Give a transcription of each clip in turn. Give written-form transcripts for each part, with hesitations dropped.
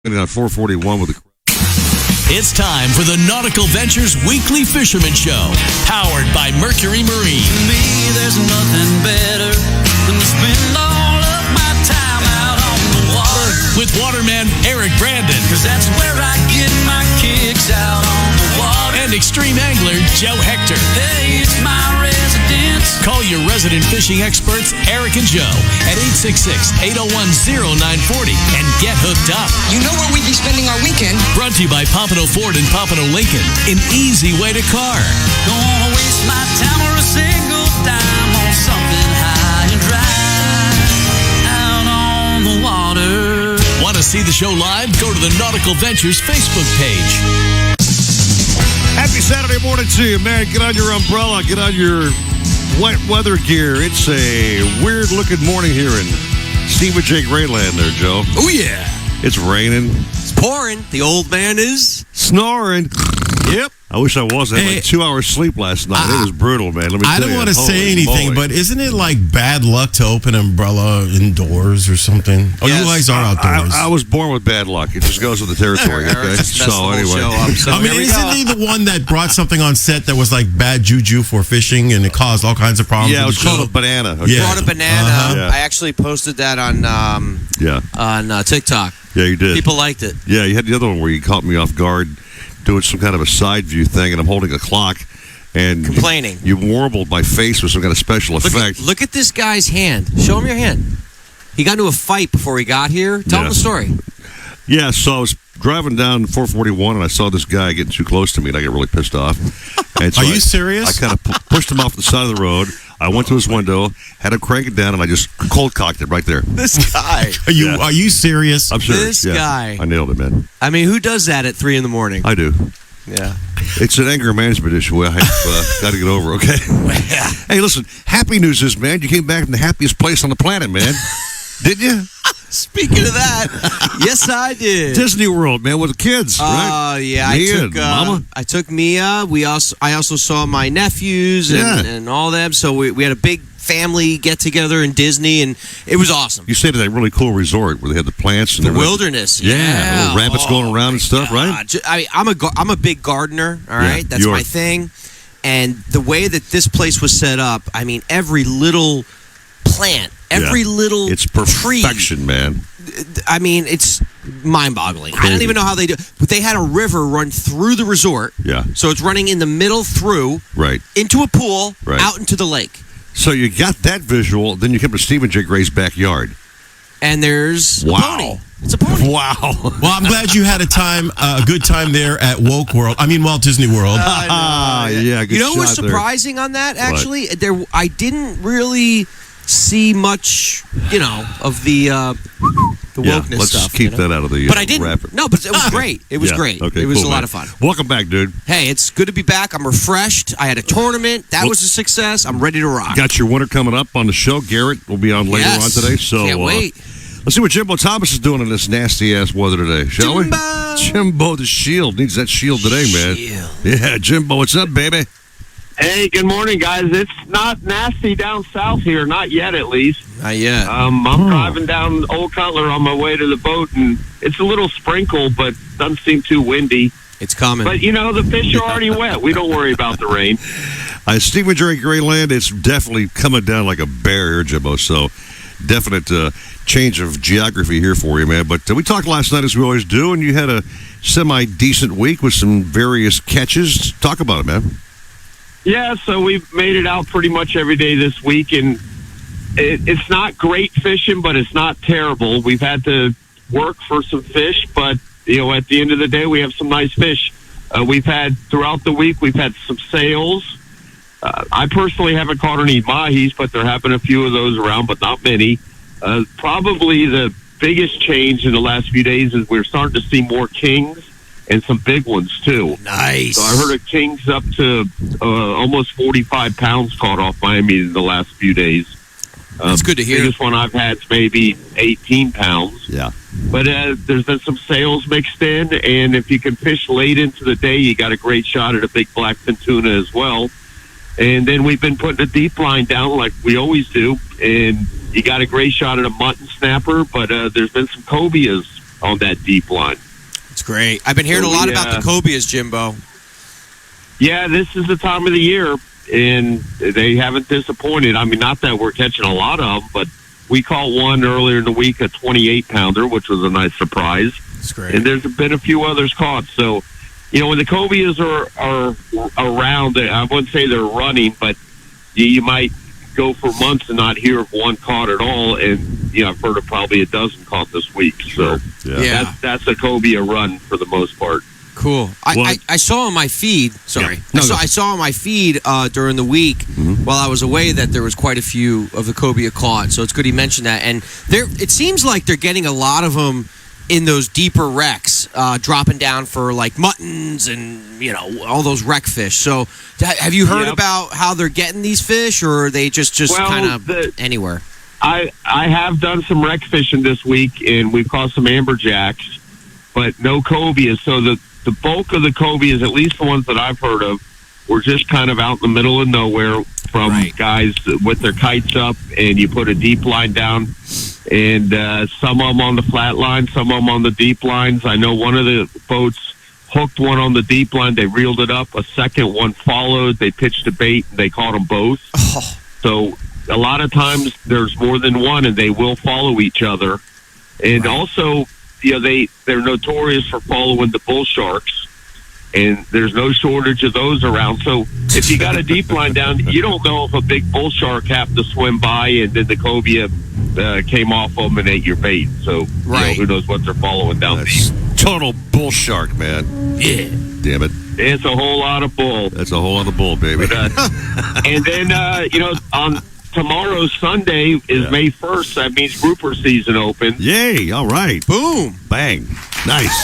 On 441 with the. It's time for the Nautical Ventures Weekly Fisherman Show, powered by Mercury Marine. To me, there's nothing better than to spend all of my time out on the water. With waterman Eric Brandon. Cause that's where I get my kicks, out on the water. And extreme angler Joe Hector. Hey, it's my residence. Call your resident fishing experts, Eric and Joe, at 866-801-0940 and get hooked up. You know where we'd be spending our weekend. Brought to you by Pompano Ford and Pompano Lincoln. An easy way to car. Don't wanna waste my time or a single dime on something high and dry, out on the water. Want to see the show live? Go to the Nautical Ventures Facebook page. Happy Saturday morning to you, man. Get on your umbrella. Get on your wet weather gear. It's a weird-looking morning here in Stephen J. Grayland there, Joe. Oh, yeah. It's raining. It's pouring. The old man is Snoring. Yep. I wish I wasn't. I had like 2 hours sleep last night. It was brutal, man. Let me tell you. I don't want to say Holy anything, moly. but isn't it like bad luck to open an umbrella indoors or something? Oh, Yes. you guys are outdoors. I was born with bad luck. It just goes with the territory, okay? Eric's messed the whole show up, so I mean, here we isn't go. he the one that brought something on set that was like bad juju for fishing and it caused all kinds of problems? Yeah, it with was the called show? a banana. Okay? Yeah. Brought a banana. Yeah. I actually posted that on TikTok. Yeah, you did. People liked it. Yeah, you had the other one where you caught me off guard doing some kind of a side view thing, and I'm holding a clock, and Complaining. You warbled my face with some kind of special effect. Look at this guy's hand. Show him your hand. He got into a fight before he got here. Tell him the story. Yeah, so I was driving down 441, and I saw this guy getting too close to me, and I got really pissed off. And so Are you serious? I kind of pushed him off the side of the road. I went to his window, had him crank it down, and I just cold cocked it right there. This guy. Are you serious? I'm serious. This yeah. guy. I nailed it, man. I mean, who does that at 3 a.m? I do. Yeah. It's an anger management issue I've got to get over, okay? Yeah. Hey, listen, happy news is, man, you came back from the happiest place on the planet, man. Didn't you? Speaking of that, yes, I did. Disney World, man, with the kids, right? Yeah, Mia and Mama. I took Mia. I also saw my nephews and all them. So we had a big family get together in Disney, and it was awesome. You stayed at that really cool resort where they had the plants and The everything. wilderness, Yeah, little rabbits going around and stuff, right? I'm a big gardener. All right, that's you are. my thing. And the way that this place was set up, I mean, every little plant, every little It's tree. perfection, man. I mean, it's mind-boggling. I don't even know how they do it. But they had a river run through the resort. Yeah. So it's running in the middle through, Right. into a pool, Right. out into the lake. So you got that visual, then you come to Stephen J. Gray's backyard. And there's a Wow. pony. It's a pony. Wow. Well, I'm glad you had a good time there at Walt Disney World. Yeah, good You know what was shot there. surprising on that, actually? I didn't really see much, of the wokeness let's stuff. keep that out of the But I didn't. wrapper. No, but it was great. It was Yeah, great. Okay, it was cool, a lot man. of fun. Welcome back, dude. Hey, it's good to be back. I'm refreshed. I had a tournament. That was a success. I'm ready to rock. Got your winner coming up on the show. Garrett will be on later on today. So Can't wait. Let's see what Jimbo Thomas is doing in this nasty-ass weather today, shall we? Jimbo the Shield. Needs that shield today, man. Shield. Yeah, Jimbo, what's up, baby? Hey, good morning, guys. It's not nasty down south here, not yet at least. Not yet. I'm driving down Old Cutler on my way to the boat, and it's a little sprinkle, but doesn't seem too windy. It's coming. But, the fish are already wet. We don't worry about the rain. Stephen J. Grayland, it's definitely coming down like a bear here, Jimbo, so definite change of geography here for you, man. But we talked last night, as we always do, and you had a semi-decent week with some various catches. Talk about it, man. Yeah, so we've made it out pretty much every day this week, and it's not great fishing, but it's not terrible. We've had to work for some fish, but, at the end of the day, we have some nice fish. Throughout the week, we've had some sails. I personally haven't caught any mahis, but there have been a few of those around, but not many. Probably the biggest change in the last few days is we're starting to see more kings and some big ones, too. Nice. So I heard a king's up to almost 45 pounds caught off Miami in the last few days. That's good to hear. The biggest one I've had is maybe 18 pounds. Yeah. But there's been some sails mixed in, and if you can fish late into the day, you got a great shot at a big blackfin tuna as well. And then we've been putting a deep line down like we always do, and you got a great shot at a mutton snapper, but there's been some cobias on that deep line. It's great. I've been hearing a lot about the Cobias, Jimbo. Yeah, this is the time of the year, and they haven't disappointed. I mean, not that we're catching a lot of them, but we caught one earlier in the week, a 28-pounder, which was a nice surprise. That's great. And there's been a few others caught. So, when the Cobias are around, I wouldn't say they're running, but you might go for months and not hear of one caught at all. And, I've heard of probably a dozen caught this week. So, that's a Cobia run for the most part. Cool. I saw on my feed. Sorry, Yeah. I saw on my feed during the week while I was away that there was quite a few of the Cobia caught. So it's good he mentioned that. And it seems like they're getting a lot of them in those deeper wrecks, dropping down for like muttons and all those wreck fish. So have you heard about how they're getting these fish, or are they just kind of anywhere? I have done some wreck fishing this week, and we've caught some amberjacks, but no cobias. So the bulk of the cobias, at least the ones that I've heard of, were just kind of out in the middle of nowhere from guys with their kites up, and you put a deep line down, and some of them on the flat line, some of them on the deep lines. I know one of the boats hooked one on the deep line. They reeled it up. A second one followed. They pitched a bait, and they caught them both. Oh. So a lot of times there's more than one, and they will follow each other. And also, they're notorious for following the bull sharks, and there's no shortage of those around. So if you got a deep line down, you don't know if a big bull shark happened to swim by and then the cobia came off them and ate your bait. So who knows what they're following down deep. Total bull shark, man. Yeah. Damn it. It's a whole lot of bull. That's a whole lot of bull, baby. But, and then, on tomorrow, Sunday, is May 1st. That means grouper season opens. Yay. All right. Boom. Bang. Nice.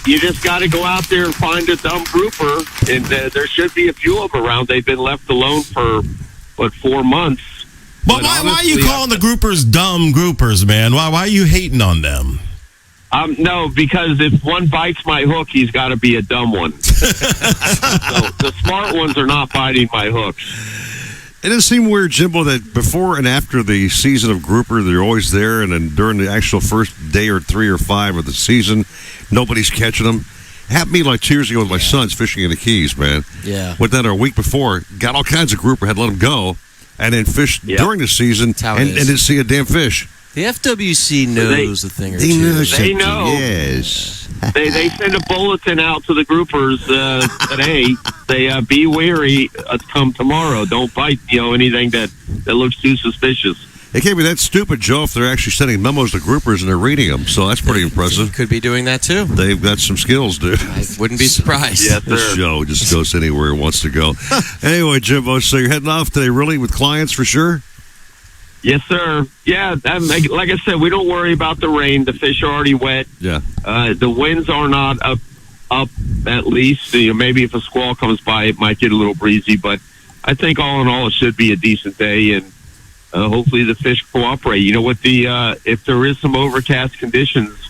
You just got to go out there and find a dumb grouper, and there should be a few of them around. They've been left alone for, 4 months. But why are you calling the groupers dumb groupers, man? Why are you hating on them? No, because if one bites my hook, he's got to be a dumb one. So the smart ones are not biting my hooks. It does seem weird, Jimbo, that before and after the season of grouper, they're always there, and then during the actual first day or 3 or 5 of the season, nobody's catching them. Happened to me like 2 years ago with my sons fishing in the Keys, man. Yeah. Went down there a week before, got all kinds of grouper, had to let them go, and then fished during the season and didn't see a damn fish. The FWC knows a thing or two. They know. Yes. They send a bulletin out to the groupers today. They be wary come tomorrow. Don't bite anything that looks too suspicious. It can't be that stupid, Joe, if they're actually sending memos to groupers and they're reading them. So that's pretty impressive. Could be doing that too. They've got some skills, dude. I wouldn't be surprised. Yes, This show just goes anywhere it wants to go. Anyway, Jimbo, so you're heading off today, really, with clients for sure? Yes, sir. Yeah, like I said, we don't worry about the rain. The fish are already wet. Yeah. The winds are not up at least. Maybe if a squall comes by, it might get a little breezy. But I think all in all, it should be a decent day, and hopefully the fish cooperate. With if there is some overcast conditions,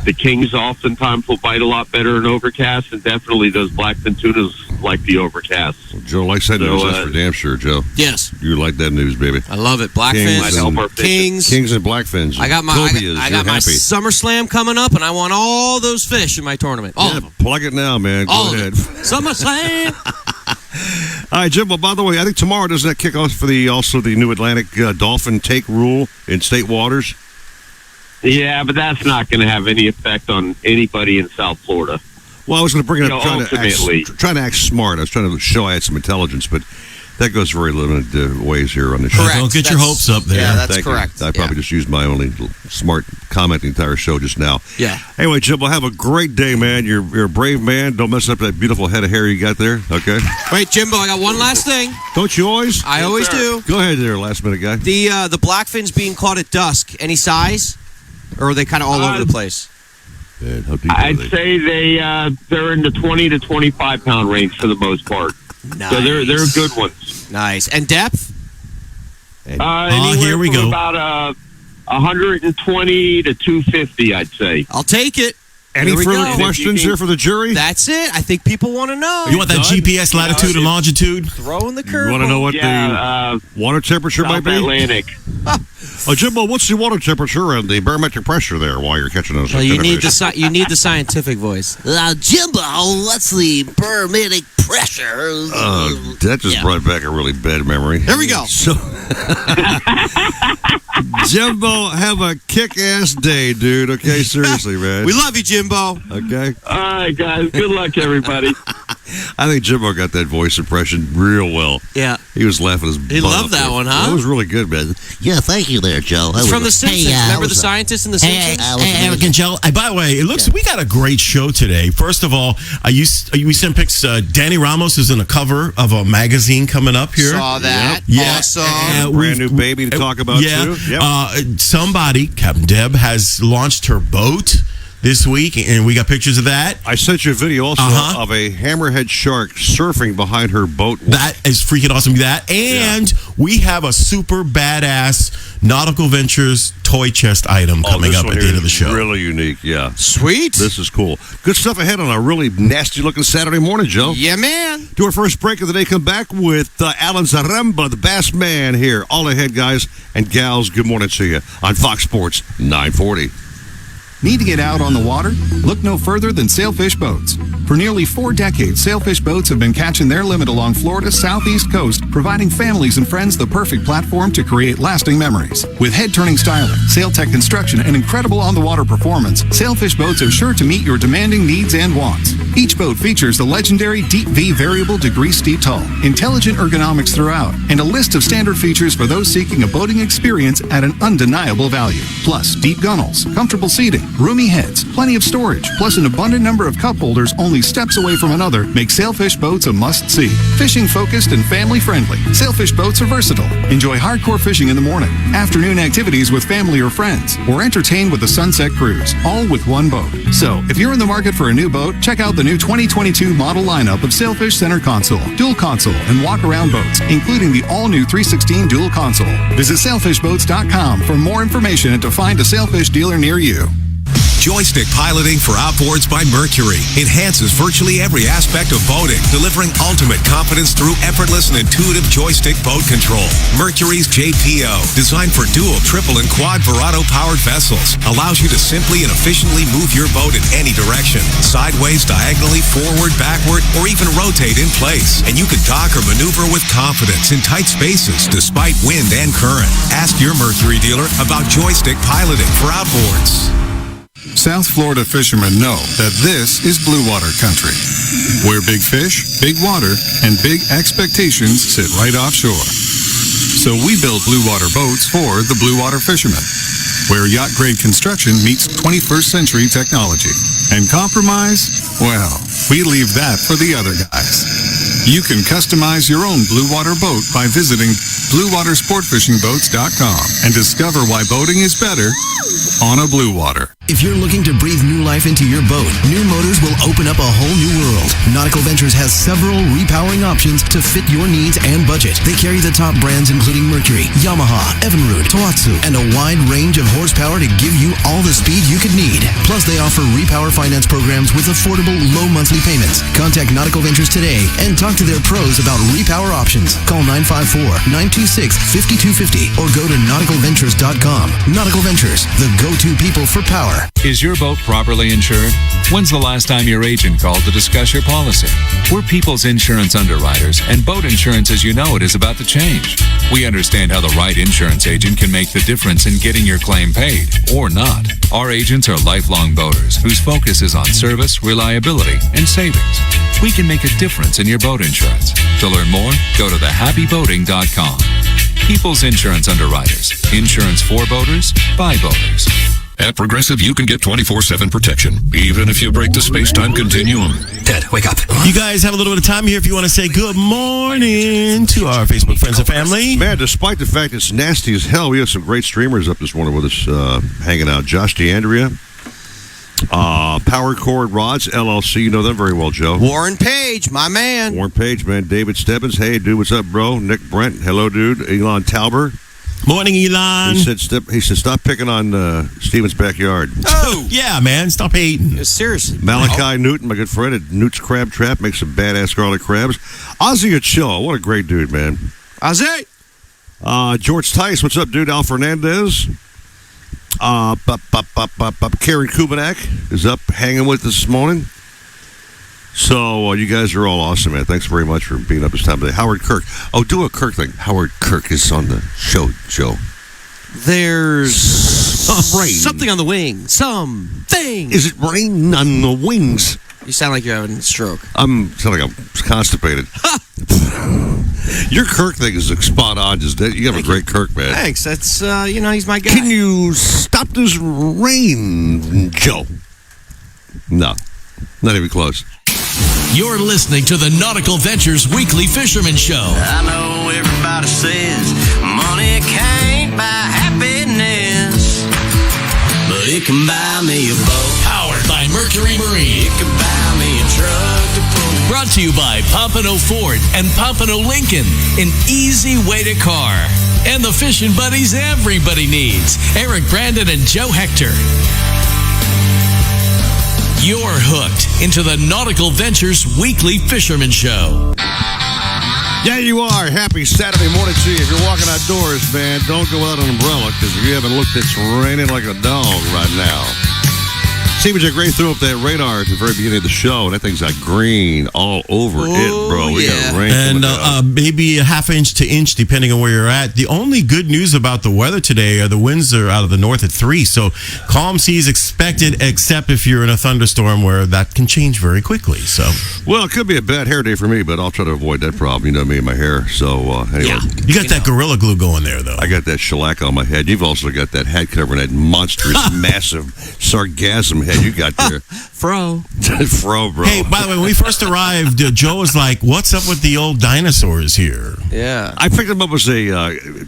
the kings oftentimes will bite a lot better in overcast, and definitely those blackfin tunas like the overcast. Well, Joe likes that news, that's for damn sure, Joe. Yes. You like that news, baby. I love it. Blackfins, Kings. Kings and blackfins. I got my Cobias, I got my SummerSlam coming up, and I want all those fish in my tournament. All of them. Plug it now, man. Go ahead. SummerSlam. All right, Jimbo, by the way, I think tomorrow, doesn't that kick off for the New Atlantic dolphin take rule in state waters? Yeah, but that's not going to have any effect on anybody in South Florida. Well, I was going to bring it up ultimately. trying to act smart. I was trying to show I had some intelligence, but that goes very limited ways here on the show. Correct. Don't get your hopes up there. Yeah, that's Thank correct. You. I probably just used my only smart comment the entire show just now. Yeah. Anyway, Jimbo, have a great day, man. You're a brave man. Don't mess up that beautiful head of hair you got there, okay? Wait, Jimbo, I got one last thing. Don't you always? I always do. Go ahead there, last minute guy. The blackfins being caught at dusk, any size? Or are they kind of all over the place? Man, how deep are I'd they? say they're in the 20 to 25 pound range for the most part. Nice. So they're good ones. Nice. And depth? Anywhere here we from go. About 120 to 250, I'd say. I'll take it. Any There we further go. questions here for the jury? That's it. I think people want to know. You want that GPS latitude and longitude? Throw in the curve. You want to know what the water temperature might South be? Atlantic. Jimbo, what's the water temperature and the barometric pressure there while you're catching those? Well, you need the scientific voice. Jimbo, what's the barometric pressure? That just brought back a really bad memory. There we go. So, Jimbo, have a kick-ass day, dude. Okay, seriously, man. We love you, Jimbo. Okay. All right, guys. Good luck, everybody. I think Jimbo got that voice impression real well. Yeah. He was laughing his He butt loved off that there. one, huh? That was really good, man. Yeah, thank you there, Joe. It's from The Simpsons. Remember the scientist in The Simpsons? Hey, Eric and Joe. By the way, it looks we got a great show today. First of all, we sent pics. Danny Ramos is in a cover of a magazine coming up here. Saw that. Yeah. Awesome. Brand new baby to talk about, too. Yep. Somebody, Captain Deb, has launched her boat this week, and we got pictures of that. I sent you a video also of a hammerhead shark surfing behind her boat. That is freaking awesome. And we have a super badass Nautical Ventures toy chest item coming up at the end of the show. Really unique, yeah. Sweet. This is cool. Good stuff ahead on a really nasty-looking Saturday morning, Joe. Yeah, man. Do our first break of the day. Come back with Alan Zaremba, the Bass Man here. All ahead, guys and gals. Good morning to you on Fox Sports 940. Need to get out on the water? Look no further than Sailfish Boats. For nearly 4 decades, Sailfish Boats have been catching their limit along Florida's southeast coast, providing families and friends the perfect platform to create lasting memories. With head-turning styling, SailTech construction, and incredible on-the-water performance, Sailfish Boats are sure to meet your demanding needs and wants. Each boat features the legendary Deep V variable degree steep hull, intelligent ergonomics throughout, and a list of standard features for those seeking a boating experience at an undeniable value. Plus, deep gunnels, comfortable seating, roomy heads, plenty of storage, plus an abundant number of cup holders only steps away from another make Sailfish Boats a must-see. Fishing-focused and family-friendly, Sailfish Boats are versatile. Enjoy hardcore fishing in the morning, afternoon activities with family or friends, or entertain with a sunset cruise, all with one boat. So, if you're in the market for a new boat, check out the new 2022 model lineup of Sailfish Center Console, Dual Console, and Walk-Around boats, including the all-new 316 Dual Console. Visit sailfishboats.com for more information and to find a Sailfish dealer near you. Joystick piloting for outboards by Mercury enhances virtually every aspect of boating, delivering ultimate confidence through effortless and intuitive joystick boat control. Mercury's JPO, designed for dual, triple, and quad Verado powered vessels, allows you to simply and efficiently move your boat in any direction, sideways, diagonally, forward, backward, or even rotate in place. And you can dock or maneuver with confidence in tight spaces despite wind and current. Ask your Mercury dealer about joystick piloting for outboards. South Florida fishermen know that this is blue water country, where big fish, big water, and big expectations sit right offshore. So we build blue water boats for the blue water fishermen, where yacht-grade construction meets 21st century technology. And compromise? Well, we leave that for the other guys. You can customize your own blue water boat by visiting BlueWaterSportFishingBoats.com and discover why boating is better on a blue water. If you're looking to breathe new life into your boat, new motors will open up a whole new world. Nautical Ventures has several repowering options to fit your needs and budget. They carry the top brands including Mercury, Yamaha, Evinrude, Tohatsu, and a wide range of horsepower to give you all the speed you could need. Plus, they offer repower finance programs with affordable, low monthly payments. Contact Nautical Ventures today and talk to their pros about repower options. Call 954-926-5250 or go to nauticalventures.com. Nautical Ventures, the go-to people for power. Is your boat properly insured? When's the last time your agent called to discuss your policy? We're People's Insurance Underwriters, and boat insurance as you know it is about to change. We understand how the right insurance agent can make the difference in getting your claim paid, or not. Our agents are lifelong boaters whose focus is on service, reliability, and savings. We can make a difference in your boat insurance. To learn more, go to thehappyboating.com. People's Insurance Underwriters. Insurance for boaters, by boaters. At Progressive, you can get 24/7 protection, even if you break the space-time continuum. Ted, wake up. You guys have a little bit of time here if you want to say good morning to our Facebook friends and family. Man, despite the fact it's nasty as hell, we have some great streamers up this morning with us hanging out. Josh DeAndrea, Power Cord Rods, LLC. You know them very well, Joe. Warren Page, my man. Warren Page, man. David Stebbins. Hey, dude, what's up, bro? Nick Brent. Hello, dude. Elon Talbert. Morning, Elon. He said, stop picking on Steven's backyard. Oh, yeah, man. Stop hating. Seriously. Malachi Newton, my good friend at Newt's Crab Trap, makes some badass garlic crabs. Ozzy Ochoa, what a great dude, man. Ozzy. George Tice, what's up, dude? Al Fernandez. Karen Kubanak is up hanging with us this morning. So you guys are all awesome, man. Thanks very much for being up this time today. Howard Kirk. Oh, do a Kirk thing. Howard Kirk is on the show, Joe. There's rain. something on the wing. Something. Is it rain on the wings? You sound like you're having a stroke. Sound like I'm constipated. Your Kirk thing is spot on. You have a great Kirk, man. Thanks. That's, he's my guy. Can you stop this rain, Joe? No. Not even close. You're listening to the Nautical Ventures Weekly Fisherman Show. I know everybody says money can't buy happiness, but it can buy me a boat. Powered by Mercury Marine. It can buy me a truck to pull. Brought to you by Pompano Ford and Pompano Lincoln. An easy way to car. And the fishing buddies everybody needs. Eric Brandon and Joe Hector. You're hooked into the Nautical Ventures Weekly Fisherman Show. Yeah, you are. Happy Saturday morning to you. If you're walking outdoors, man, don't go without an umbrella, because if you haven't looked, it's raining like a dog right now. CBJ Gray threw up that radar at the very beginning of the show, and that thing's got green all over it, bro. We got rain. And maybe a half inch to inch, depending on where you're at. The only good news about the weather today are the winds are out of the north at 3, so calm seas expected, except if you're in a thunderstorm where that can change very quickly. So, well, it could be a bad hair day for me, but I'll try to avoid that problem. You know me and my hair. So, anyway. Yeah. You got that Gorilla Glue going there, though. I got that shellac on my head. You've also got that head covering that monstrous, massive sargassum head you got there. Fro, bro. Hey, by the way, when we first arrived, Joe was like, "What's up with the old dinosaurs here?" Yeah. I picked him up as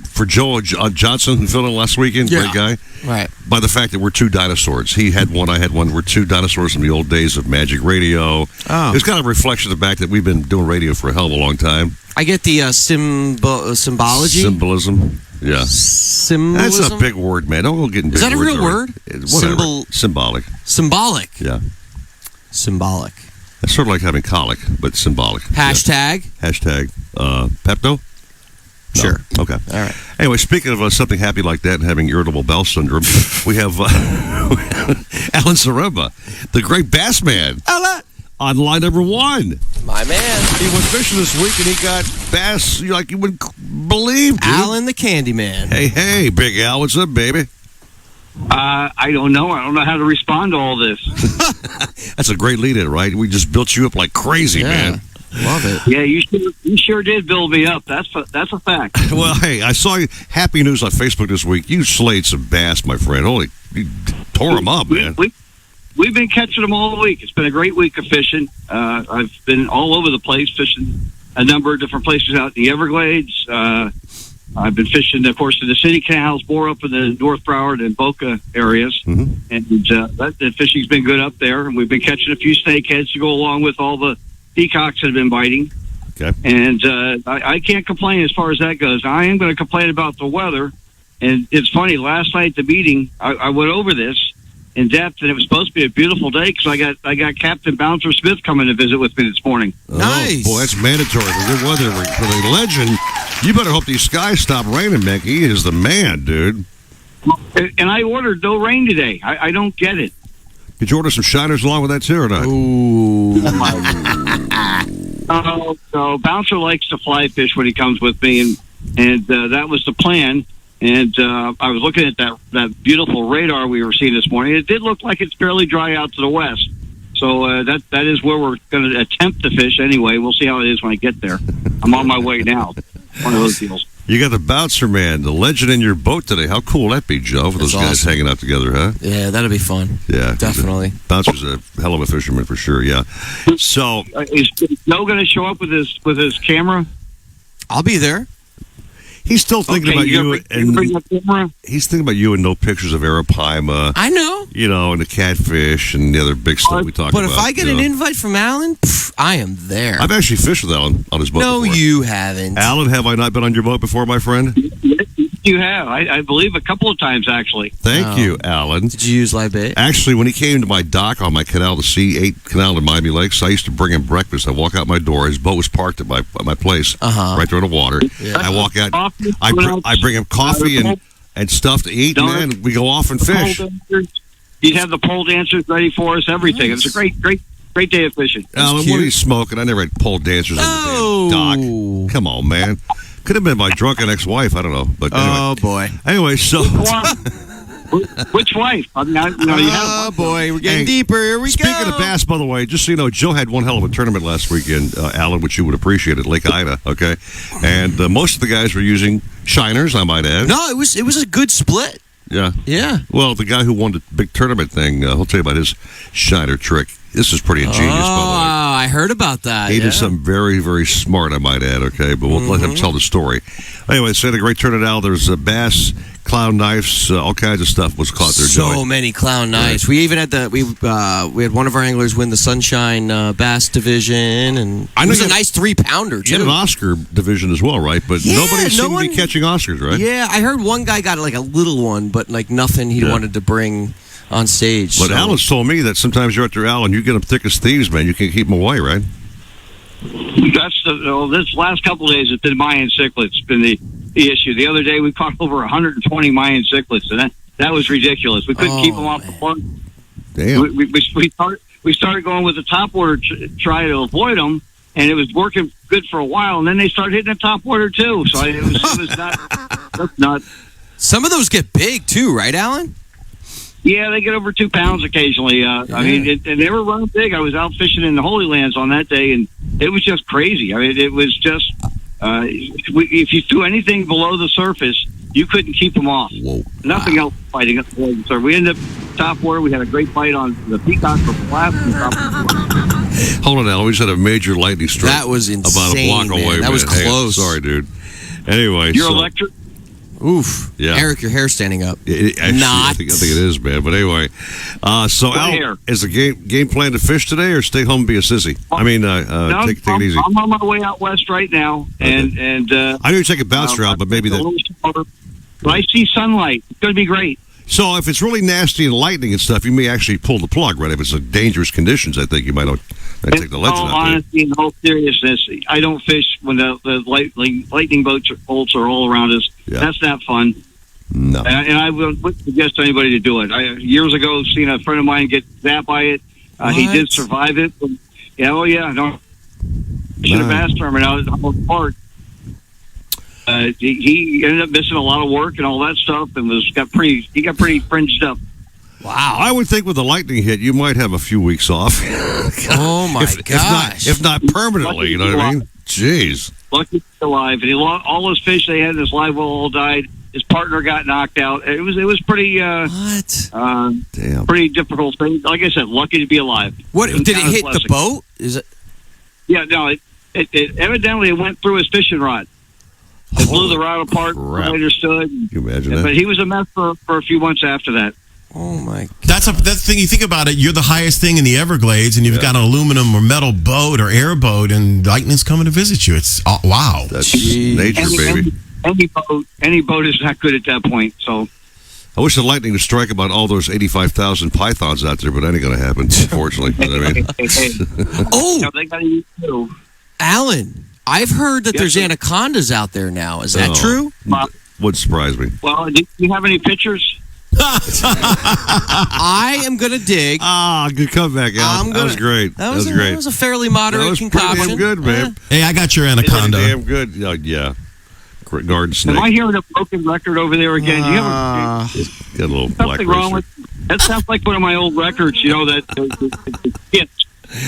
for Joe Johnson, who filled in last weekend. Yeah. Great guy. Right. By the fact that we're two dinosaurs. He had one, I had one. We're two dinosaurs from the old days of Magic Radio. Oh. It's kind of a reflection of the fact that we've been doing radio for a hell of a long time. I get the symbology. Symbolism. Yeah. Symbolism? That's a big word, man. Don't go getting big Is that a words real already. word? Symbolic. Symbolic. Yeah. Symbolic. It's sort of like having colic, but symbolic. Hashtag. Yeah. Hashtag Pepto? No. Sure. Okay. All right. Anyway, speaking of something happy like that and having irritable bowel syndrome, we have Alan Zaremba, the great bass man. Alan. On line number 1. My man. He went fishing this week and he got bass like you wouldn't believe, dude. Alan the Candy Man. Hey, Big Al, what's up, baby? I don't know. I don't know how to respond to all this. That's a great lead-in, right? We just built you up like crazy, man. Love it. Yeah, you sure did build me up. That's a fact. Well, hey, I saw you. Happy news on Facebook this week. You slayed some bass, my friend. Holy, you tore them up, man. We've been catching them all week. It's been a great week of fishing. I've been all over the place fishing a number of different places out in the Everglades. I've been fishing, of course, in the city canals, more up in the North Broward and Boca areas. Mm-hmm. And the fishing's been good up there. And we've been catching a few snakeheads to go along with all the peacocks that have been biting. Okay. And I can't complain as far as that goes. I am going to complain about the weather. And it's funny, last night at the meeting, I went over this in depth, and it was supposed to be a beautiful day because I got Captain Bouncer Smith coming to visit with me this morning. Nice. Oh, boy, that's mandatory for good weather for the legend. You better hope these skies stop raining, Mick. He is the man, dude. And I ordered no rain today. I don't get it. Did you order some shiners along with that too, or not? Ooh. So Bouncer likes to fly fish when he comes with me, and that was the plan. And I was looking at that beautiful radar we were seeing this morning. It did look like it's fairly dry out to the west. So that is where we're going to attempt to fish anyway. We'll see how it is when I get there. I'm on my way now. One of those deals. You got the Bouncer Man, the legend in your boat today. How cool will that be, Joe, for those guys hanging out together, huh? Yeah, that'll be fun. Yeah. Definitely. Bouncer's a hell of a fisherman for sure, yeah. So is Joe going to show up with his camera? I'll be there. He's still thinking about you, and he's thinking about you and no pictures of Arapaima. I know. You know, and the catfish and the other big stuff we talked about. But if I get an invite from Alan, I am there. I've actually fished with Alan on his boat before. No, you haven't. Alan, have I not been on your boat before, my friend? you have. I believe a couple of times, actually. Thank you, Alan. Did you use live bait? Actually, when he came to my dock on my Canal to C8 Canal in Miami Lakes, I used to bring him breakfast. I walk out my door. His boat was parked at my place, right there in the water. Yeah. I walk out. I bring him coffee and stuff to eat, and then we go off and fish. He'd have the pole dancers ready for us, everything. Nice. It was a great day of fishing. Alan, what are you smoking? I never had pole dancers on the damn dock. Come on, man. Could have been my drunken ex-wife. I don't know. But anyway. Oh, boy. Anyway, so... Which wife? I mean, oh, boy. We're getting deeper. Here we go. Speaking of bass, by the way, just so you know, Joe had one hell of a tournament last weekend, Alan, which you would appreciate at Lake Ida, okay? And most of the guys were using shiners, I might add. No, it was a good split. Yeah. Yeah. Well, the guy who won the big tournament thing, he'll tell you about his shiner trick. This is pretty ingenious, by the way. Oh, I heard about that. He did something very, very smart, I might add, okay? But we'll let him tell the story. Anyway, so had a great tournament out. There's bass, clown knives, all kinds of stuff was caught there, So Joey. many clown knives. Right. We even had we had one of our anglers win the Sunshine Bass Division, and it was a nice 3-pounder, too. You had an Oscar division as well, right? But nobody seemed to be catching Oscars, right? Yeah, I heard one guy got like a little one, but like nothing he wanted to bring on stage. But Alan's told me that sometimes you're out there, Alan, you get them thick as thieves, man. You can't keep them away, right? That's this last couple of days, it's been Mayan cichlids been the issue. The other day, we caught over 120 Mayan cichlids, and that was ridiculous. We couldn't keep them off the floor. Damn. We started going with the top water try to avoid them, and it was working good for a while, and then they started hitting the top water too. So it was not. Some of those get big too, right, Alan? Yeah, they get over 2 pounds occasionally. I mean, and they were running big. I was out fishing in the Holy Lands on that day, and it was just crazy. I mean, it was just if you threw anything below the surface, you couldn't keep them off. Whoa. Nothing else fighting up below the surface. We ended up top water. We had a great fight on the peacock for flat. Hold on, Alan. We just had a major lightning strike. That was insane, about a block man. away. That man. was close. Hey, sorry, dude. Anyway, You're electric. Oof. Yeah. Eric, your hair's standing up. Actually, I think it is, man. But anyway, so Al, is the game plan to fish today or stay home and be a sissy? I mean, take it easy. I'm on my way out west right now, and I know you're taking a bounce route, but maybe that. But I see sunlight. It's going to be great. So if it's really nasty and lightning and stuff, you may actually pull the plug, right? If it's dangerous conditions, I think you might not take the legend out. Honestly, in all seriousness, I don't fish when the lightning bolts are all around us. Yeah. That's not fun. No. And I wouldn't suggest anybody to do it. Years ago, seen a friend of mine get zapped by it. He did survive it. But, no. Fishing a bass tournament out at Humboldt Park. He ended up missing a lot of work and all that stuff, and got pretty fringed up. Wow! I would think with the lightning hit, you might have a few weeks off. Oh my gosh! If not permanently, you know what I mean? Jeez. Lucky he's alive, and he lost all his fish they had in his live well all died. His partner got knocked out. It was pretty damn, pretty difficult thing. Like I said, lucky to be alive. What did it hit the boat? Is it? Yeah, no. It evidently it went through his fishing rod. It blew the rod apart. I understood. Can you imagine that? But he was a mess for a few months after that. Oh my God. That's the thing. You think about it. You're the highest thing in the Everglades, and you've got an aluminum or metal boat or airboat, and lightning's coming to visit you. It's wow. That's nature, baby. Any boat is not good at that point. So I wish the lightning would strike about all those 85,000 pythons out there, but that ain't going to happen, unfortunately. You know what I mean? Oh, they got to eat too. Alan, I've heard that there's anacondas out there now. Is that true? Would surprise me. Well, do you have any pictures? I am going to dig. Good comeback, Al. That was great. That was great. That was a fairly moderate concoction. Pretty damn good, man. Hey, I got your anaconda. Damn good. Yeah. Garden snake. Am I hearing a broken record over there again? Do you have got a little black something wrong with that? Sounds like one of my old records. You know that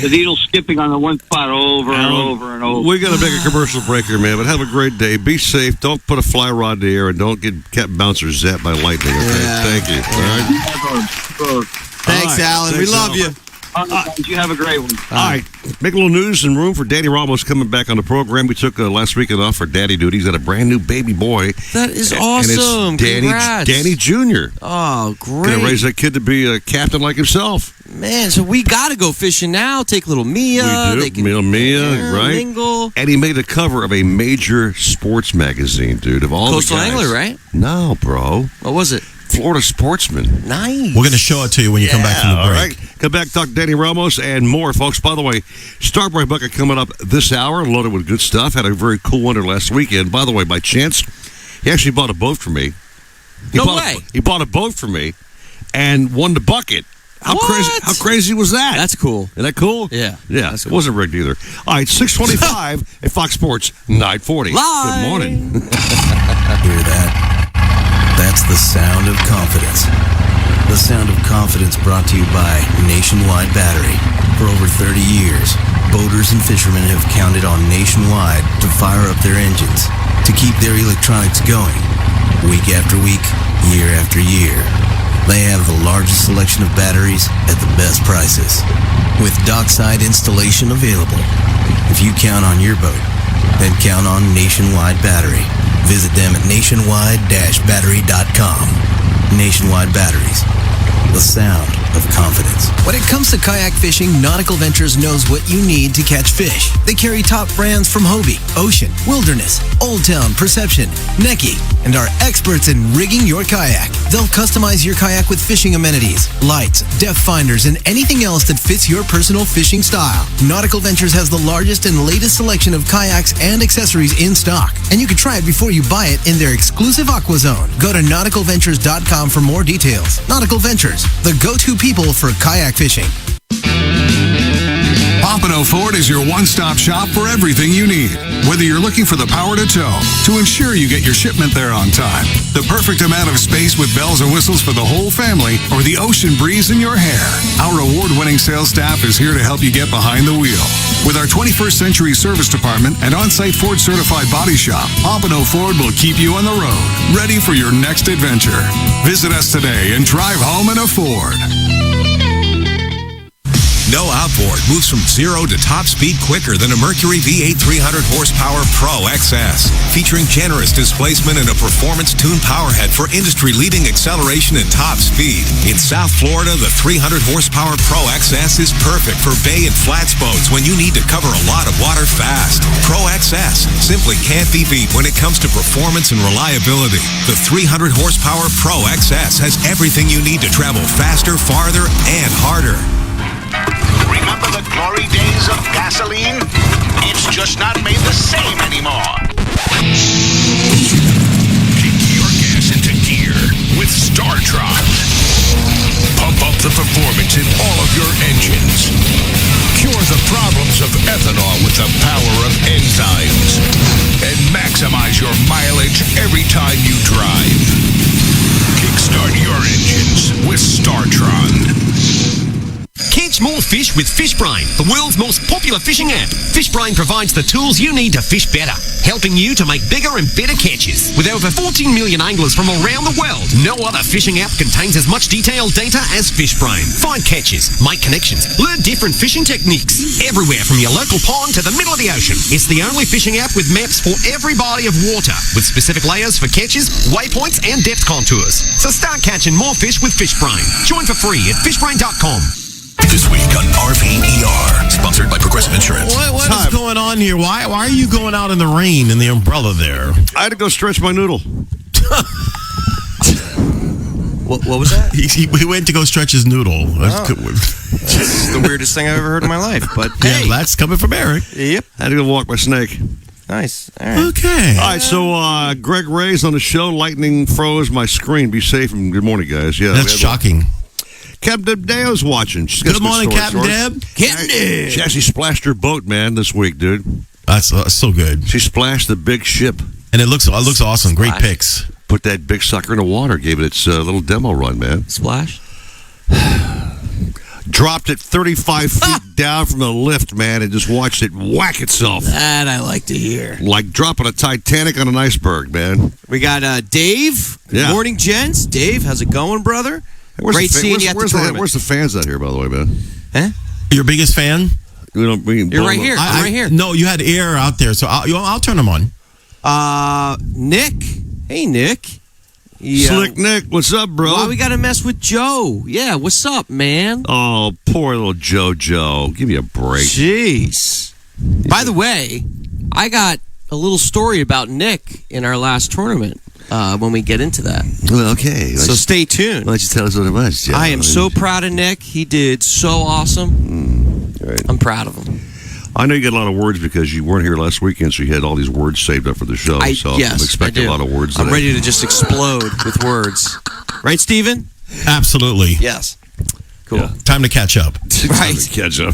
the needle skipping on the one spot over and over and over. We got to make a commercial break here, man. But have a great day. Be safe. Don't put a fly rod in the air, and don't get cat bouncers zapped by lightning. Okay? Yeah. Thank you. All right. Thanks, Alan. We love you. All right, guys, you have a great one. All right. Make a little news and room for Danny Ramos coming back on the program. We took last weekend off for daddy duty. He's got a brand new baby boy. That is And awesome. it's Congrats. Danny Jr. Oh, Gonna great. raise that kid to be a captain like himself. Man, so we got to go fishing now. Take little Mia. We do. They can Mia, right? mingle. And he made the cover of a major sports magazine, dude. Of all Coastal the guys. Angler, right? No, bro. What was it? Florida Sportsman. Nice. We're going to show it to you when you come back from the break. All right. Come back, talk Danny Ramos and more, folks. By the way, Starbrite Bucket coming up this hour, loaded with good stuff. Had a very cool winter last weekend. By the way, by chance, he actually bought a boat for me. He bought a boat for me and won the bucket. How crazy was that? That's cool. Isn't that cool? Yeah. Yeah. That's It cool. wasn't rigged either. All right, 625 at Fox Sports 940. Live. Good morning. Hear that? That's the sound of confidence. The sound of confidence brought to you by Nationwide Battery. For over 30 years, boaters and fishermen have counted on Nationwide to fire up their engines, to keep their electronics going, week after week, year after year. They have the largest selection of batteries at the best prices, with dockside installation available. If you count on your boat, then count on Nationwide Battery. Visit them at nationwide-battery.com. Nationwide Batteries, the sound of confidence. When it comes to kayak fishing, Nautical Ventures knows what you need to catch fish. They carry top brands from Hobie, Ocean, Wilderness, Old Town, Perception, Necky, and are experts in rigging your kayak. They'll customize your kayak with fishing amenities, lights, depth finders, and anything else that fits your personal fishing style. Nautical Ventures has the largest and latest selection of kayaks and accessories in stock, and you can try it before you buy it in their exclusive Aqua Zone. Go to nauticalventures.com for more details. Nautical Ventures, the go-to people for kayak fishing. Pompano Ford is your one-stop shop for everything you need. Whether you're looking for the power to tow, to ensure you get your shipment there on time, the perfect amount of space with bells and whistles for the whole family, or the ocean breeze in your hair, our award-winning sales staff is here to help you get behind the wheel. With our 21st century service department and on-site Ford certified body shop, Pompano Ford will keep you on the road, ready for your next adventure. Visit us today and drive home in a Ford. No outboard moves from 0 to top speed quicker than a Mercury V8 300 horsepower Pro XS. Featuring generous displacement and a performance-tuned powerhead for industry-leading acceleration and top speed. In South Florida, the 300 horsepower Pro XS is perfect for bay and flats boats when you need to cover a lot of water fast. Pro XS simply can't be beat when it comes to performance and reliability. The 300 horsepower Pro XS has everything you need to travel faster, farther, and harder. Remember the glory days of gasoline? It's just not made the same anymore. Kick your gas into gear with StarTron. Pump up the performance in all of your engines. Cure the problems of ethanol with the power of enzymes. And maximize your mileage every time you drive. Kickstart your engines with StarTron. Catch more fish with FishBrain, the world's most popular fishing app. FishBrain provides the tools you need to fish better, helping you to make bigger and better catches. With over 14 million anglers from around the world, no other fishing app contains as much detailed data as FishBrain. Find catches, make connections, learn different fishing techniques, everywhere from your local pond to the middle of the ocean. It's the only fishing app with maps for every body of water, with specific layers for catches, waypoints, and depth contours. So start catching more fish with FishBrain. Join for free at fishbrain.com. This week on RVER, sponsored by Progressive Insurance. What is going on here? Why are you going out in the rain in the umbrella there? I had to go stretch my noodle. What was that? He went to go stretch his noodle. That's the weirdest thing I've ever heard in my life. But yeah, that's coming from Eric. Yep. I had to go walk my snake. Nice. All right. Okay. All right, so Greg Ray's on the show. Lightning froze my screen. Be safe and good morning, guys. Yeah, that's shocking. Captain Deo's watching. She's got good morning, Captain Deb. Captain Deb. She actually splashed her boat, man, this week, dude. That's so good. She splashed the big ship. And it looks awesome. Great pics. Put that big sucker in the water. Gave it its little demo run, man. Splash. Dropped it 35 feet down from the lift, man, and just watched it whack itself. That I like to hear. Like dropping a Titanic on an iceberg, man. We got Dave. Yeah. Good morning, gents. Dave, how's it going, brother? Where's Great seeing you at the tournament. Where's the fans out here, by the way, man? Huh? Your biggest fan? You're right here. I'm right here. No, you had air out there, so I'll turn them on. Nick. Hey, Nick. Slick Nick, what's up, bro? Why we got to mess with Joe? Yeah, what's up, man? Oh, poor little JoJo. Give me a break. Jeez. By the way, I got a little story about Nick in our last tournament when we get into that. Well, okay. So stay tuned. Why don't you tell us what it was, Joe? I am so proud of Nick. He did so awesome. Right. I'm proud of him. I know you got a lot of words because you weren't here last weekend, so you had all these words saved up for the show. So I'm expecting a lot of words. I'm ready to just explode with words. Right, Steven? Absolutely. Yes. Cool. Yeah. Time to catch up. Time to catch up.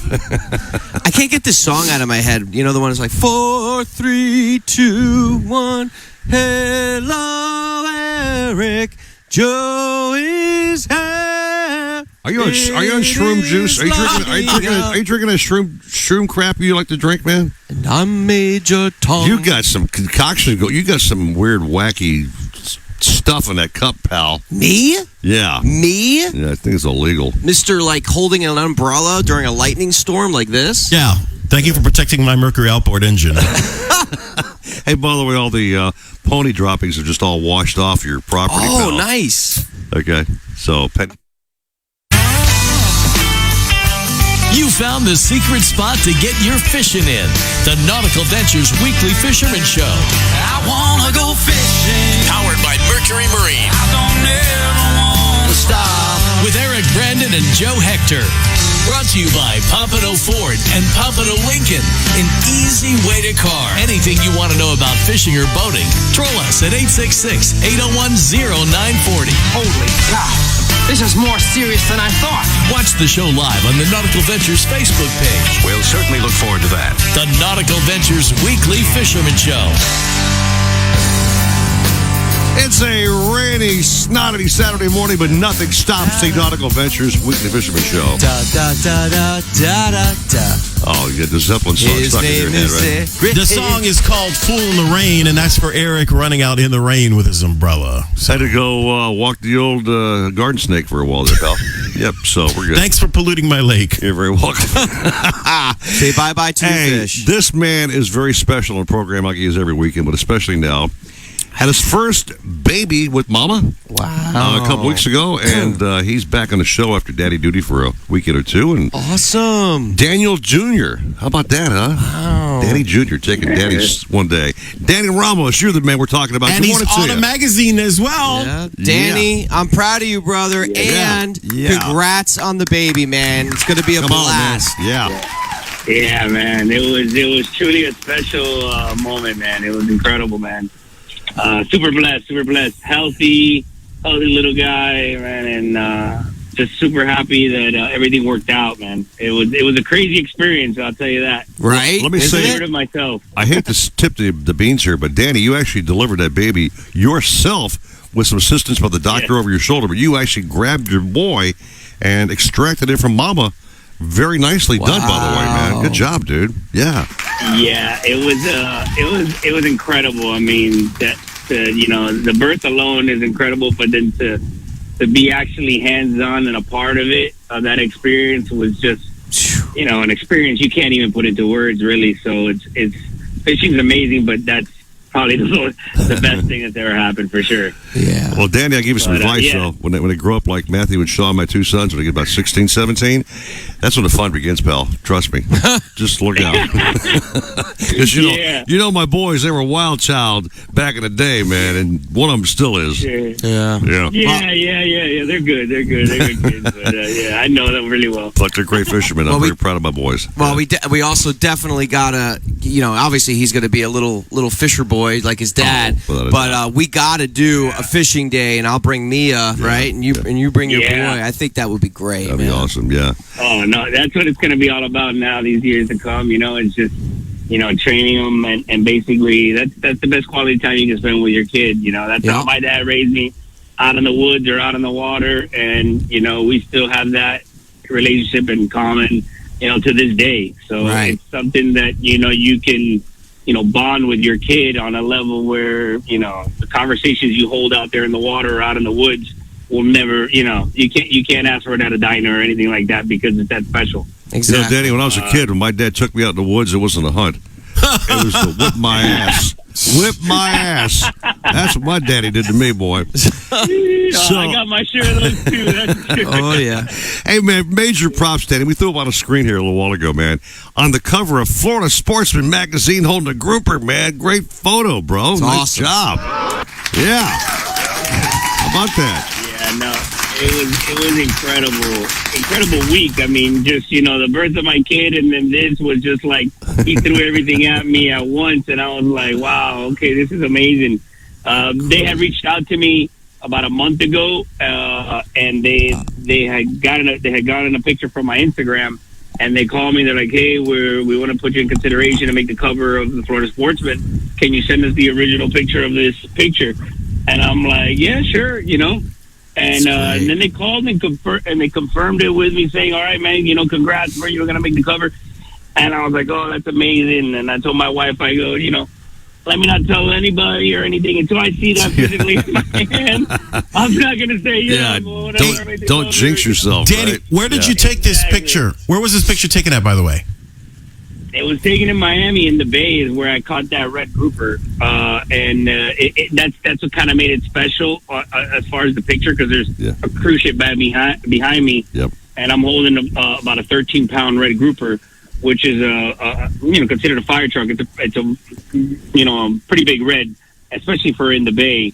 I can't get this song out of my head. You know the one that's like 4, 3, 2, 1. Hello, Eric. Joe is here. Are you on shroom juice? Are you drinking that shroom crap you like to drink, man? And I'm Major Tom. You got some concoction. You got some weird, wacky stuff in that cup, pal. Me? Yeah. Me? Yeah, I think it's illegal. Mr. like holding an umbrella during a lightning storm like this? Yeah. Thank you for protecting my Mercury outboard engine. Hey, by the way, all the pony droppings are just all washed off your property. Oh, pal. nice. Okay, so You found the secret spot to get your fishing in. The Nautical Ventures Weekly Fisherman Show. I wanna go fishing. Powered by Mercury Marine. I don't ever wanna stop. With Eric Brandon and Joe Hector. Brought to you by Pompano Ford and Pompano Lincoln. An easy way to car. Anything you want to know about fishing or boating, troll us at 866-801-0940. Holy cow. This is more serious than I thought. Watch the show live on the Nautical Ventures Facebook page. We'll certainly look forward to that. The Nautical Ventures Weekly Fisherman Show. it's a rainy, snotty Saturday morning, but nothing stops the Nautical Ventures Weekly Fisherman Show. Da da da da da da da. Oh, you get the Zeppelin song His stuck in your name head, is right? The song is called Fool in the Rain, and that's for Eric running out in the rain with his umbrella. Had to go walk the old garden snake for a while there, pal. Yep, so we're good. Thanks for polluting my lake. You're very welcome. Say bye-bye to the fish. This man is very special in a program like he is every weekend, but especially now. Had his first baby with Mama a couple weeks ago, and he's back on the show after daddy duty for a weekend or two. And awesome. Daniel Jr. How about that, huh? Wow. Danny Jr. taking daddy's one day. Danny Ramos, you're the man we're talking about. And Good he's morning to on you. a magazine as well. Yeah. Danny, I'm proud of you, brother. And congrats on the baby, man. It's going to be a blast. Yeah, man. It was truly a special moment, man. It was incredible, man. Super blessed. Healthy little guy, man, and just super happy that everything worked out, man. It was a crazy experience, I'll tell you that. Right? Let me say it myself. I hate to tip the beans here, but Danny, you actually delivered that baby yourself with some assistance by the doctor over your shoulder, but you actually grabbed your boy and extracted it from Mama. Very nicely done, by the way, man. Good job, dude. Yeah. Yeah, it was incredible. I mean, the birth alone is incredible, but then to be actually hands-on and a part of it, that experience was just, an experience you can't even put into words, really. So it's fishing's amazing, but that's probably the best thing that's ever happened for sure. Yeah. Well, Danny, I'll give you some advice, though. When they grow up like Matthew and Sean, my two sons, when they get about 16, 17, that's when the fun begins, pal. Trust me. Just look out. Because, you know my boys, they were a wild child back in the day, man, and one of them still is. Yeah. Yeah. They're good. They're good kids. But, I know them really well. But they're great fishermen. I'm very proud of my boys. Well, we also definitely gotta, obviously he's gonna be a little fisher boy like his dad, but we gotta do a fishing day, and I'll bring Mia, right, and you bring your boy. I think that would be great. That'd be awesome. Yeah. Oh no, that's what it's gonna be all about now. These years to come, it's just training them and basically that's the best quality time you can spend with your kid. That's how my dad raised me, out in the woods or out in the water, and we still have that relationship in common, to this day. So it's something that you can bond with your kid on a level where the conversations you hold out there in the water or out in the woods will never, you can't ask for it at a diner or anything like that because it's that special. Exactly. You know, Danny, when I was a kid, when my dad took me out in the woods, it wasn't a hunt. It was to whip my ass. Whip my ass. That's what my daddy did to me, boy. I got my share of those too. That's true. Oh, yeah. Hey, man, major props, Danny. We threw up on a screen here a little while ago, man. On the cover of Florida Sportsman magazine holding a grouper, man. Great photo, bro. It's nice awesome. job. Yeah. How about that? Yeah, no, it was incredible week. I mean, just the birth of my kid, and then this was just like he threw everything at me at once, and I was like, wow, okay, this is amazing. They had reached out to me about a month ago, and they had gotten a picture from my Instagram, and they called me. They're like, hey, we want to put you in consideration to make the cover of the Florida Sportsman. Can you send us the original picture of this picture? And I'm like, yeah, sure, And then they called and they confirmed it with me, saying, all right, man, congrats, for you're going to make the cover. And I was like, oh, that's amazing. And I told my wife, I go, let me not tell anybody or anything until I see that physically in my hand. I'm not going to say, don't jinx yourself. Danny, right? where did you take this picture? Where was this picture taken at, by the way? It was taken in Miami in the Bay, is where I caught that red grouper, and that's what kind of made it special as far as the picture, because there's a cruise ship behind me, and I'm holding about a 13-pound red grouper, which is considered a fire truck. It's a pretty big red, especially for in the Bay.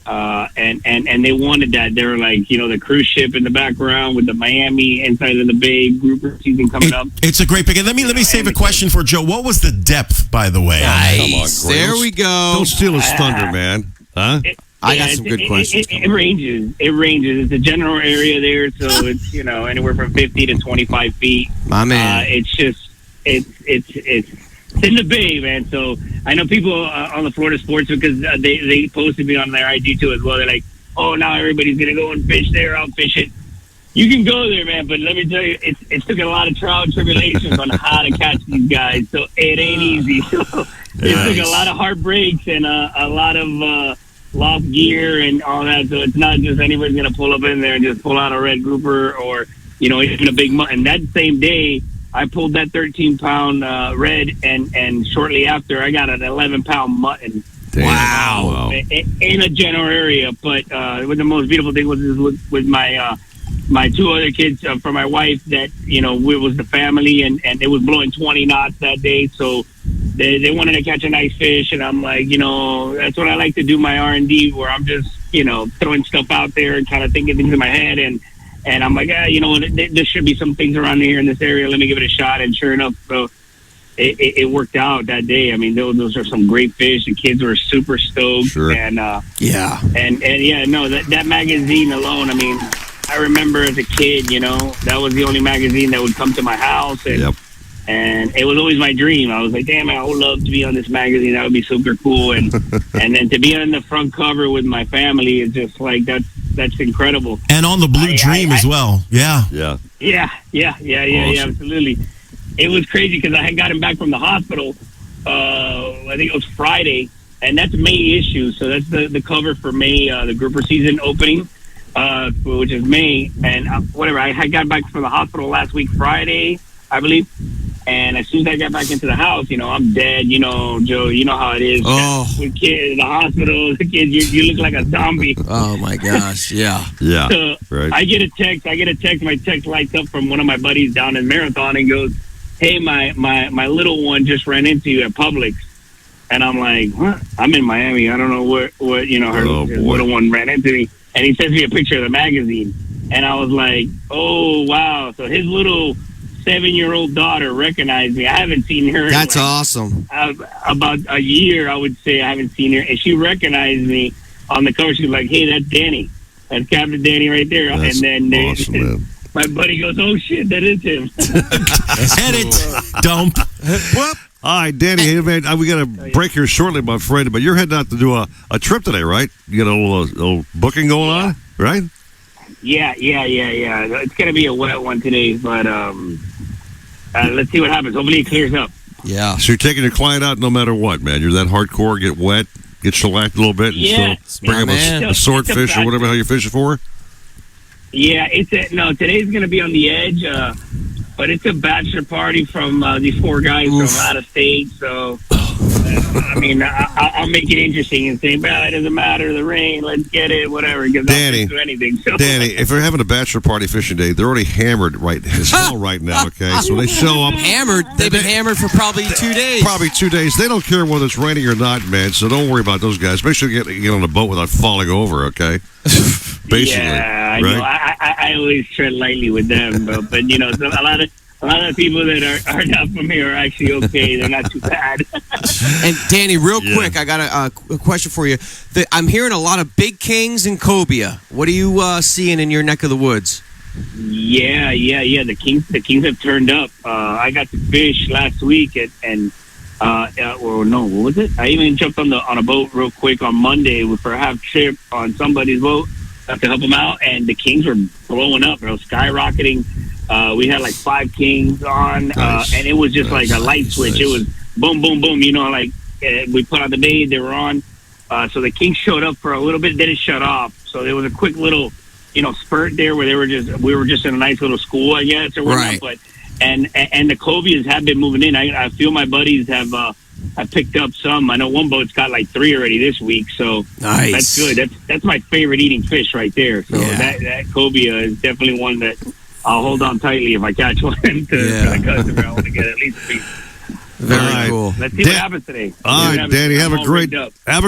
And they wanted that. They were like, the cruise ship in the background with the Miami inside of the Bay grouper season coming up. It's a great pick. And let me save a question for Joe. What was the depth, by the way? Nice. Come on, there we go. Don't steal his thunder, man. Huh? I got some good questions. It ranges. It's a general area there, so it's anywhere from 50 to 25 feet. My man. It's in the Bay, man. So I know people on the Florida Sports, because they posted me on their IG too as well. They're like, oh, now everybody's gonna go and fish there. I'll fish it. You can go there, man, but let me tell you, it took a lot of trial and tribulations on how to catch these guys. So it ain't easy. So it took a lot of heartbreaks and a lot of lost gear and all that. So it's not just anybody's gonna pull up in there and just pull out a red grouper or even a big mutton. That same day, I pulled that 13-pound red, and shortly after, I got an 11-pound mutton. Damn. Wow! In a general area, but what the most beautiful thing was with my my two other kids for my wife. That we was the family, and it was blowing 20 knots that day, so they wanted to catch a nice fish, and I'm like, that's what I like to do, my R&D, where I'm just throwing stuff out there and kind of thinking things in my head, and I'm like, there should be some things around here in this area. Let me give it a shot. And sure enough, so it worked out that day. I mean, those are some great fish. The kids were super stoked. Sure. And that magazine alone. I mean, I remember as a kid, that was the only magazine that would come to my house, and it was always my dream. I was like, damn, I would love to be on this magazine. That would be super cool. And and then to be on the front cover with my family is just like that's incredible. And on the Blue Dream as well. Yeah, absolutely. It was crazy because I had gotten back from the hospital. I think it was Friday, and that's May issue. So that's the cover for May, the grouper season opening, which is May. And whatever, I had got back from the hospital last week, Friday, I believe. And as soon as I got back into the house, I'm dead. Joe, you know how it is. Oh. With kids in the hospital, the kids, you look like a zombie. Oh my gosh, yeah. So right. I get a text. My text lights up from one of my buddies down in Marathon and goes, hey, my little one just ran into you at Publix. And I'm like, what? I'm in Miami. I don't know what her little one ran into me. And he sends me a picture of the magazine. And I was like, oh, wow. So his little 7-year-old daughter recognized me. I haven't seen her. That's awesome. About a year, I would say. I haven't seen her. And she recognized me on the cover. She was like, hey, that's Danny. That's Captain Danny right there. That's and then awesome, man. My buddy goes, oh, shit, that is him. Edit. Dump. All right, Danny, hey, man, we got to break here shortly, my friend, but you're heading out to do a trip today, right? You got a little booking going on, right? Yeah. It's going to be a wet one today, but let's see what happens. Hopefully it clears up. Yeah. So you're taking your client out no matter what, man. You're that hardcore, get wet, get shellacked a little bit, and still bring him a swordfish or whatever the hell you're fishing for? Yeah, today's going to be on the edge, but it's a bachelor party from these 4 guys from out of state, so I'll make it interesting and say, well, it doesn't matter, the rain, let's get it, whatever, because Danny, I'll do anything. So. Danny, if they're having a bachelor party fishing day, they're already hammered as hell right now, okay? So they show up. Hammered? They've been hammered for probably 2 days. Probably 2 days. They don't care whether it's raining or not, man, so don't worry about those guys. Make sure you get on a boat without falling over, okay? Basically. Yeah, I right? know. I always tread lightly with them, but so a lot of people that are not from here are actually okay. They're not too bad. And Danny, real quick, I got a question for you. I'm hearing a lot of big kings and cobia. What are you seeing in your neck of the woods? Yeah. The kings have turned up. I got to fish last week what was it? I even jumped on a boat real quick on Monday for a half trip on somebody's boat to help them out, and the kings were blowing up. They were skyrocketing. We had like 5 kings on, and it was just like a light switch. Nice. It was boom, boom, boom. We put on the bait, they were on. So the kings showed up for a little bit, then it shut off. So there was a quick little, spurt there where we were just in a nice little school, I guess, or whatnot. Right. But and the cobias have been moving in. I feel my buddies have picked up some. I know one boat's got like 3 already this week, so nice. That's good. That's my favorite eating fish right there. So that cobia is definitely one that I'll hold on tightly if I catch one to the customer. I want to get at least a piece. Very cool. Let's see what happens today. All right, Danny, have a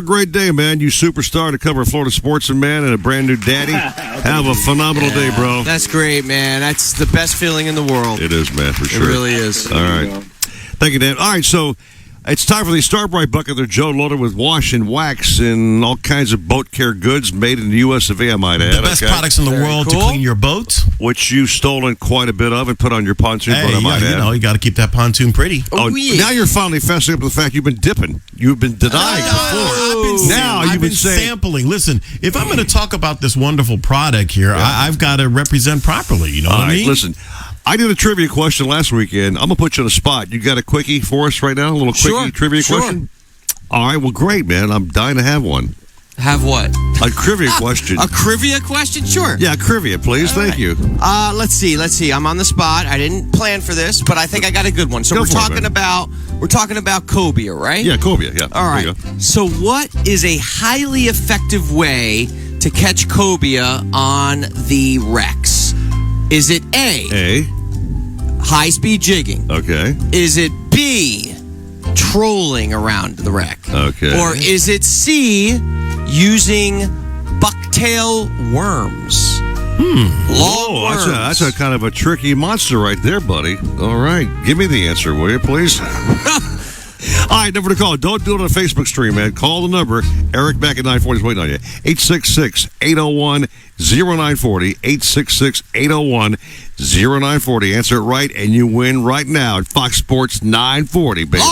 great day, man. You superstar to cover Florida Sportsman, man, and a brand new daddy. Have a phenomenal day, bro. That's great, man. That's the best feeling in the world. It is, man, for sure. It really is. All right. Thank you, Dan. All right, so it's time for the Starbrite bucket. They're Joe loaded with wash and wax and all kinds of boat care goods made in the U.S. of A., I might add. The best products in the world to clean your boat. Which you've stolen quite a bit of and put on your pontoon boat, I might add. You got to keep that pontoon pretty. Now you're finally fessing up to the fact you've been dipping. You've been denying before. I've been sampling. Listen, if I'm going to talk about this wonderful product here, I've got to represent properly. You know what I mean? Listen. I did a trivia question last weekend. I'm going to put you on the spot. You got a quickie for us right now? A little quickie trivia question? All right. Well, great, man. I'm dying to have one. Have what? A trivia question. A trivia question? Sure. Yeah, trivia, please. Thank you. Let's see. I'm on the spot. I didn't plan for this, but I think I got a good one. So we're talking about cobia, right? Yeah, cobia. Yeah. All right. So what is a highly effective way to catch cobia on the wrecks? Is it A, high-speed jigging? Okay. Is it B, trolling around the wreck? Okay. Or is it C, using bucktail worms? Long worms. That's a kind of a tricky monster right there, buddy. All right. Give me the answer, will you, please? All right, number to call. Don't do it on a Facebook stream, man. Call the number. Eric back at 940 is waiting on you. 866-801-0940. 866-801-0940. Answer it right, and you win right now at Fox Sports 940, baby.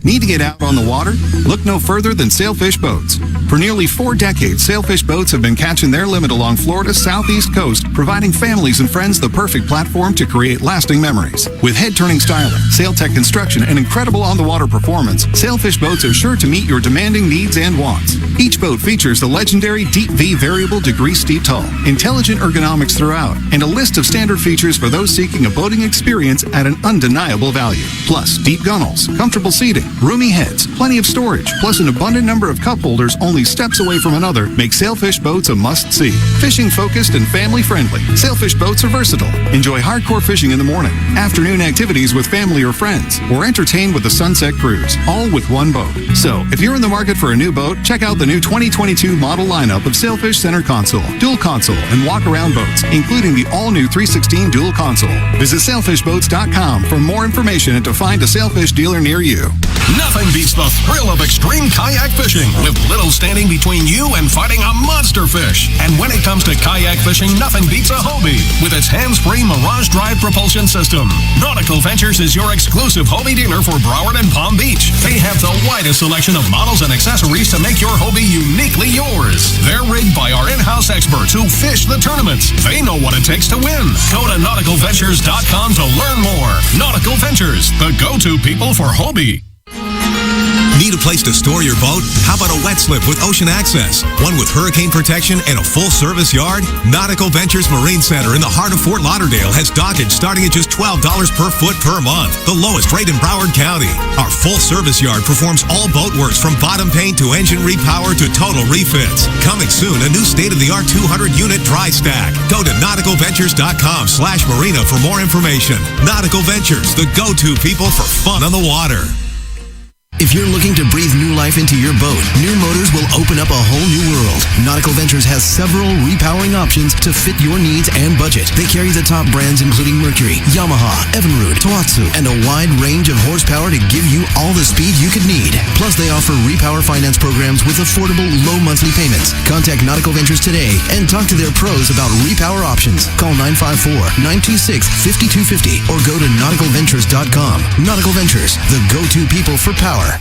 Need to get out on the water? Look no further than Sailfish Boats. For nearly 4 decades, Sailfish Boats have been catching their limit along Florida's southeast coast, providing families and friends the perfect platform to create lasting memories. With head-turning styling, sail-tech construction, and incredible on-the-water performance, Sailfish Boats are sure to meet your demanding needs and wants. Each boat features the legendary Deep V variable degree steep hull, intelligent ergonomics throughout, and a list of standard features for those seeking a boating experience at an undeniable value. Plus, deep gunnels, comfortable seating, roomy heads, plenty of storage, plus an abundant number of cup holders only steps away from another make Sailfish Boats a must-see. Fishing-focused and family-friendly, Sailfish Boats are versatile. Enjoy hardcore fishing in the morning, afternoon activities with family or friends, or entertain with a sunset cruise, all with one boat. So, if you're in the market for a new boat, check out the new 2022 model lineup of Sailfish Center Console, Dual Console, and Walk-Around boats, including the all-new 316 Dual Console. Visit sailfishboats.com for more information and to find a Sailfish dealer near you. Nothing beats the thrill of extreme kayak fishing, with little standing between you and fighting a monster fish. And when it comes to kayak fishing, nothing beats a Hobie with its hands-free Mirage Drive propulsion system. Nautical Ventures is your exclusive Hobie dealer for Broward and Palm Beach. They have the widest selection of models and accessories to make your Hobie uniquely yours. They're rigged by our in-house experts who fish the tournaments. They know what it takes to win. Go to nauticalventures.com to learn more. Nautical Ventures, the go-to people for Hobie. Need a place to store your boat? How about a wet slip with ocean access? One with hurricane protection and a full-service yard? Nautical Ventures Marine Center in the heart of Fort Lauderdale has dockage starting at just $12 per foot per month, the lowest rate in Broward County. Our full-service yard performs all boat works from bottom paint to engine repower to total refits. Coming soon, a new state-of-the-art 200-unit dry stack. Go to nauticalventures.com/marina for more information. Nautical Ventures, the go-to people for fun on the water. If you're looking to breathe new life into your boat, new motors will open up a whole new world. Nautical Ventures has several repowering options to fit your needs and budget. They carry the top brands including Mercury, Yamaha, Evinrude, Tohatsu, and a wide range of horsepower to give you all the speed you could need. Plus, they offer repower finance programs with affordable, low monthly payments. Contact Nautical Ventures today and talk to their pros about repower options. Call 954-926-5250 or go to nauticalventures.com. Nautical Ventures, the go-to people for power.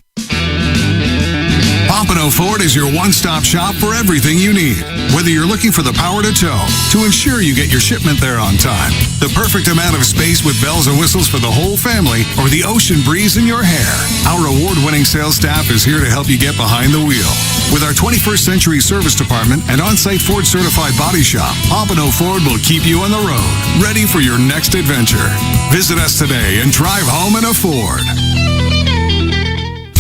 Pompano Ford is your one-stop shop for everything you need. Whether you're looking for the power to tow, to ensure you get your shipment there on time, the perfect amount of space with bells and whistles for the whole family, or the ocean breeze in your hair, our award-winning sales staff is here to help you get behind the wheel. With our 21st century service department and on-site Ford certified body shop, Pompano Ford will keep you on the road, ready for your next adventure. Visit us today and drive home in a Ford.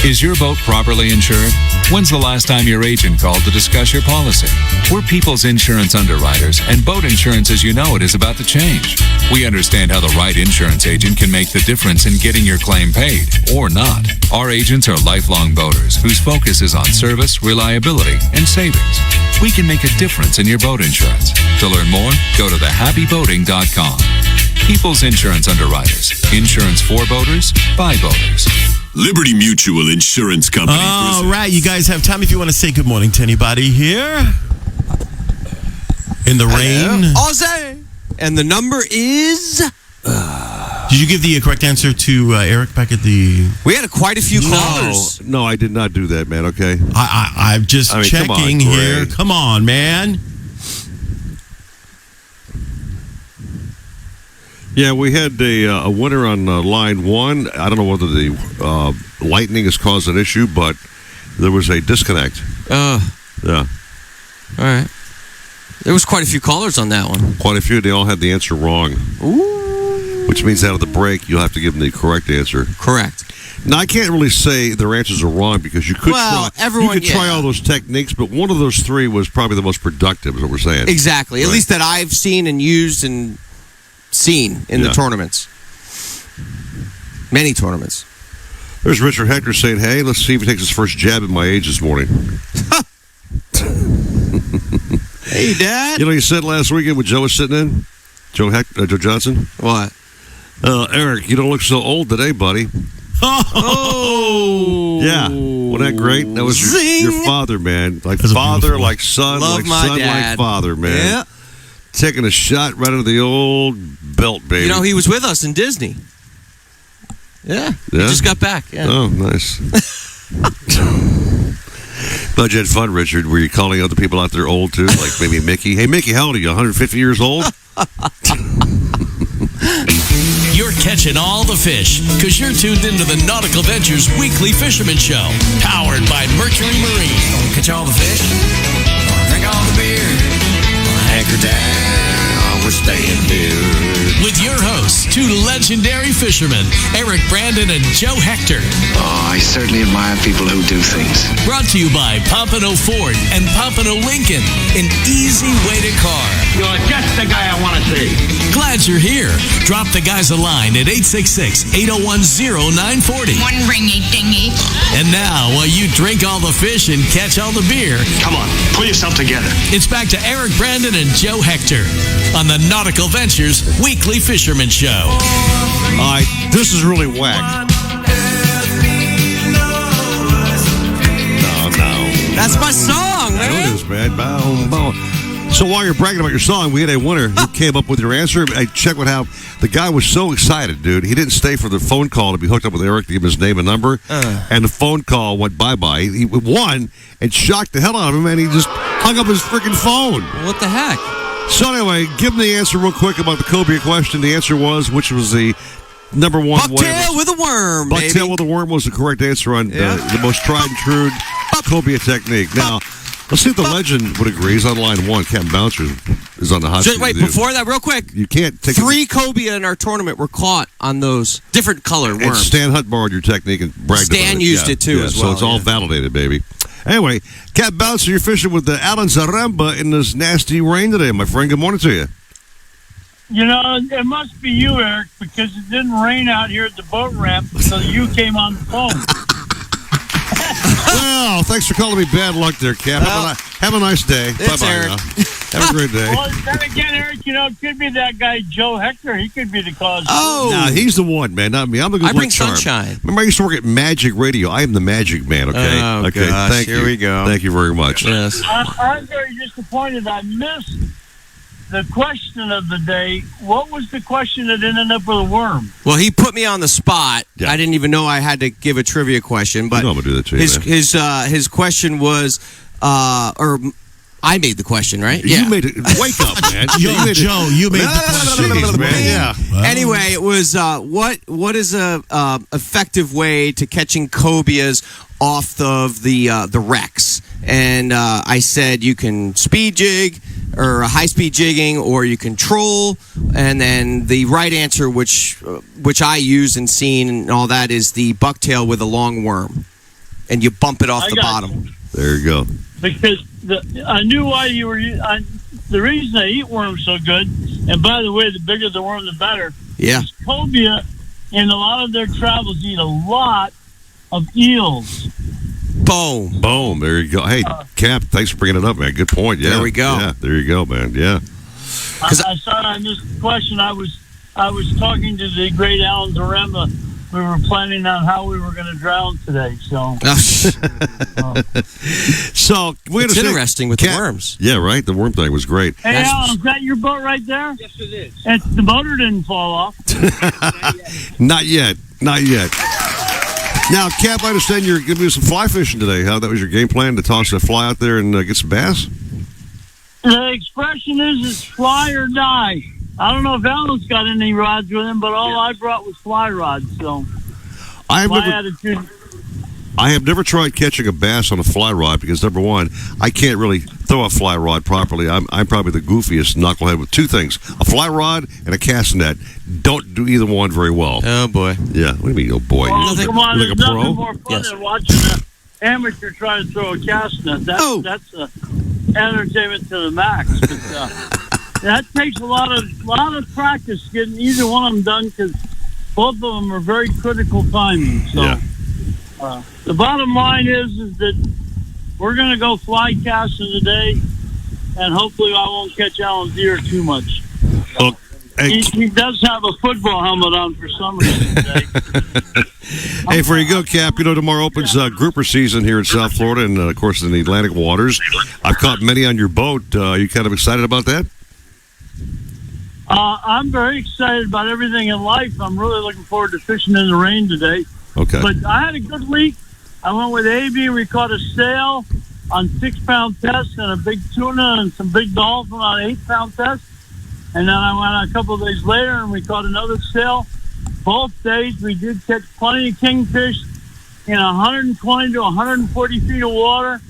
Is your boat properly insured? When's the last time your agent called to discuss your policy? We're people's insurance underwriters, and boat insurance as you know it is about to change. We understand how the right insurance agent can make the difference in getting your claim paid, or not. Our agents are lifelong boaters whose focus is on service, reliability, and savings. We can make a difference in your boat insurance. To learn more, go to thehappyboating.com. People's Insurance Underwriters. Insurance for boaters, by boaters. Liberty Mutual Insurance Company. All right, you guys have time if you want to say good morning to anybody here in the rain. Ozzy! And the number is... Did you give the correct answer to Eric back at the... We had quite a few callers. No, I did not do that, man, okay? I'm just checking here. Come on, man. Yeah, we had a winner on line one. I don't know whether the lightning has caused an issue, but there was a disconnect. Yeah. All right. There was quite a few callers on that one. Quite a few. They all had the answer wrong. Ooh. Which means out of the break, you'll have to give them the correct answer. Correct. Now, I can't really say their answers are wrong because you could try all those techniques, but one of those three was probably the most productive, is what we're saying. Exactly. Right. At least that I've seen and used and seen in the tournaments. Many tournaments. There's Richard Hector saying, hey, let's see if he takes his first jab at my age this morning. Hey, Dad. You know, you said last weekend when Joe was sitting in? Joe Johnson? What? Eric, you don't look so old today, buddy. Oh! Yeah. Wasn't that great? That was your father, man. Like father, like son, Love like my son, dad. like father, man. Yeah. Taking a shot right into the old belt, baby. You know, he was with us in Disney. Yeah. He just got back. Yeah. Oh, nice. Glad you had fun, Richard. Were you calling other people out there old, too? Like maybe Mickey? Hey, Mickey, how old are you? 150 years old? You're catching all the fish because you're tuned into the Nautical Ventures Weekly Fisherman Show, powered by Mercury Marine. Catch all the fish, drink all the beer, anchor down, we're staying here. With your hosts, two legendary fishermen, Eric Brandon and Joe Hector. Oh, I certainly admire people who do things. Brought to you by Pompano Ford and Pompano Lincoln, an easy way to car. You're just the guy I want to see. Glad you're here. Drop the guys a line at 866-801-0940. One ringy dingy. And now, while you drink all the fish and catch all the beer, Come on, pull yourself together. it's back to Eric Brandon and Joe Hector on the Nautical Ventures Weekly Fisherman Show. All right, this is really whack. No. That's my song, man. I know it is, man. Bow, bow. So while you're bragging about your song, we had a winner who came up with your answer. I checked with how the guy was so excited, dude. He didn't stay for the phone call to be hooked up with Eric to give him his name and number. And the phone call went bye-bye. He won and shocked the hell out of him, and he just hung up his freaking phone. What the heck? So anyway, give him the answer real quick about the Cobia question. The answer was, which was the number one. Bucktail with a worm, baby. Bucktail with a worm was the correct answer on the most tried and true cobia technique. Now, let's see if the legend would agree. He's on line one. Captain Bouncer is on the hot seat. Wait, before that, real quick. You can't take 3 cobia in our tournament were caught on those different color worms. And Stan Hutt borrowed your technique and bragged about it. Stan used it too as well. So it's all validated, baby. Anyway, Captain Bouncer, you're fishing with the Alan Zaremba in this nasty rain today, my friend. Good morning to you. You know, it must be you, Eric, because it didn't rain out here at the boat ramp, so you came on the phone. Well, thanks for calling me bad luck there, Cap. Have a nice day. Bye-bye now. Have a great day. Well, then again, Eric, you know, it could be that guy, Joe Hector. He could be the cause. No, he's the one, man, not me. I'm the good I bring luck charm. sunshine. Remember, I used to work at Magic Radio. I am the Magic Man, okay? Oh, okay, gosh, thank here you. we go. Thank you very much. Yes. I'm very disappointed. I missed the question of the day. What was the question that ended up with a worm? Well, he put me on the spot. I didn't even know I had to give a trivia question, but You know I'm gonna do that to you, man. his question was, or I made the question, right? You made it. Wake up, man. Yo, Joe, you made the question. Jeez, man. Yeah. Wow. Anyway, it was what is a effective way to catching cobias off of the wrecks? And I said you can speed jig or high speed jigging, or you can troll. And then the right answer, which I use and seen and all that, is the bucktail with a long worm, and you bump it off the bottom. There you go. Because I knew why you were. The reason I eat worms so good, and by the way, the bigger the worm, the better. Yeah. is Cobia, in a lot of their travels, eat a lot of eels. Boom. Boom. There you go. Hey, Cap, thanks for bringing it up, man. Good point. Yeah. There we go. Yeah, there you go, man. Yeah. I thought I missed the question. I was talking to the great Alan Zaremba. We were planning on how we were going to drown today. So, So we're It's interesting with the worms. Yeah, right. The worm thing was great. hey, Alan, is that your boat right there? Yes, it is. And the motor didn't fall off. Not yet. Not yet. Now, Cap, I understand you're going to do some fly fishing today. How that was your game plan to toss a fly out there and get some bass? The expression is, it's fly or die. I don't know if Alan's got any rods with him, but all I brought was fly rods. So I have my never- attitude. I have never tried catching a bass on a fly rod because, number one, I can't really throw a fly rod properly. I'm probably the goofiest knucklehead with two things: a fly rod and a cast net. Don't do either one very well. Oh boy. Yeah. What do you mean, oh boy? Well, come on, You're like there's a nothing pro? more fun than watching an amateur try to throw a cast net. That's entertainment to the max. But, that takes a lot of practice getting either one of them done, because both of them are very critical timing. So the bottom line is that we're going to go fly casting today, and hopefully I won't catch Alan's ear too much. Well, He does have a football helmet on for some reason today. Hey, before you go, Cap, tomorrow opens grouper season here in South Florida and, of course, in the Atlantic waters. I've caught many on your boat. Are you kind of excited about that? I'm very excited about everything in life. I'm really looking forward to fishing in the rain today. Okay. But I had a good week. I went with AB. We caught a sail on 6-pound test and a big tuna and some big dolphin on 8-pound test. And then I went a couple of days later and we caught another sail. Both days we did catch plenty of kingfish in 120 to 140 feet of water,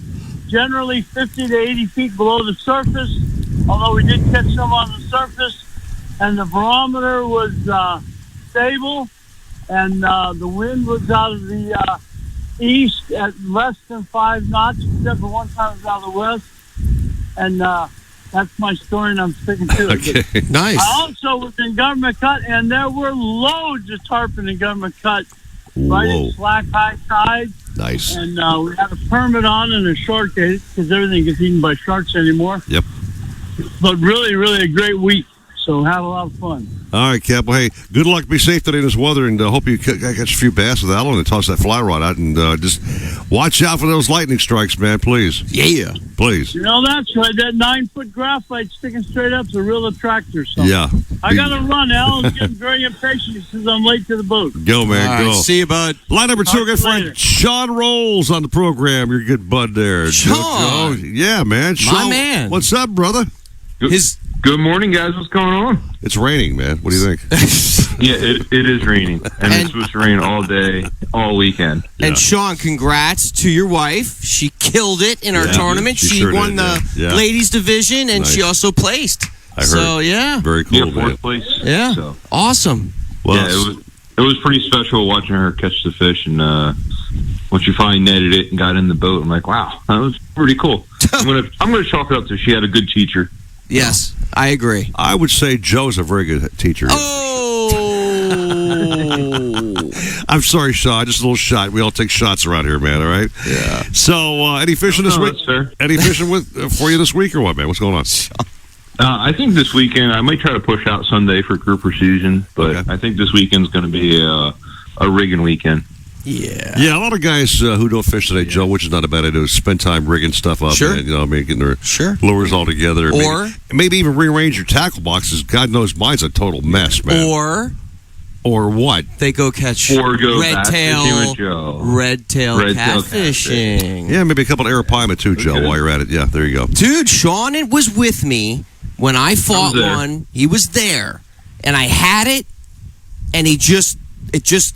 generally 50 to 80 feet below the surface, although we did catch some on the surface. And the barometer was stable, and the wind was out of the east at less than 5 knots, except for one time it was out of the west. And that's my story, and I'm sticking to it. Okay, nice. I also was in Government Cut, and there were loads of tarpon in Government Cut, right at slack high tide. Nice. And we had a permit on and a shark gate, because everything gets eaten by sharks anymore. Yep. But really, really a great week. So have a lot of fun. All right, Cap. Well, hey, good luck. Be safe today in this weather, and hope you catch a few bass with Alan and toss that fly rod out. And just watch out for those lightning strikes, man, please. Yeah. Please. You know, that's right. That 9-foot graphite sticking straight up is a real attractor. So. Yeah. I got to run. Alan's getting very impatient. He says I'm late to the boat. Go, man, All go. right, see you, bud. Line number 2, Talk good to you friend later. Sean Rolls on the program. You're a good bud there. Sean. Yeah, man. My Sean, man. What's up, brother? His Good morning, guys. What's going on? It's raining, man. What do you think? Yeah, it is raining, and it's supposed to rain all day, all weekend. And Sean, congrats to your wife. She killed it in our tournament. she She sure won did, the ladies division, and she Nice. also placed. I heard. So yeah, Very cool, Yeah, man. fourth place. Yeah. So, awesome. Well, yeah, it was pretty special watching her catch the fish, and when she finally netted it and got in the boat, I'm like, wow, that was pretty cool. I'm gonna chalk it up to she had a good teacher. Yes, I agree. I would say Joe's a very good teacher. Oh, I'm sorry, Sean. Just a little shot. We all take shots around here, man. All right. Yeah. So, any fishing this week? That's fair. Any fishing for you this week, or what, man? What's going on? I think this weekend I might try to push out Sunday for grouper season, but I think this weekend's going to be a rigging weekend. Yeah. Yeah, a lot of guys who don't fish today, Joe, which is not a bad idea, is spend time rigging stuff up. Sure. Man, you know, getting their lures all together. Or maybe even rearrange your tackle boxes. God knows mine's a total mess, man. Or what? They go catch Or go red back tail to Joe. catfishing. Yeah, maybe a couple of arapaima too, Joe, while you're at it. Yeah, there you go. Dude, Sean was with me when I fought one. He was there, and I had it, and it just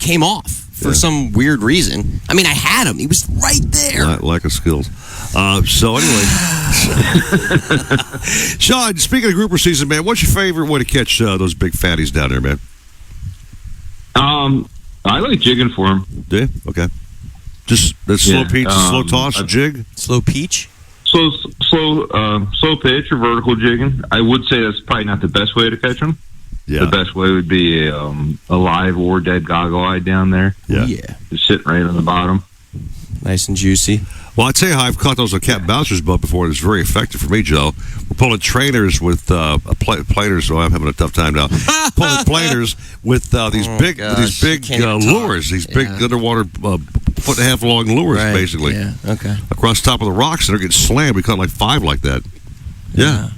came off for some weird reason. I mean, I had him. He was right there. Lack of skills. So anyway, Sean, speaking of grouper season, man, what's your favorite way to catch those big fatties down there, man? I like jigging for them. Do you? Okay. Just the slow peach, slow toss, jig? Slow peach? Slow pitch or vertical jigging. I would say that's probably not the best way to catch them. Yeah. The best way would be a live or dead goggle-eye down there. Yeah. Just sitting right on the bottom. Nice and juicy. Well, I tell you how I've caught those on Cat Bouncer's boat before. It's very effective for me, Joe. We're pulling trainers with planers. So I'm having a tough time now. Pulling planers with these big lures, these big underwater foot and a half long lures, basically. Yeah. Okay. Across the top of the rocks, and they're getting slammed. We caught like 5 like that. Yeah.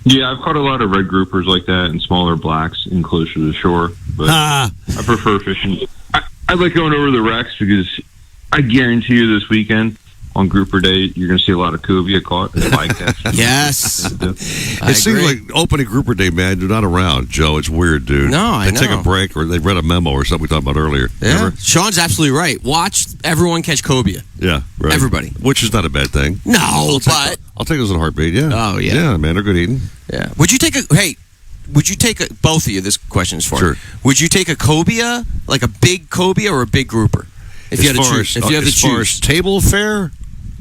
Yeah, I've caught a lot of red groupers like that and smaller blacks in closer to the shore. But I prefer fishing. I like going over the wrecks because I guarantee you this weekend on grouper day, you're going to see a lot of cobia caught and bycatch. Yes. It seems like opening grouper day, man, they're not around, Joe. It's weird, dude. No, I They take know. a break or they read a memo or something we talked about earlier. Yeah. Remember? Sean's absolutely right. Watch everyone catch cobia. Yeah, right. Everybody. Which is not a bad thing. No, I'll take those in a heartbeat, yeah. Oh, yeah. Yeah, man, they're good eating. Yeah. Would you take both of you, this question is for Sure. you. Would you take a cobia, like a big cobia or a big grouper? If you had to choose. If you have to as far choose. as table fare,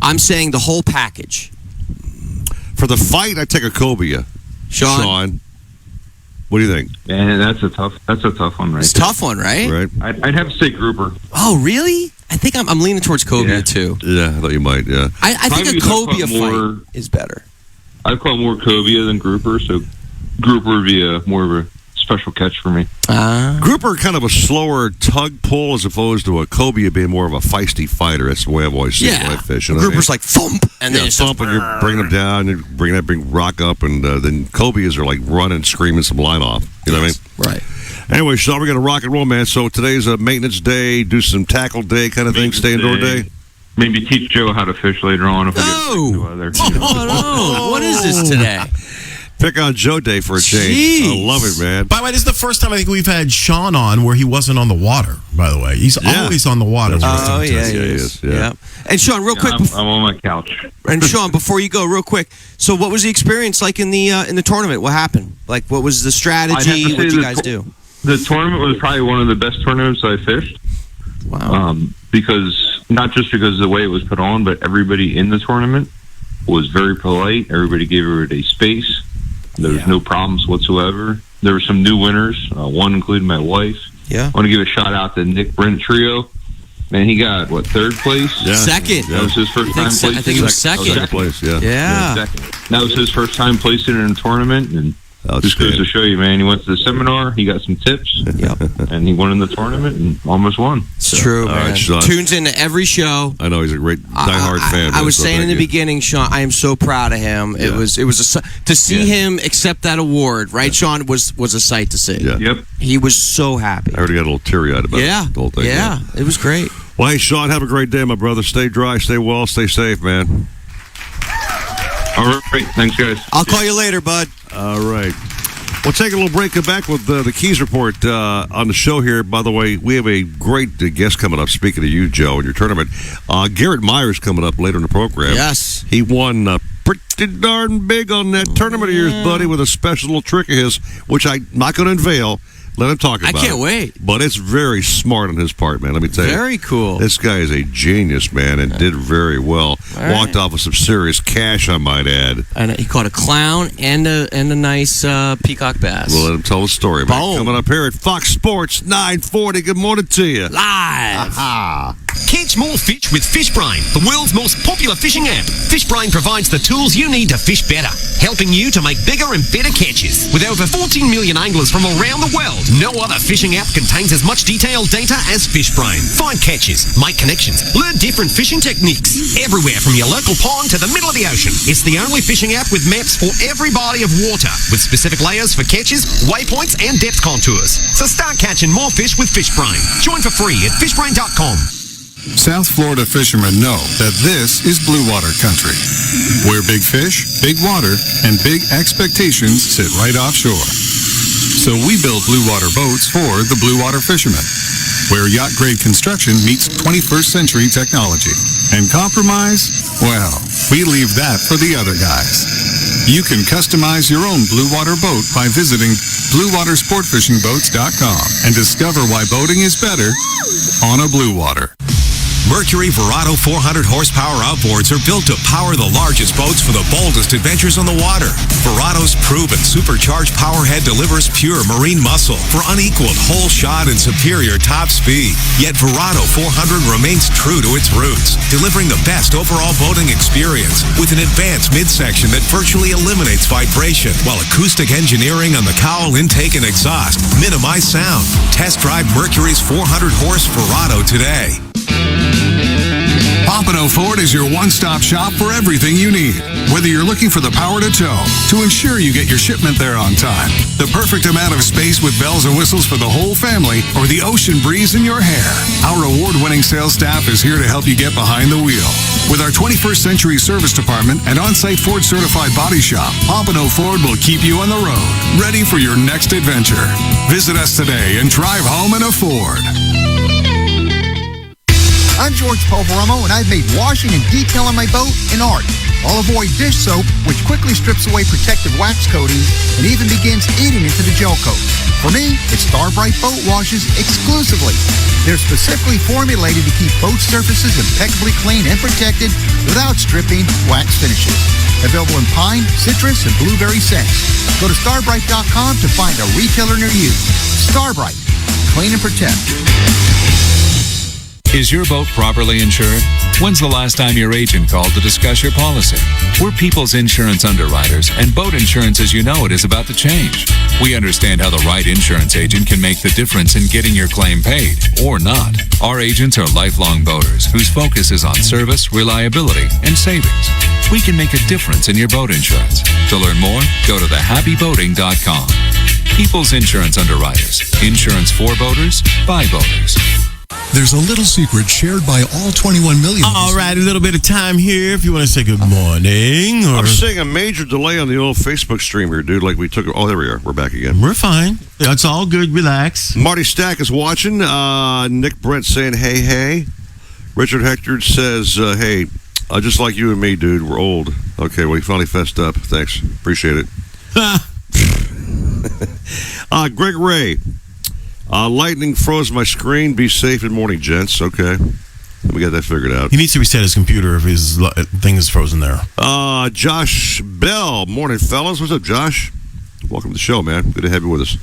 I'm saying the whole package. for the fight, I take a cobia. Sean, what do you think? Man, that's a tough one, right? It's a tough one, right? Right. I'd have to say grouper. Oh, really? I think I'm leaning towards cobia too. Yeah, I thought you might. Yeah. I think a Probably cobia more- fight is better. I've caught more cobia than grouper, so grouper would be more of a special catch for me. Grouper kind of a slower tug pull as opposed to a cobia being more of a feisty fighter. That's the way I've always seen it when I fish. You know what I Grouper's mean? like thump, and then it's just thump, and you're bringing them down, and bringing that big rock up, and then cobias are like running, screaming some line off. You know what I mean? Right. Anyway, Sean, we're going to rock and roll, man. So today's a maintenance day, do some tackle day kind of thing, stay indoor day. Maybe teach Joe how to fish later on if we get sick in the weather. Oh, no. What is this today? Pick on Joe Day for a change. I love it, man. By the way, this is the first time I think we've had Sean on where he wasn't on the water, by the way. He's always on the water. Oh, yeah, he is. Yeah. And Sean, real quick. I'm on my couch. And Sean, before you go, real quick. So, what was the experience like in the tournament? What happened? Like, what was the strategy? What did you guys do? The tournament was probably one of the best tournaments I fished. Wow. Because not just because of the way it was put on, but everybody in the tournament was very polite. Everybody gave everybody space. There was no problems whatsoever. There were some new winners, one including my wife. Yeah. I want to give a shout out to Nick Brent Trio. Man, he got, third place? Yeah. Second. That was his first time placing. I think it was second. Second place, yeah. Second. That was his first time placing in a tournament, and just goes to show you, man. He went to the seminar, he got some tips, and he won in the tournament and almost won. It's true, All man. right, Sean. Tunes into every show. I know he's a great diehard fan. I was so saying in thank the you. beginning, Sean, I am so proud of him. It was to see him accept that award, right, Sean, was a sight to see. Yeah. Yep. He was so happy. I already got a little teary-eyed about the whole thing. Yeah, it was great. Well, hey, Sean, have a great day, my brother. Stay dry, stay well, stay safe, man. All right. Thanks, guys. I'll call you later, bud. All right. We'll take a little break, come back with the Keys Report on the show here. By the way, we have a great guest coming up. Speaking of you, Joe, and your tournament. Garrett Myers coming up later in the program. Yes. He won pretty darn big on that tournament of yours, buddy, with a special little trick of his, which I'm not going to unveil. Let him talk about it. I can't wait. But it's very smart on his part, man. Let me tell you. Very cool. This guy is a genius, man, and did very well. All Walked off with some serious cash, I might add. And he caught a clown and a nice peacock bass. We'll let him tell the story, man. Boom. Coming up here at Fox Sports 940. Good morning to you. Live. Aha. Catch more fish with Fish Brine, the world's most popular fishing app. Fish Brine provides the tools you need to fish better, helping you to make bigger and better catches. With over 14 million anglers from around the world, no other fishing app contains as much detailed data as Fish Brine. Find catches, make connections, learn different fishing techniques, everywhere from your local pond to the middle of the ocean. It's the only fishing app with maps for every body of water, with specific layers for catches, waypoints, and depth contours. So start catching more fish with Fish Brine. Join for free at fishbrine.com. South Florida fishermen know that this is blue water country, where big fish, big water, and big expectations sit right offshore. So we build blue water boats for the blue water fishermen, where yacht-grade construction meets 21st century technology. And compromise? Well, we leave that for the other guys. You can customize your own blue water boat by visiting bluewatersportfishingboats.com and discover why boating is better on a blue water. Mercury Verado 400 horsepower outboards are built to power the largest boats for the boldest adventures on the water. Verado's proven supercharged powerhead delivers pure marine muscle for unequaled whole shot and superior top speed. Yet Verado 400 remains true to its roots, delivering the best overall boating experience with an advanced midsection that virtually eliminates vibration, while acoustic engineering on the cowl intake and exhaust minimize sound. Test drive Mercury's 400 horse Verado today. Pompano Ford is your one-stop shop for everything you need. Whether you're looking for the power to tow, to ensure you get your shipment there on time, the perfect amount of space with bells and whistles for the whole family, or the ocean breeze in your hair, our award-winning sales staff is here to help you get behind the wheel. With our 21st century service department and on-site Ford certified body shop, Pompano Ford will keep you on the road, ready for your next adventure. Visit us today and drive home in a Ford. I'm George Poveromo, and I've made washing and detailing my boat an art. I'll avoid dish soap, which quickly strips away protective wax coatings and even begins eating into the gel coat. For me, it's Starbrite boat washes exclusively. They're specifically formulated to keep boat surfaces impeccably clean and protected without stripping wax finishes. Available in pine, citrus, and blueberry scents. Go to Starbrite.com to find a retailer near you. Starbrite. Clean and protect. Is your boat properly insured? When's the last time your agent called to discuss your policy? We're people's insurance underwriters, and boat insurance as you know it is about to change. We understand how the right insurance agent can make the difference in getting your claim paid, or not. Our agents are lifelong boaters whose focus is on service, reliability, and savings. We can make a difference in your boat insurance. To learn more, go to thehappyboating.com. People's Insurance Underwriters. Insurance for boaters, by boaters. There's a little secret shared by all 21 million. All right, a little bit of time here if you want to say good morning. Or... I'm seeing a major delay on the old Facebook stream here, dude. Like we took. Oh, there we are. We're back again. We're fine. It's all good. Relax. Marty Stack is watching. Nick Brent saying, hey, hey. Richard Hector says, hey, just like you and me, dude. We're old. Okay, well, you finally fessed up. Thanks. Appreciate it. Greg Ray. Lightning froze my screen. Be safe. Good morning, gents. Okay. We got that figured out. He needs to reset his computer if his thing is frozen there. Josh Bell. Morning, fellas. What's up, Josh? Welcome to the show, man. Good to have you with us.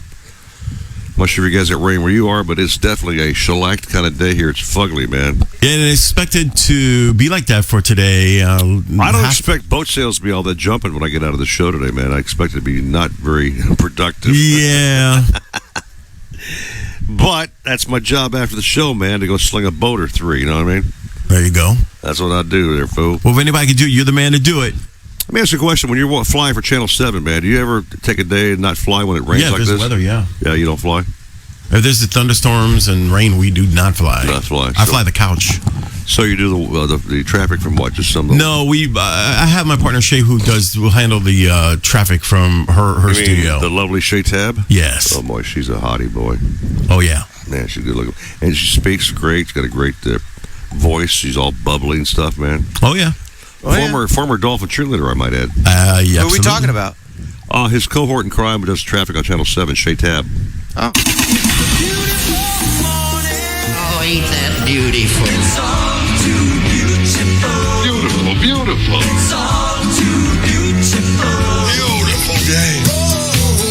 I'm not sure if you guys get rain where you are, but it's definitely a shellacked kind of day here. It's fugly, man. Yeah, and it's expected to be like that for today. I don't expect boat sales to be all that jumping when I get out of the show today, man. I expect it to be not very productive. Yeah. But that's my job after the show, man, to go sling a boat or three, you know what I mean? There you go. That's what I do there, fool. Well, if anybody can do it, you're the man to do it. Let me ask you a question. When you're flying for Channel 7, man, do you ever take a day and not fly when it rains like this? Yeah, there's weather, yeah. Yeah, you don't fly? If there's the thunderstorms and rain, we do not fly. Not fly. I fly the couch. So you do the traffic from what? Just some? No, I have my partner Shay who will handle the traffic from her studio. The lovely Shay Tab. Yes. Oh boy, she's a hottie boy. Oh yeah. Man, she's good looking, and she speaks great. She's got a great voice. She's all bubbly and stuff, man. Oh yeah. Former Dolphin cheerleader, I might add. Yeah. Who are we talking about? His cohort in crime who does traffic on Channel 7, Shay Tab. Oh. Oh, ain't that beautiful? It's all too beautiful. Beautiful, beautiful. It's all too beautiful. Beautiful day. Oh,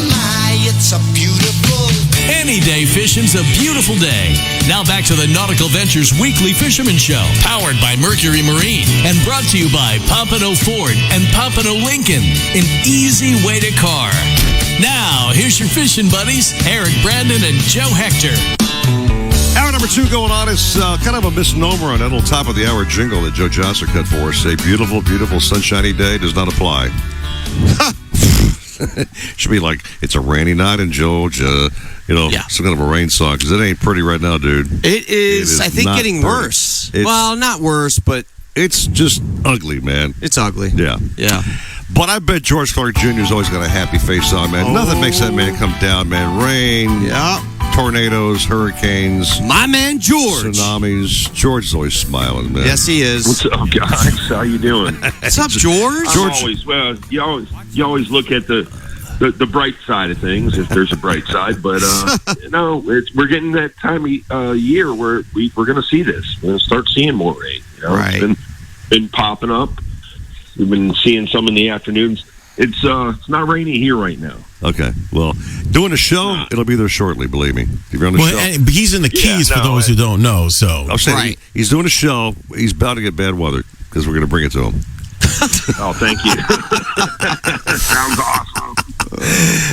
my, it's a beautiful day. Any day fishing's a beautiful day. Now back to the Nautical Ventures Weekly Fisherman Show, powered by Mercury Marine and brought to you by Pompano Ford and Pompano Lincoln, an easy way to car. Now, here's your fishing buddies, Eric Brandon and Joe Hector. Hour number 2 going on. It's kind of a misnomer on that little top of the hour jingle that Joe Johnson cut for us. A beautiful, beautiful sunshiny day does not apply. Should be like, it's a rainy night in Georgia. Some kind of a rain song, because it ain't pretty right now, dude. It is I think, getting worse. Well, not worse, but it's just ugly, man. It's ugly. Yeah. Yeah. But I bet George Clark Jr.'s always got a happy face on, man. Nothing makes that man come down, man. Rain, tornadoes, hurricanes. My man George. Tsunamis. George is always smiling, man. Yes, he is. What's up, guys? How you doing? What's up, George? You always look at the bright side of things, if there's a bright side. But we're getting that time of year where we're going to see this. We're going to start seeing more rain. Right. It's been popping up. We've been seeing some in the afternoons. It's not rainy here right now. Okay. Well, doing a show, it'll be there shortly, believe me. If you're on the show. And he's in the Keys for those who don't know. So I'm saying he's doing a show. He's about to get bad weather because we're going to bring it to him. Oh, thank you. Sounds awesome.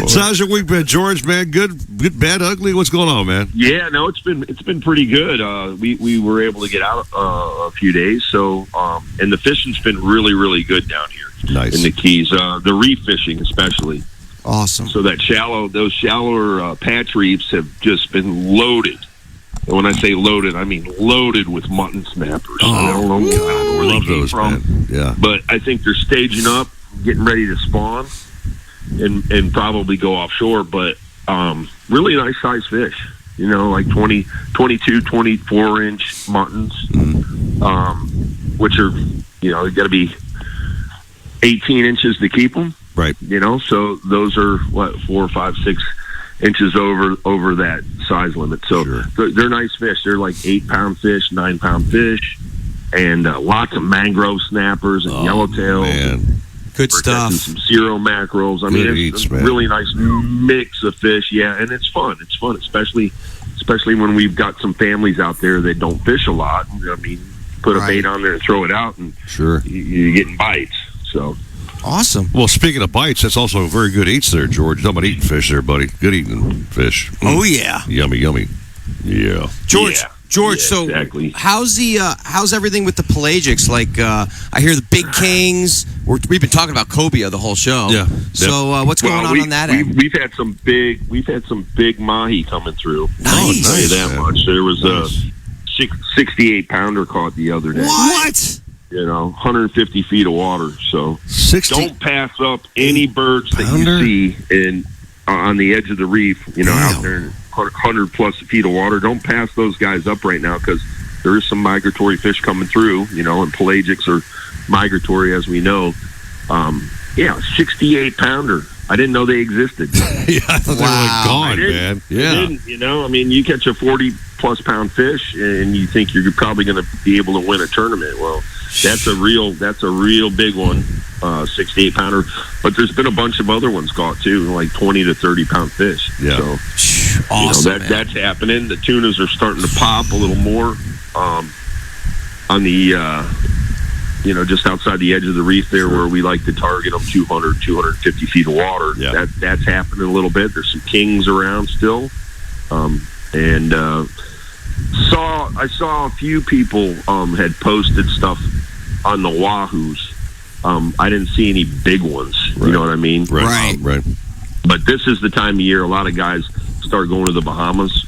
So how's your week been, George, man? Good, bad, ugly? What's going on, man? Yeah, no, it's been pretty good. We were able to get out a few days, so and the fishing's been really, really good down here. Nice. In the Keys, the reef fishing especially. Awesome. So those shallower patch reefs have just been loaded. And when I say loaded, I mean loaded with mutton snappers. I don't know God, we love those, man. Yeah. But I think they're staging up, getting ready to spawn, and probably go offshore. But really nice size fish. Like 20, 22, 24-inch muttons, which are, they got to be 18 inches to keep them. Right. So those are, 4 or 5, 6 inches over that size limit. So they're nice fish. They're like 8-pound fish, 9-pound fish, and lots of mangrove snappers and yellowtail. Man. Good stuff. Some zero mackerels. I mean, it's a really nice mix of fish. Yeah, and it's fun. It's fun, especially when we've got some families out there that don't fish a lot. I mean, put a bait on there and throw it out, and you're getting bites. So awesome. Well, speaking of bites, that's also very good eats there, George. Talking about eating fish there, buddy. Good eating fish. Oh yeah. Yummy, yummy. Yeah. George, so exactly. How's everything with the pelagics? Like, I hear the big kings. We've been talking about Cobia the whole show. Yeah. So what's going on that end? We've had some big mahi coming through. Nice. I'll tell you that much. There was a 68 pounder caught the other day. What? 150 feet of water. So 60? Don't pass up any birds that you see on the edge of the reef. Out there in 100 plus feet of water. Don't pass those guys up right now, because there is some migratory fish coming through. And pelagics are migratory, as we know. 68 pounder. I didn't know they existed. Yeah, I thought they were gone, man. Yeah. I didn't, I mean, you catch a 40-plus pound fish, and you think you're probably going to be able to win a tournament. Well, that's a real big one, 68 pounder. But there's been a bunch of other ones caught too, like 20 to 30 pound fish. Yeah. So, awesome. That's happening. The tunas are starting to pop a little more on the. Just outside the edge of the reef there, where we like to target them 200, 250 feet of water. Yeah. That's happening a little bit. There's some kings around still. I saw a few people had posted stuff on the wahoos. I didn't see any big ones. Right. You know what I mean? Right. But this is the time of year a lot of guys start going to the Bahamas.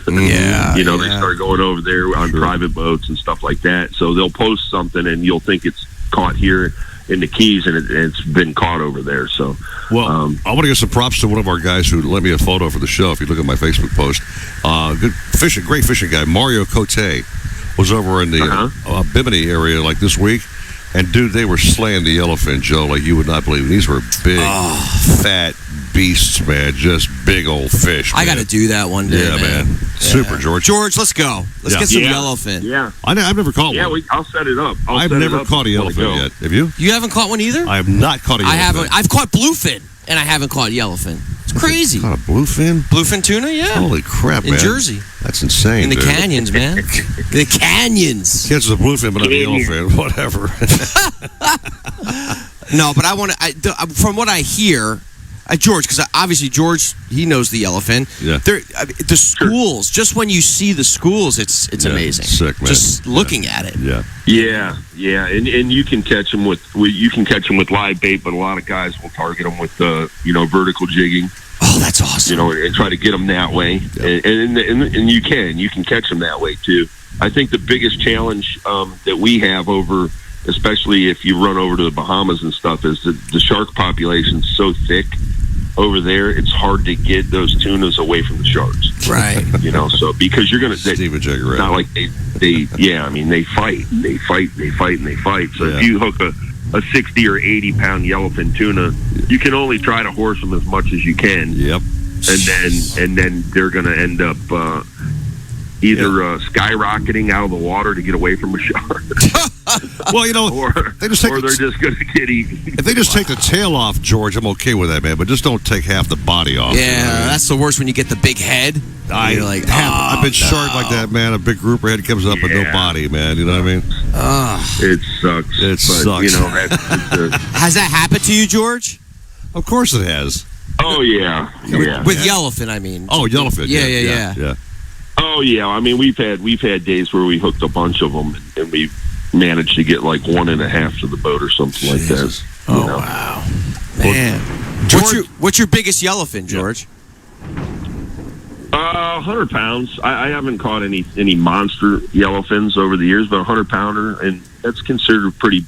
Yeah, you know, they start going over there on private boats and stuff like that. So they'll post something, and you'll think it's caught here in the Keys, and it's been caught over there. So, well, I want to give some props to one of our guys who lent me a photo for the show. If you look at my Facebook post, good fishing, great fishing guy, Mario Cote, was over in the Bimini area like this week. And, dude, they were slaying the yellowfin, Joe, like you would not believe. These were big, fat beasts, man. Just big old fish, man. I got to do that one day, Yeah, man. Yeah. Super, George. George, let's go. Let's get some yellowfin. Yeah. I've never caught one. I'll set it up. I've never caught a yellowfin yet. Have you? You haven't caught one either? I have not caught a yellowfin. I haven't. I've caught bluefin, and I haven't caught yellowfin. It's crazy. Caught a bluefin? Bluefin tuna, yeah. Holy crap, man. In Jersey. That's insane, In the dude. canyons, man. The canyons. Catches a bluefin, but not a yellowfin. Whatever. No, but I want to. From what I hear, George, because obviously George, he knows the yellowfin. Yeah. The schools, just when you see the schools, it's amazing. Sick, man. Just looking at it. Yeah. Yeah, and you can catch them with live bait, but a lot of guys will target them with vertical jigging. Oh, that's awesome. And try to get them that way, and you can catch them that way too. I think the biggest challenge that we have over, especially if you run over to the Bahamas and stuff, is that the shark population's so thick over there. It's hard to get those tunas away from the sharks. Right. So because you're gonna Steven Jagger, right? Not like they fight. So if you hook a 60 or 80 pound yellowfin tuna, you can only try to horse them as much as you can. Yep. And then they're going to end up either skyrocketing out of the water to get away from a shark. Well, or they're just going to get eaten. If they just take the tail off, George, I'm okay with that, man. But just don't take half the body off. Yeah, that's the worst when you get the big head. You're like, I've been sharked like that, man. A big grouper head comes up with no body, man. You know what I mean? It sucks. It sucks. Has that happened to you, George? Of course it has. Oh yeah. With yellowfin, I mean. Oh, yellowfin. Yeah. Oh yeah. I mean, we've had days where we hooked a bunch of them, and we managed to get like 1.5 to the boat or something like that. Wow, man. What's your biggest yellowfin, George? 100 pounds. I haven't caught any monster yellowfins over the years, but 100 pounder, and that's considered pretty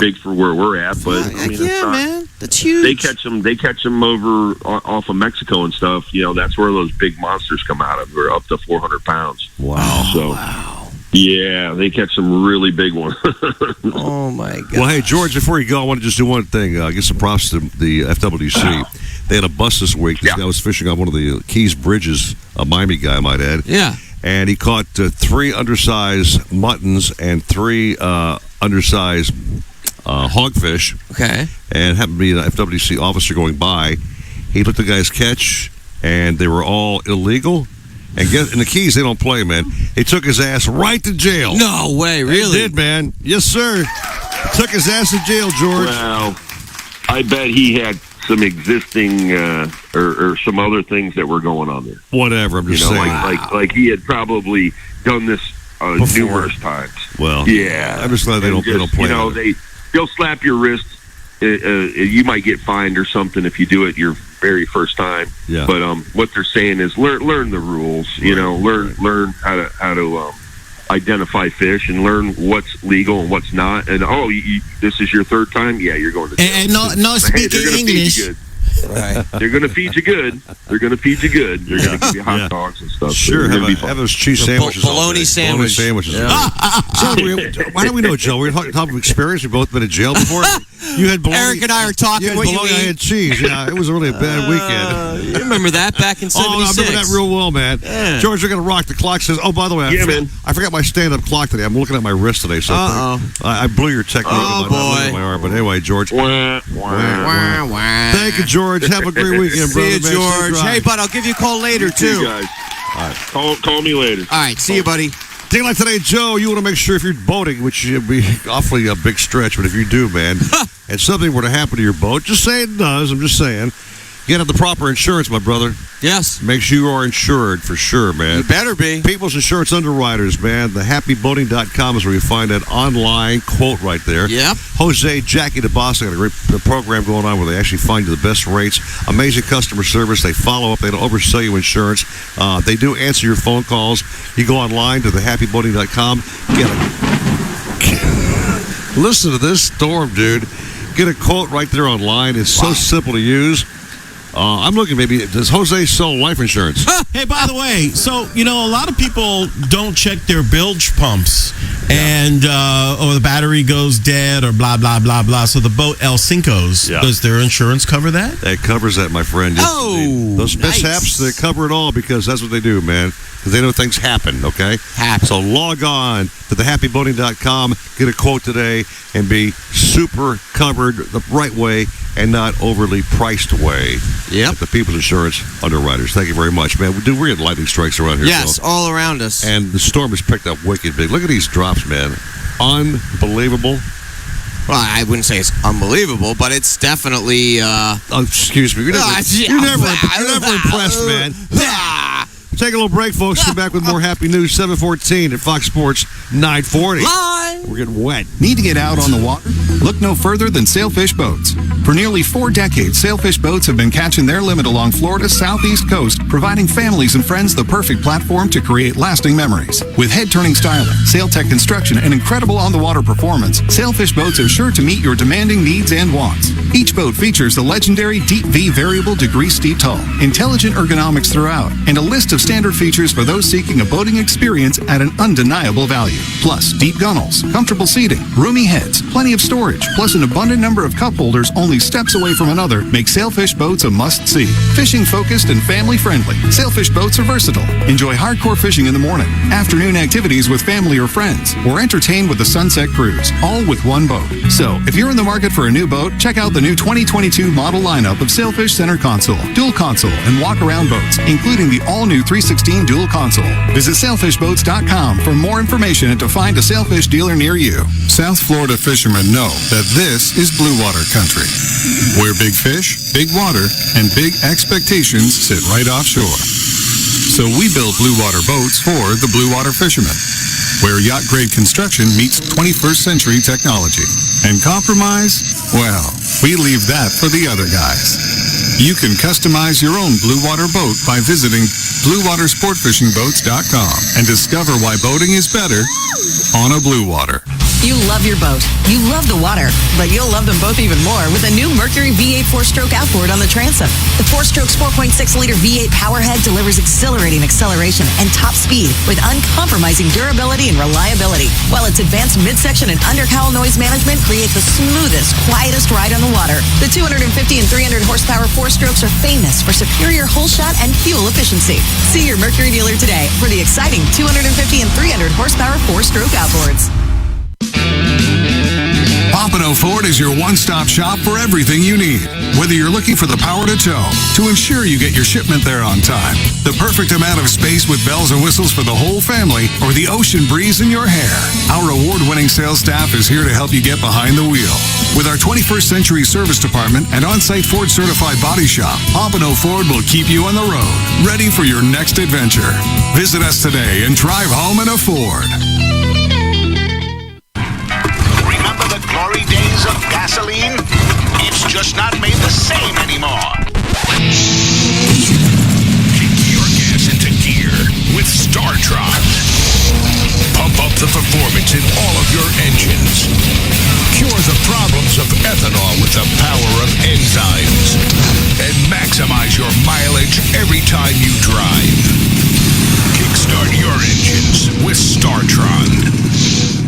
big for where we're at. But I mean, man, that's huge. They catch them over off of Mexico and stuff. That's where those big monsters come out of. They're up to 400 pounds. Wow. So, yeah, they catch some really big ones. Oh my God. Well, hey George, before you go, I want to just do one thing. Give some props to the FWC. They had a bus this week. This guy was fishing on one of the Keys bridges, a Miami guy, I might add. Yeah. And he caught 3 undersized muttons and 3 undersized hogfish. Okay. And happened to be an FWC officer going by. He looked at the guy's catch, and they were all illegal. And in the Keys, they don't play, man. He took his ass right to jail. No way, really? He did, man. Yes, sir. He took his ass to jail, George. Well, I bet he had some existing or some other things that were going on there. Whatever, I'm just saying. Like he had probably done this numerous times. Well, yeah. I'm just glad they don't play. They'll slap your wrist. You might get fined or something if you do it your very first time. Yeah. But what they're saying is learn the rules. Learn how to identify fish and learn what's legal and what's not. And this is your third time. Yeah, you're going to jail. And no speaking English. Right. They're going to feed you good. They're going to give you hot dogs and stuff. Sure, have those cheese sandwiches. Bologna sandwich. Why don't we know, Joe? We're talking about experience. We've both been in jail before. You had bologna. Eric and I are talking. You had bologna, I had cheese. Yeah, it was really a bad weekend. You remember that back in 76? Oh, I remember that real well, man. Yeah. George, we're going to rock. The clock says, oh, by the way, I forgot my stand-up clock today. I'm looking at my wrist today. So I blew your technique with my arm. But anyway, George. Thank you, George. Have a great weekend, brother. See you, George. Hey, bud, I'll give you a call later, too. Guys. All right. Call me later. All right. See you, buddy. Day like today, Joe, you want to make sure if you're boating, which would be awfully a big stretch, but if you do, man, and something were to happen to your boat, just say it does, I'm just saying, You got to have the proper insurance, my brother. Yes. Make sure you are insured for sure, man. You better be. People's Insurance Underwriters, man. TheHappyBoating.com is where you find that online quote right there. Yep. Jose, Jackie DeBoss got a great program going on where they actually find you the best rates. Amazing customer service. They follow up. They don't oversell you insurance. They do answer your phone calls. You go online to TheHappyBoating.com. Listen to this storm, dude. Get a quote right there online. It's so simple to use. I'm looking, maybe, does Jose sell life insurance? Hey, by the way, so, a lot of people don't check their bilge pumps and, or the battery goes dead or blah, blah, blah, blah. So the boat El Cinco's, does their insurance cover that? It covers that, my friend. Yes, indeed. Those mishaps, they cover it all because that's what they do, man. Because they know things happen, okay? So log on to thehappyboating.com, get a quote today, and be super covered the right way and not overly priced way. Yep. The People's Insurance Underwriters. Thank you very much, man. Dude, we're getting lightning strikes around here. Yes, so. all around us. And the storm has picked up wicked big. Look at these drops, man. Unbelievable. Well, I wouldn't say it's unbelievable, but it's definitely... excuse me. You're never impressed, man. Take a little break, folks. Come back with more happy news. 7:14 at Fox Sports 940. We're getting wet. Need to get out on the water? Look no further than Sailfish Boats. For nearly 4 decades, Sailfish Boats have been catching their limit along Florida's southeast coast, providing families and friends the perfect platform to create lasting memories. With head-turning styling, SailTech construction, and incredible on-the-water performance, Sailfish Boats are sure to meet your demanding needs and wants. Each boat features the legendary Deep V variable degree steep hull, intelligent ergonomics throughout, and a list of standard features for those seeking a boating experience at an undeniable value. Plus, deep gunnels, comfortable seating, roomy heads, plenty of storage, plus an abundant number of cup holders only steps away from another make Sailfish Boats a must-see. Fishing-focused and family-friendly, Sailfish Boats are versatile. Enjoy hardcore fishing in the morning, afternoon activities with family or friends, or entertain with a sunset cruise, all with one boat. So, if you're in the market for a new boat, check out the new 2022 model lineup of Sailfish Center Console, Dual Console, and Walk-Around boats, including the all-new 316 Dual Console. Visit sailfishboats.com for more information and to find a Sailfish dealer near you. South Florida fishermen know that this is blue water country, where big fish, big water, and big expectations sit right offshore. So we build blue water boats for the blue water fishermen, where yacht-grade construction meets 21st century technology. And compromise? Well, we leave that for the other guys. You can customize your own blue water boat by visiting BlueWaterSportFishingBoats.com and discover why boating is better on a blue water. You love your boat. You love the water. But you'll love them both even more with a new Mercury V8 4-stroke outboard on the transom. The 4-stroke's 4.6-liter V8 powerhead delivers exhilarating acceleration and top speed with uncompromising durability and reliability, while its advanced midsection and undercowl noise management create the smoothest, quietest ride on the water. The 250 and 300 horsepower 4-strokes are famous for superior hull shot and fuel efficiency. See your Mercury dealer today for the exciting 250 and 300 horsepower 4-stroke outboards. Pompano Ford is your one-stop shop for everything you need. Whether you're looking for the power to tow, to ensure you get your shipment there on time, the perfect amount of space with bells and whistles for the whole family, or the ocean breeze in your hair, our award-winning sales staff is here to help you get behind the wheel. With our 21st century service department and on-site Ford-certified body shop, Pompano Ford will keep you on the road, ready for your next adventure. Visit us today and drive home in a Ford. Glory days of gasoline? It's just not made the same anymore. Kick your gas into gear with Starbrite. Pump up the performance in all of your engines. Cure the problems of ethanol with the power of enzymes. And maximize your mileage every time you drive. Kickstart your engines with Starbrite.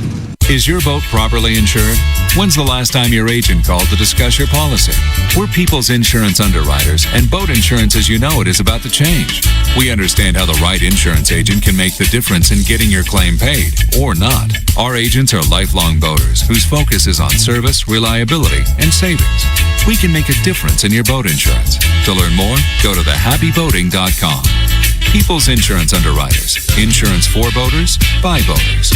Is your boat properly insured? When's the last time your agent called to discuss your policy? We're People's Insurance Underwriters, and boat insurance as you know it is about to change. We understand how the right insurance agent can make the difference in getting your claim paid, or not. Our agents are lifelong boaters whose focus is on service, reliability, and savings. We can make a difference in your boat insurance. To learn more, go to thehappyboating.com. People's Insurance Underwriters. Insurance for boaters, by boaters.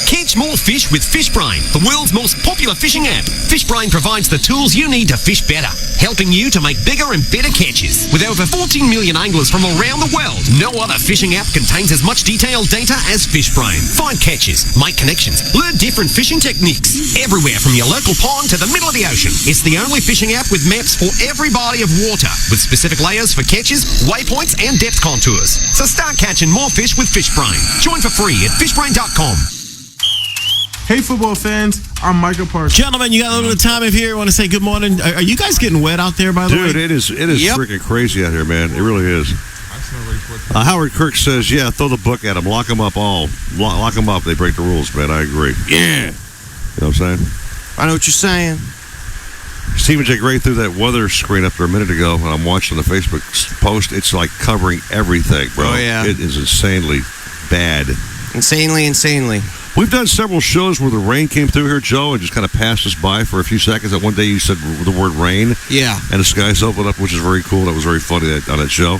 Catch more fish with FishBrain, the world's most popular fishing app. FishBrain provides the tools you need to fish better, helping you to make bigger and better catches. With over 14 million anglers from around the world, no other fishing app contains as much detailed data as FishBrain. Find catches, make connections, learn different fishing techniques, everywhere from your local pond to the middle of the ocean. It's the only fishing app with maps for every body of water, with specific layers for catches, waypoints, and depth contours. So start catching more fish with FishBrain. Join for free at fishbrain.com. Hey, football fans, I'm Michael Parsons. Gentlemen, you got a little bit of time here. I want to say good morning. Are you guys getting wet out there, by the way? Dude, it is freaking crazy out here, man. It really is. Howard Kirk says, yeah, throw the book at them. Lock them up all. Lock them up. They break the rules, man. I agree. Yeah. You know what I'm saying? I know what you're saying. Stephen J. Gray threw that weather screen up there a minute ago, and I'm watching the Facebook post. It's like covering everything, bro. Oh, yeah. It is insanely bad. Insanely. We've done several shows where the rain came through here, Joe, and just kind of passed us by for a few seconds. That one day you said the word rain. Yeah. And the skies opened up, which is very cool. That was very funny on that show.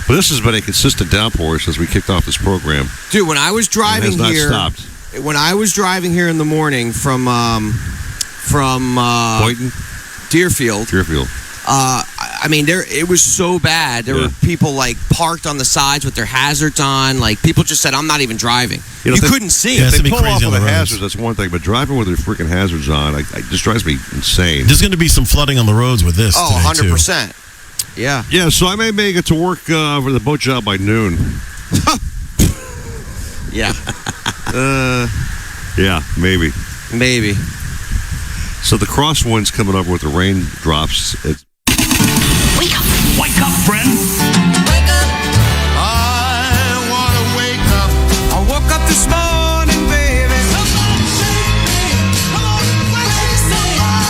But this has been a consistent downpour since we kicked off this program. Dude, when I was driving it has here, not stopped. When I was driving here in the morning from Boynton? Deerfield. I mean, it was so bad. There were people like parked on the sides with their hazards on. Like people just said, "I'm not even driving." You couldn't see. If they pull off with the hazards, that's one thing. But driving with their freaking hazards on, it just drives me insane. There's going to be some flooding on the roads with this. Oh, today, 100%. Yeah. Yeah. So I may make it to work for the boat job by noon. Yeah. Yeah, maybe. So the crosswind's coming over with the raindrops. Wake up, friend. Wake up. I want to wake up. I woke up this morning, baby. Come on,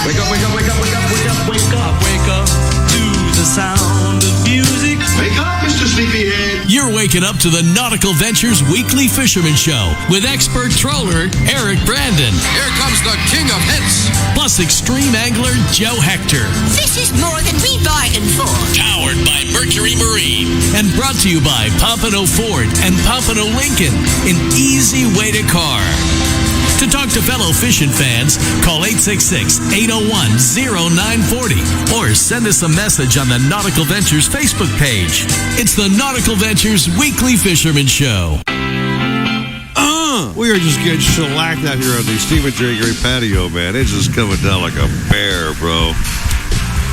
wake up, wake up, wake up, wake up, wake up, wake up, wake up to the sound of music. Wake up, Mr. Sleepyhead. You're waking up to the Nautical Ventures Weekly Fisherman Show with expert troller Eric Brandon. Here comes the king of hits. Plus extreme angler Joe Hector. This is more than we bargained for. Powered by Mercury Marine. And brought to you by Pompano Ford and Pompano Lincoln. An easy way to car. To talk to fellow fishing fans, call 866-801-0940 or send us a message on the Nautical Ventures Facebook page. It's the Nautical Ventures Weekly Fisherman Show. We are just getting shellacked out here on the Stephen J. Gray patio, man. It's just coming down like a bear, bro.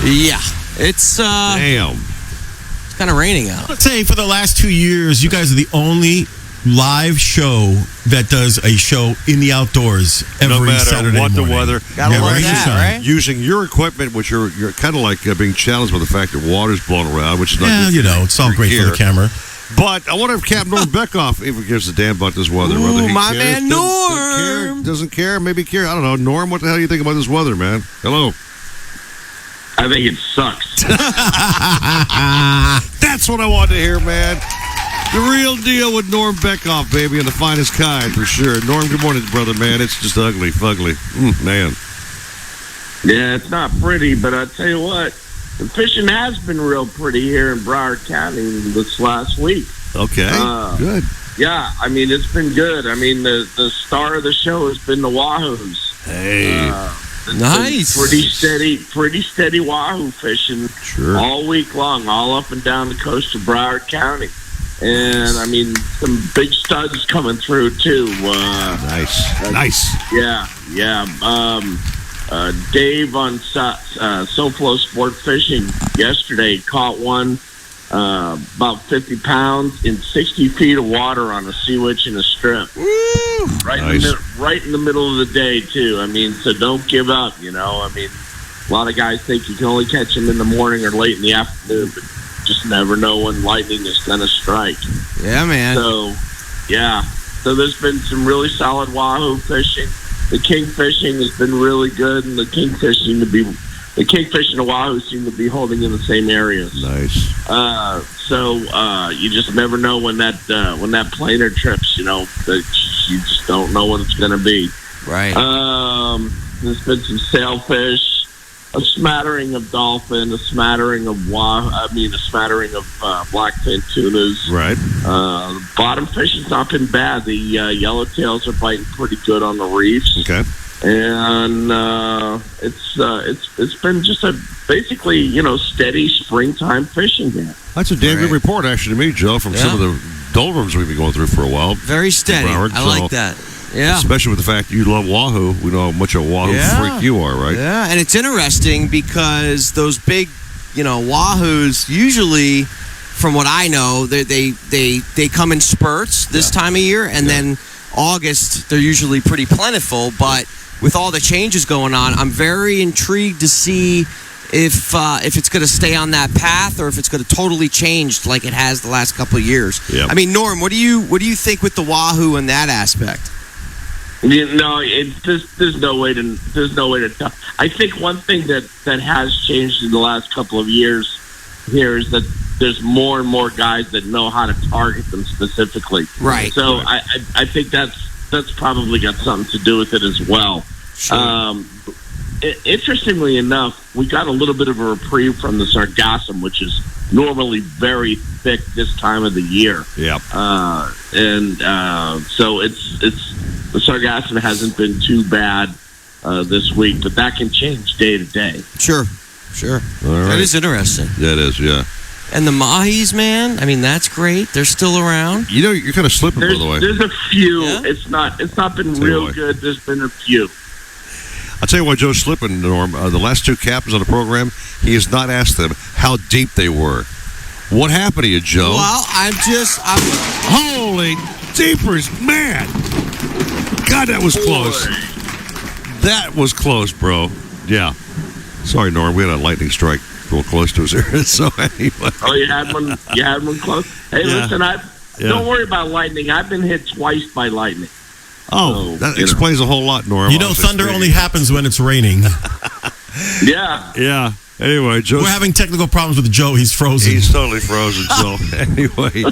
Yeah. It's damn. It's kind of raining out. Let's say for the last 2 years, you guys are the only live show that does a show in the outdoors every no matter Saturday what morning. the weather. Gotta love that, right? Using your equipment, which you're kind of like being challenged by the fact that water's blowing around, which is not Yeah, good you know, it's all great for the camera. But I wonder if Captain Norm Beckoff even gives a damn about this weather. Ooh, whether he my cares, man Norm. doesn't care, maybe care. I don't know. Norm, what the hell do you think about this weather, man? Hello. I think it sucks. That's what I wanted to hear, man. The real deal with Norm Beckoff, baby, and the finest kind, for sure. Norm, good morning, brother, man. It's just ugly, fugly. Man. Yeah, it's not pretty, but I tell you what, the fishing has been real pretty here in Broward County this last week. Okay, good. Yeah, I mean, it's been good. I mean, the star of the show has been the Wahoos. Hey. Nice. Pretty steady Wahoo fishing all week long, all up and down the coast of Broward County. And, I mean, some big studs coming through, too. Nice. Yeah. Dave on SoFlo Sport Fishing yesterday caught one about 50 pounds in 60 feet of water on a sea witch and a strip. Woo! Right in the middle of the day, too. I mean, so don't give up, you know. I mean, a lot of guys think you can only catch them in the morning or late in the afternoon, but just never know when lightning is going to strike. Yeah, man. So there's been some really solid Wahoo fishing. The king fishing has been really good, and the kingfish and the Wahoo seem to be holding in the same areas. Nice. So you just never know when that planer trips. You know, that you just don't know what it's going to be. Right. There's been some sailfish. a smattering of dolphin, a smattering of a smattering of blackfin tunas. Right. Bottom fish has not been bad. The yellowtails are biting pretty good on the reefs. Okay. And it's been just a basically steady springtime fishing here. That's a damn good report, actually, to me, Joe, from some of the doldrums we've been going through for a while. Very steady. Broward, I like that. Yeah. Especially with the fact that you love wahoo. We know how much a wahoo freak you are, right? Yeah, and it's interesting because those big, wahoos usually, from what I know, they come in spurts this time of year, and then August they're usually pretty plentiful. But with all the changes going on, I'm very intrigued to see if it's going to stay on that path or if it's going to totally change like it has the last couple of years. Yep. I mean, Norm, what do you think with the wahoo in that aspect? There's no way to tell. I think one thing that has changed in the last couple of years here is that there's more and more guys that know how to target them specifically. Right. So I think that's probably got something to do with it as well. Sure. Interestingly enough, we got a little bit of a reprieve from the sargassum, which is normally very thick this time of the year. Yeah. So it's the sargassum hasn't been too bad this week, but that can change day to day. Sure. All right. That is interesting. That is, yeah. And the mahis, man, I mean, that's great. They're still around. You're kind of slipping, by the way. There's a few. Yeah? It's not been real good. There's been a few. I'll tell you why Joe's slipping, Norm. The last two captains on the program, he has not asked them how deep they were. What happened to you, Joe? Well, I'm holy deepers, man! God, that was close. That was close, bro. Yeah. Sorry, Norm. We had a lightning strike real close to us here. So anyway. Oh, you had one. You had one close. Hey, listen, don't worry about lightning. I've been hit twice by lightning. Oh, that explains a whole lot, Norm. Thunder only happens when it's raining. Yeah. Yeah. Anyway, we're having technical problems with Joe. He's frozen. He's totally frozen. So anyway,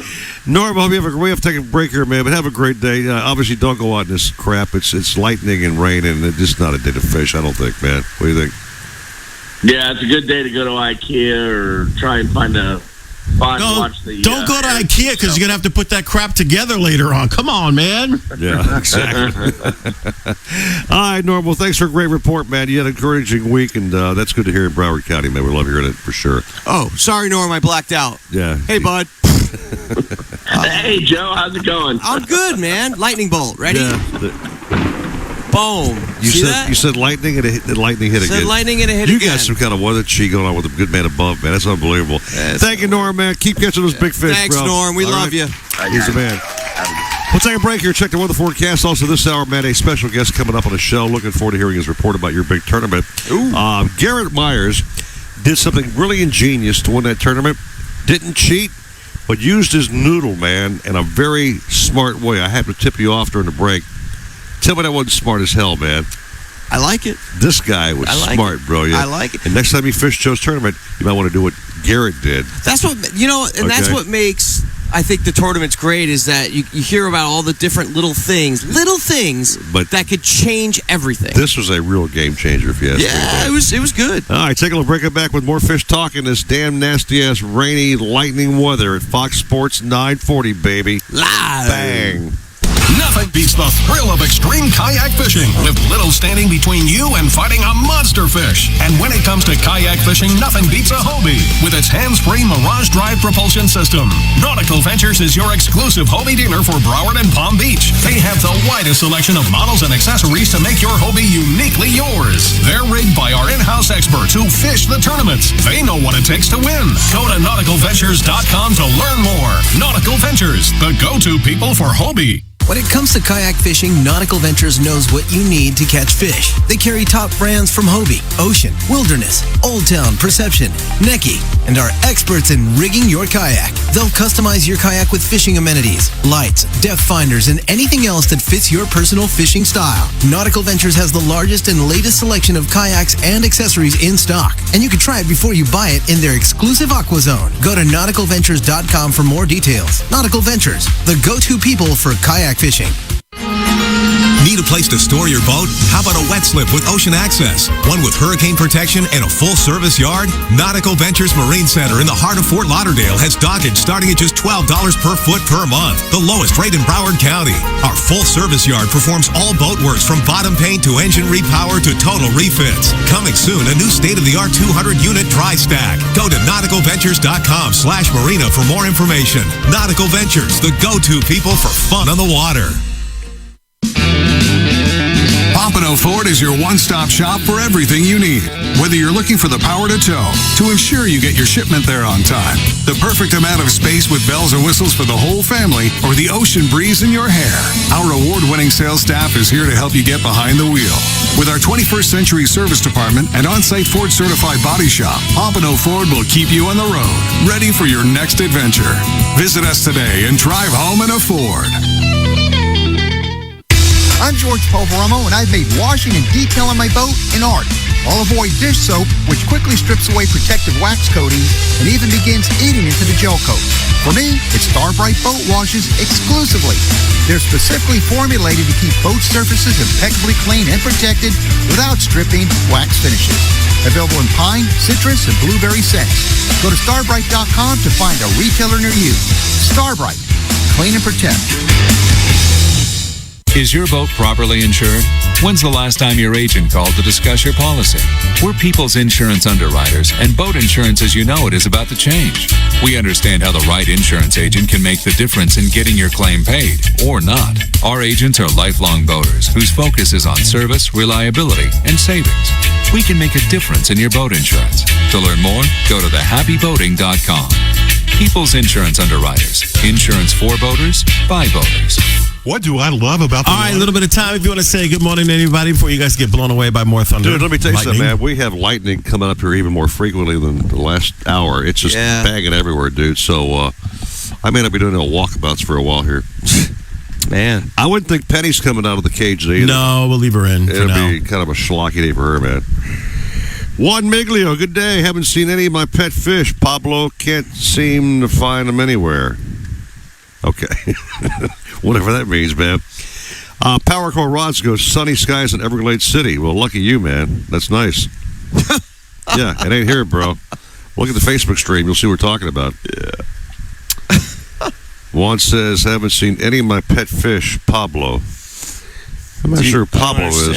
Norm, we have to take a break here, man. But have a great day. Obviously, don't go out in this crap. It's lightning and rain, and it's just not a day to fish. I don't think, man. What do you think? Yeah, it's a good day to go to IKEA or try and find a spot and watch the. Don't go to IKEA because you're gonna have to put that crap together later on. Come on, man. Yeah, exactly. All right, Norm. Well, thanks for a great report, man. You had an encouraging week, and that's good to hear in Broward County, man. We love hearing it for sure. Oh, sorry, Norm. I blacked out. Yeah. Hey, bud. Hey, Joe. How's it going? I'm good, man. Lightning bolt. Ready? Yeah. Boom. You said lightning and lightning hit again. Said lightning and it hit you again. got some kind of weather chi going on with the good man above, man. That's unbelievable. Thank you, Norm, man. Keep catching those big fish, Thanks, bro. Norm. We All love you. He's the man. We'll take a break here. Check the weather forecast. Also, this hour, man, a special guest coming up on the show. Looking forward to hearing his report about your big tournament. Garrett Myers did something really ingenious to win that tournament. Didn't cheat, but used his noodle, man, in a very smart way. I had to tip you off during the break. Tell me that wasn't smart as hell, man. I like it. This guy was smart, bro. Yeah. I like it. And next time you fish Joe's tournament, you might want to do what Garrett did. That's what that's what makes, I think, the tournaments great is that you hear about all the different little things but that could change everything. This was a real game changer, if you ask me. Yeah, it was good. All right, take a little break. It back with more fish talk in this damn nasty ass rainy lightning weather at Fox Sports 940, baby. Live. Bang. Nothing beats the thrill of extreme kayak fishing with little standing between you and fighting a monster fish. And when it comes to kayak fishing, nothing beats a Hobie with its hands-free Mirage Drive propulsion system. Nautical Ventures is your exclusive Hobie dealer for Broward and Palm Beach. They have the widest selection of models and accessories to make your Hobie uniquely yours. They're rigged by our in-house experts who fish the tournaments. They know what it takes to win. Go to nauticalventures.com to learn more. Nautical Ventures, the go-to people for Hobie. When it comes to kayak fishing, Nautical Ventures knows what you need to catch fish. They carry top brands from Hobie, Ocean, Wilderness, Old Town, Perception, Necky, and are experts in rigging your kayak. They'll customize your kayak with fishing amenities, lights, depth finders, and anything else that fits your personal fishing style. Nautical Ventures has the largest and latest selection of kayaks and accessories in stock, and you can try it before you buy it in their exclusive Aqua Zone. Go to nauticalventures.com for more details. Nautical Ventures, the go-to people for kayak fishing. Need a place to store your boat? How about a wet slip with ocean access? One with hurricane protection and a full-service yard? Nautical Ventures Marine Center in the heart of Fort Lauderdale has dockage starting at just $12 per foot per month, the lowest rate in Broward County. Our full-service yard performs all boat works from bottom paint to engine repower to total refits. Coming soon, a new state-of-the-art 200-unit dry stack. Go to nauticalventures.com/marina for more information. Nautical Ventures, the go-to people for fun on the water. Pompano Ford is your one-stop shop for everything you need. Whether you're looking for the power to tow, to ensure you get your shipment there on time, the perfect amount of space with bells and whistles for the whole family, or the ocean breeze in your hair, our award-winning sales staff is here to help you get behind the wheel. With our 21st century service department and on-site Ford certified body shop, Pompano Ford will keep you on the road, ready for your next adventure. Visit us today and drive home in a Ford. I'm George Poveromo, and I've made washing and detailing my boat an art. I'll avoid dish soap, which quickly strips away protective wax coatings and even begins eating into the gel coat. For me, it's Starbrite boat washes exclusively. They're specifically formulated to keep boat surfaces impeccably clean and protected without stripping wax finishes. Available in pine, citrus, and blueberry scents. Go to starbrite.com to find a retailer near you. Starbrite. Clean and protect. Is your boat properly insured? When's the last time your agent called to discuss your policy? We're people's insurance underwriters, and boat insurance as you know it is about to change. We understand how the right insurance agent can make the difference in getting your claim paid, or not. Our agents are lifelong boaters whose focus is on service, reliability, and savings. We can make a difference in your boat insurance. To learn more, go to thehappyboating.com. People's Insurance Underwriters. Insurance for boaters, by boaters. What do I love about the All right, a little bit of time if you want to say good morning to anybody before you guys get blown away by more thunder. Dude, let me tell you lightning. something, man. We have lightning coming up here even more frequently than the last hour. It's just banging everywhere, dude. So I may not be doing no walkabouts for a while here. Man. I wouldn't think Penny's coming out of the cage either. No, we'll leave her in It'll for now. be kind of a schlocky day for her, man. Juan Miglio, good day. Haven't seen any of my pet fish. Pablo can't seem to find them anywhere. Okay. Whatever that means, man. Power Core Rods goes, sunny skies in Everglades City. Well, lucky you, man. That's nice. Yeah, it ain't here, bro. Look at the Facebook stream. You'll see what we're talking about. Yeah. Juan says, haven't seen any of my pet fish, Pablo. I'm not sure who Pablo is.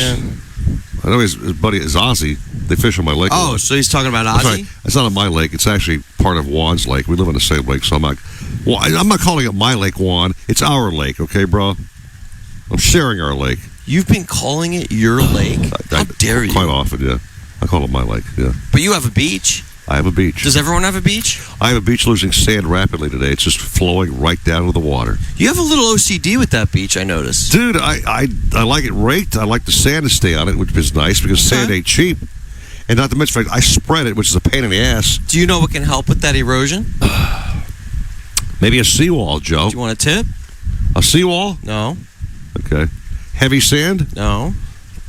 I know his buddy is Ozzy. They fish on my lake. Oh, so he's talking about Ozzy? Right. It's not on my lake. It's actually part of Juan's lake. We live on the same lake, so I'm not calling it my lake, Juan. It's our lake, okay, bro? I'm sharing our lake. You've been calling it your lake? How dare you? Quite often, yeah. I call it my lake, yeah. But you have a beach. I have a beach. Does everyone have a beach? I have a beach losing sand rapidly today. It's just flowing right down to the water. You have a little OCD with that beach, I noticed. Dude, I like it raked. I like the sand to stay on it, which is nice because sand ain't cheap. And not to mention, I spread it, which is a pain in the ass. Do you know what can help with that erosion? Maybe a seawall, Joe. Do you want a tip? A seawall? No. Okay. Heavy sand? No.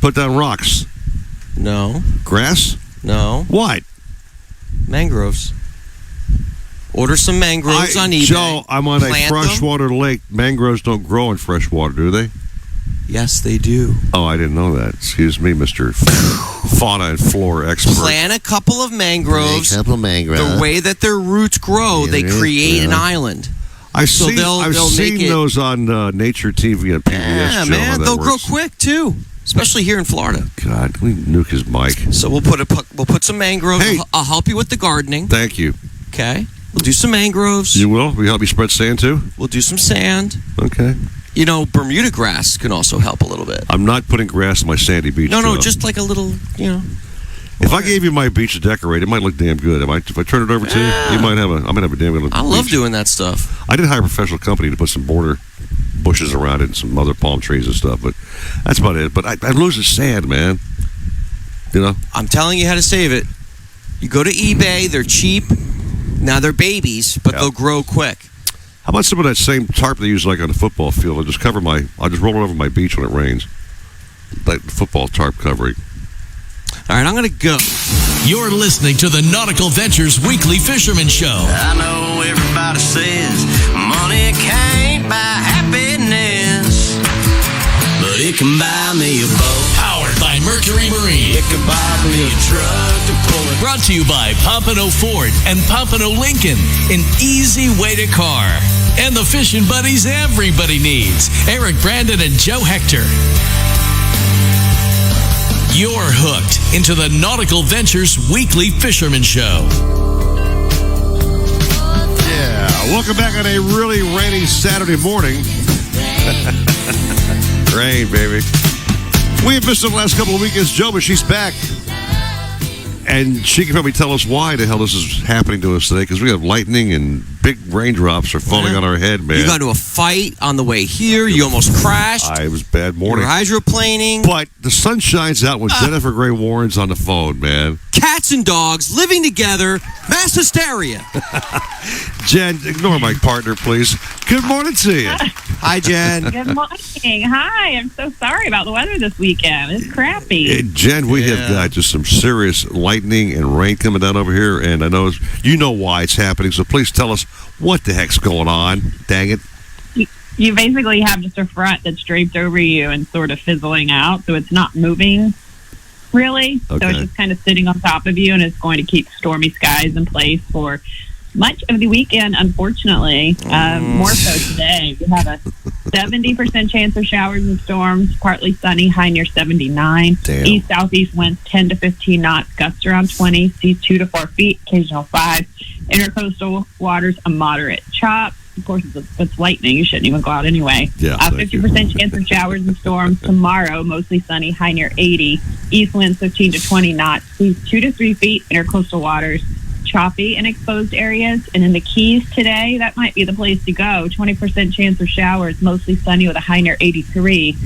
Put down rocks? No. Grass? No. What? Mangroves. Order some mangroves on eBay. Joe, I'm on Plant a freshwater lake. Mangroves don't grow in freshwater, do they? Yes, they do. Oh, I didn't know that. Excuse me, Mr. Fauna and Flora expert. Plant a couple of mangroves. The way that their roots grow, they create an island. I've seen those on Nature TV and PBS. Yeah, Joe, man, they'll grow quick too, especially here in Florida. God, can we nuke his mic? So we'll put some mangroves. Hey. I'll help you with the gardening. Thank you. Okay, we'll do some mangroves. You will? Will you help me spread sand too? We'll do some sand. Okay. You know, Bermuda grass can also help a little bit. I'm not putting grass on my sandy beach. No, just like a little, If I gave you my beach to decorate, it might look damn good. If I turn it over to you, I might have a damn good. I love doing that stuff. I did hire a professional company to put some border bushes around it and some other palm trees and stuff, but that's about it. But I'm losing sand, man. You know? I'm telling you how to save it. You go to eBay, they're cheap. Now they're babies, but they'll grow quick. How about some of that same tarp they use like on the football field? I'll just roll it over my beach when it rains. That football tarp covering. All right, I'm going to go. You're listening to the Nautical Ventures Weekly Fisherman Show. I know everybody says money can't buy happiness, but it can buy can buy me a truck to pull it. Brought to you by Pompano Ford and Pompano Lincoln, an easy way to car. And the fishing buddies everybody needs, Eric Brandon and Joe Hector. You're hooked into the Nautical Ventures Weekly Fisherman Show. Yeah, welcome back on a really rainy Saturday morning. Rain, baby. We have missed the last couple of weekends, Joe, but she's back. And she can probably tell us why the hell this is happening to us today, because we have lightning and big raindrops are falling on our head, man. You got into a fight on the way here. You almost crashed. It was a bad morning. You were hydroplaning. But the sun shines out when Jennifer Gray Warren's on the phone, man. Cats and dogs living together. Mass hysteria. Jen, ignore my partner, please. Good morning to you. Hi, Jen. Good morning. Hi. I'm so sorry about the weather this weekend. It's crappy. Jen, we have got just some serious lightning and rain coming down over here, and I know you know why it's happening, so please tell us what the heck's going on. Dang it. You basically have just a front that's draped over you and sort of fizzling out, so it's not moving, really. Okay. So it's just kind of sitting on top of you, and it's going to keep stormy skies in place for much of the weekend, unfortunately. More so today. We have a 70% chance of showers and storms, partly sunny, high near 79. Damn. East-southeast winds 10 to 15 knots, gusts around 20, seas 2 to 4 feet, occasional 5. Intercoastal waters, a moderate chop. Of course, it's lightning. You shouldn't even go out anyway. Yeah, 50% chance of showers and storms tomorrow, mostly sunny, high near 80. East winds 15 to 20 knots, seas 2 to 3 feet, intercoastal waters choppy in exposed areas. And in the Keys today, that might be the place to go. 20% chance of showers, mostly sunny with a high near 83.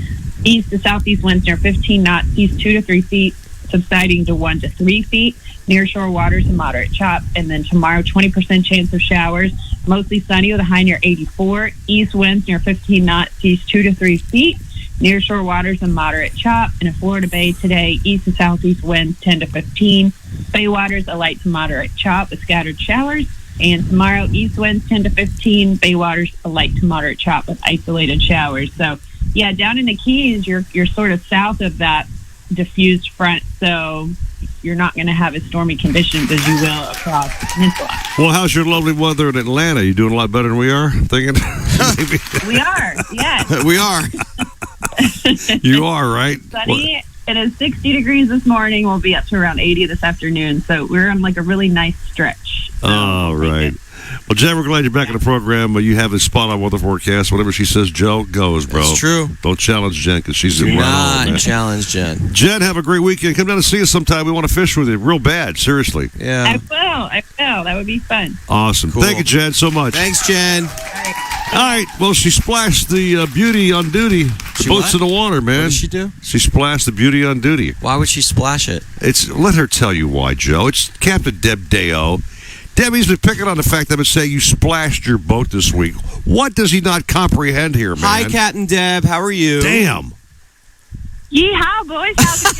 East to southeast winds near 15 knots, seas 2 to 3 feet, subsiding to 1 to 3 feet. Near shore waters, a moderate chop. And then tomorrow, 20% chance of showers, mostly sunny with a high near 84. East winds near 15 knots, seas 2 to 3 feet. Near shore waters, a moderate chop. And in Florida Bay today, east and southeast winds 10 to 15. Bay waters, a light to moderate chop with scattered showers. And tomorrow, east winds 10 to 15. Bay waters, a light to moderate chop with isolated showers. So, yeah, down in the Keys, you're sort of south of that diffused front, so you're not going to have as stormy conditions as you will across the peninsula. Well, how's your lovely weather in Atlanta? You doing a lot better than we are? Thinking? We are, yes. We are. You are, right? Sunny. It is 60 degrees this morning. We'll be up to around 80 this afternoon. So we're on like a really nice stretch. All right. Well, Jen, we're glad you're back in the program. You have a spot on weather forecast. Whatever she says, Joe, goes, bro. That's true. Don't challenge Jen because she's Do right not on, man. challenge Jen. Jen, have a great weekend. Come down and see us sometime. We want to fish with you real bad. Seriously. Yeah. I will. That would be fun. Awesome. Cool. Thank you, Jen, so much. Thanks, Jen. All right. Well, she splashed the Beauty on duty. The She boat's what? in the water, man. What did she do? She splashed the Beauty on duty. Why would she splash it? Let her tell you why, Joe. It's Captain Deb Deo. Debbie's been picking on the fact that I would say you splashed your boat this week. What does he not comprehend here, man? Hi, Captain Deb. How are you? Damn. Yeehaw, boys. How's it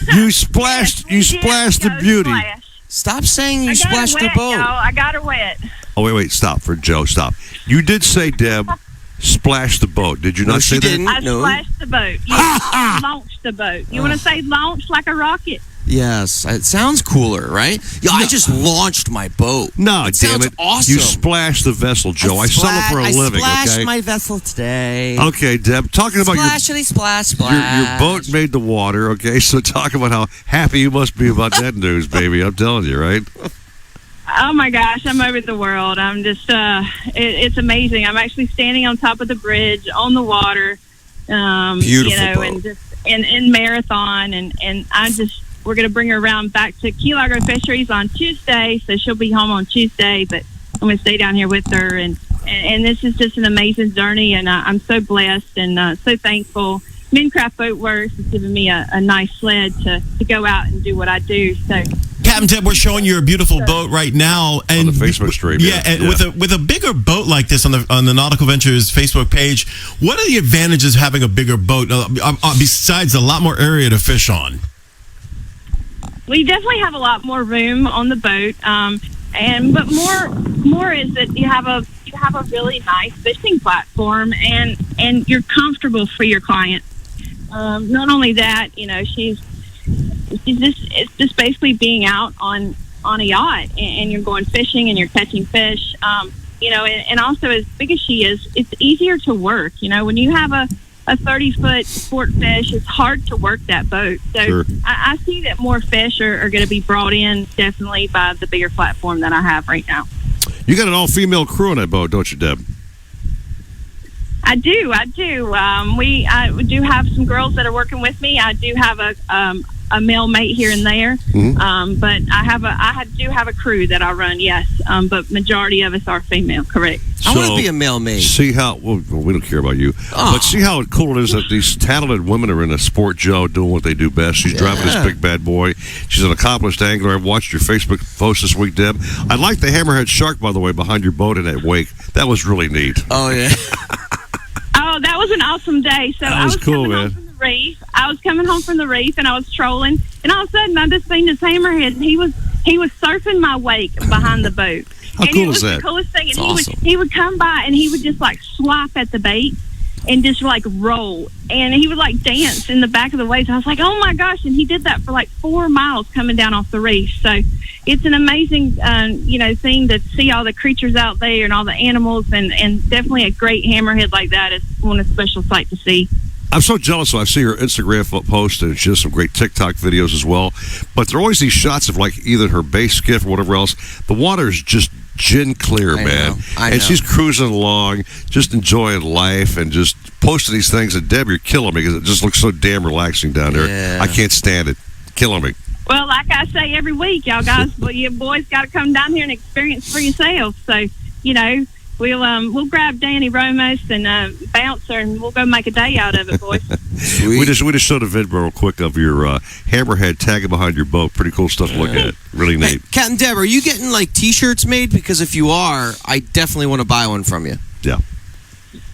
going? You splashed the Beauty. Stop saying you I got splashed her the wet, boat. y'all. I got her wet. Oh, wait. Stop for Joe. Stop. You did say, Deb, splash the boat. Did you No, not she say didn't. I No. splashed the boat. Yeah, launched the boat. You want to say launch like a rocket? Yes, it sounds cooler, right? Yeah, I just launched my boat. No, it damn sounds it. awesome. You splashed the vessel, Joe. I sell it for a living, I splashed okay? my vessel today. Okay, Deb, talking about Splashity splash, your splash. boat made the water, okay? So talk about how happy you must be about that news, baby. I'm telling you, right? Oh my gosh, I'm over the world. I'm just, it's amazing. I'm actually standing on top of the bridge on the water. Beautiful boat. And just in Marathon, and we're going to bring her around back to Key Largo Fisheries on Tuesday, so she'll be home on Tuesday, but I'm going to stay down here with her, and this is just an amazing journey, and I'm so blessed and so thankful. Mincraft Boat Works has given me a nice sled to go out and do what I do, so... Captain Deb, we're showing you a beautiful boat right now, and on the Facebook stream. Yeah, and with a bigger boat like this on the Nautical Ventures Facebook page, what are the advantages of having a bigger boat besides a lot more area to fish on? We definitely have a lot more room on the boat, but more is that you have a really nice fishing platform, and you're comfortable for your clients. Not only that, it's just basically being out on a yacht, and you're going fishing and you're catching fish. And also, as big as she is, it's easier to work. When you have a 30-foot sport fish, it's hard to work that boat. So Sure. I see that more fish are going to be brought in definitely by the bigger platform that I have right now. You got an all-female crew on that boat, don't you, Deb? I do. I do have some girls that are working with me. I do have a male mate here and there, but I do have a crew that I run. Yes, but majority of us are female. Correct. I want to be a male mate. See how we don't care about you, but see how cool it is that these talented women are in a sport, Joe, doing what they do best. She's driving this big bad boy. She's an accomplished angler. I've watched your Facebook post this week, Deb. I like the hammerhead shark, by the way, behind your boat in that wake. That was really neat. Oh yeah. Oh, that was an awesome day. So That was cool, man. I was coming home from the reef, and I was trolling, and all of a sudden I just seen this hammerhead, and he was surfing my wake behind the boat. How cool is that? The coolest thing. And awesome. he would come by, and he would just like swap at the bait and just like roll, and he would like dance in the back of the waves. I was like, oh my gosh! And he did that for like 4 miles coming down off the reef. So it's an amazing, thing to see all the creatures out there and all the animals, and definitely a great hammerhead like that is one a special sight to see. I'm so jealous. I see her Instagram post, and she has some great TikTok videos as well. But there are always these shots of like either her base skiff or whatever else. The water is just gin clear, man. I know. And she's cruising along, just enjoying life, and just posting these things. And Deb, you're killing me because it just looks so damn relaxing down there. Yeah. I can't stand it. Killing me. Well, like I say every week, y'all guys, well, you boys got to come down here and experience for yourselves. So, we'll grab Danny Ramos and Bouncer, and we'll go make a day out of it, boys. We just showed a video real quick of your hammerhead tagging behind your boat. Pretty cool stuff to look at. Really neat. Hey, Captain Deb, are you getting like T-shirts made? Because if you are, I definitely want to buy one from you. Yeah.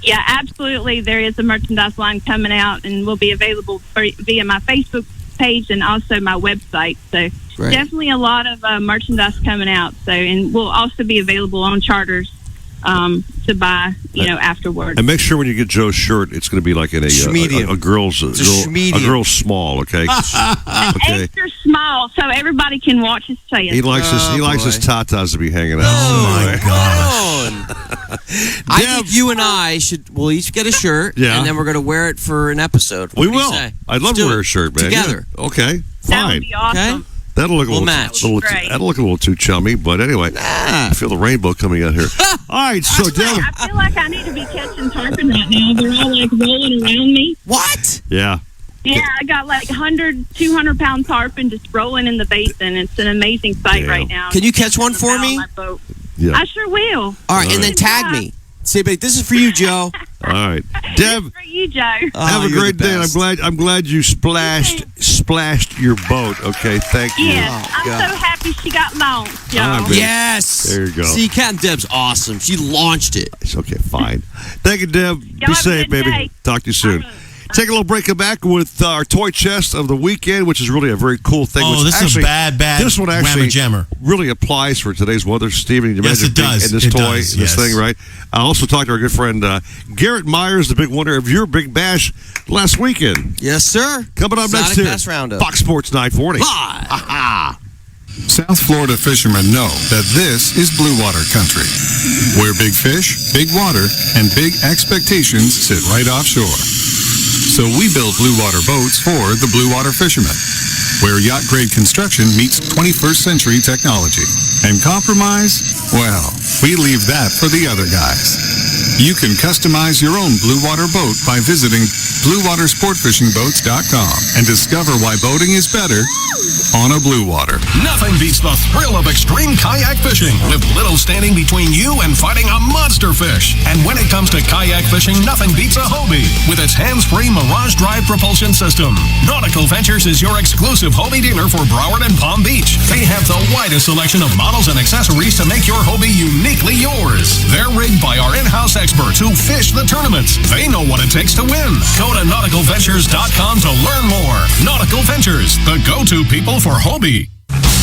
Yeah, absolutely. There is a merchandise line coming out, and will be available via my Facebook page and also my website. So definitely a lot of merchandise coming out. So, and will also be available on charters to buy, afterwards. And make sure when you get Joe's shirt, it's going to be like in a girl's small, okay? Okay. Extra small, so everybody can watch his chest. He likes his tatas to be hanging out. Oh my gosh! I think you and I we'll each get a shirt, and then we're going to wear it for an episode. We will. I'd love to wear a shirt, man. Together. Yeah. Okay, fine. That would be awesome. Okay? That'll look a little too chummy, but anyway, I feel the rainbow coming out here. All right, so Deb, I feel like I need to be catching tarpon right now. They're all like rolling around me. What? Yeah. Yeah, I got like 100, 200-pound tarpon just rolling in the basin. It's an amazing sight right now. Can you catch one for me? Yeah. I sure will. All right, and then tag me. Say, but this is for you, Joe. All right, Deb. For you, Joe. Have a great day. I'm glad you splashed your boat. Okay, thank you. Yes, I'm so happy she got launched, Joe. All right, yes. There you go. See, Captain Deb's awesome. She launched it. It's okay, fine. Thank you, Deb. Be have a safe, good baby. day. Talk to you soon. Take a little break. Come back with our toy chest of the weekend, which is really a very cool thing. Oh, this is a bad. This one actually jammer. really applies for today's weather, Stephen. You Yes, imagine it does. in this It toy, does, this yes. thing, right? I also talked to our good friend Garrett Myers, the big winner of your big bash last weekend. Yes, sir. Coming up next Exotic here, Bass Roundup. Fox Sports 940. Live. South Florida fishermen know that this is blue water country, where big fish, big water, and big expectations sit right offshore. So we build blue water boats for the blue water fishermen, where yacht-grade construction meets 21st century technology. And compromise? Well, we leave that for the other guys. You can customize your own blue water boat by visiting BlueWaterSportFishingBoats.com and discover why boating is better on a blue water. Nothing beats the thrill of extreme kayak fishing, with little standing between you and fighting a monster fish. And when it comes to kayak fishing, nothing beats a Hobie with its hands-free Mirage Drive propulsion system. Nautical Ventures is your exclusive Hobie dealer for Broward and Palm Beach. They have the widest selection of models and accessories to make your Hobie uniquely yours. They're rigged by our in-house experts who fish the tournaments. They know what it takes to win. Go to nauticalventures.com to learn more. Nautical Ventures, the go-to people for Hobie.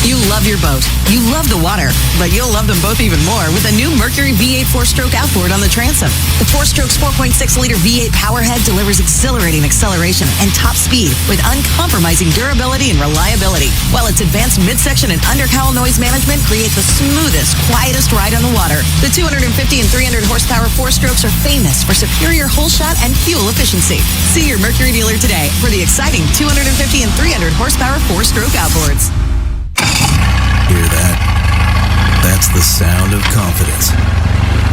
You love your boat. You love the water, but you'll love them both even more with a new Mercury V8 4-stroke outboard on the transom. The 4-stroke's 4.6-liter V8 powerhead delivers exhilarating acceleration and top speed with uncompromising durability and reliability, while its advanced midsection and undercowl noise management create the smoothest, quietest ride on the water. The 250 and 300 horsepower 4-strokes are famous for superior hole shot and fuel efficiency. See your Mercury dealer today for the exciting 250 and 300 horsepower 4-stroke outboards. Hear that? That's the sound of confidence.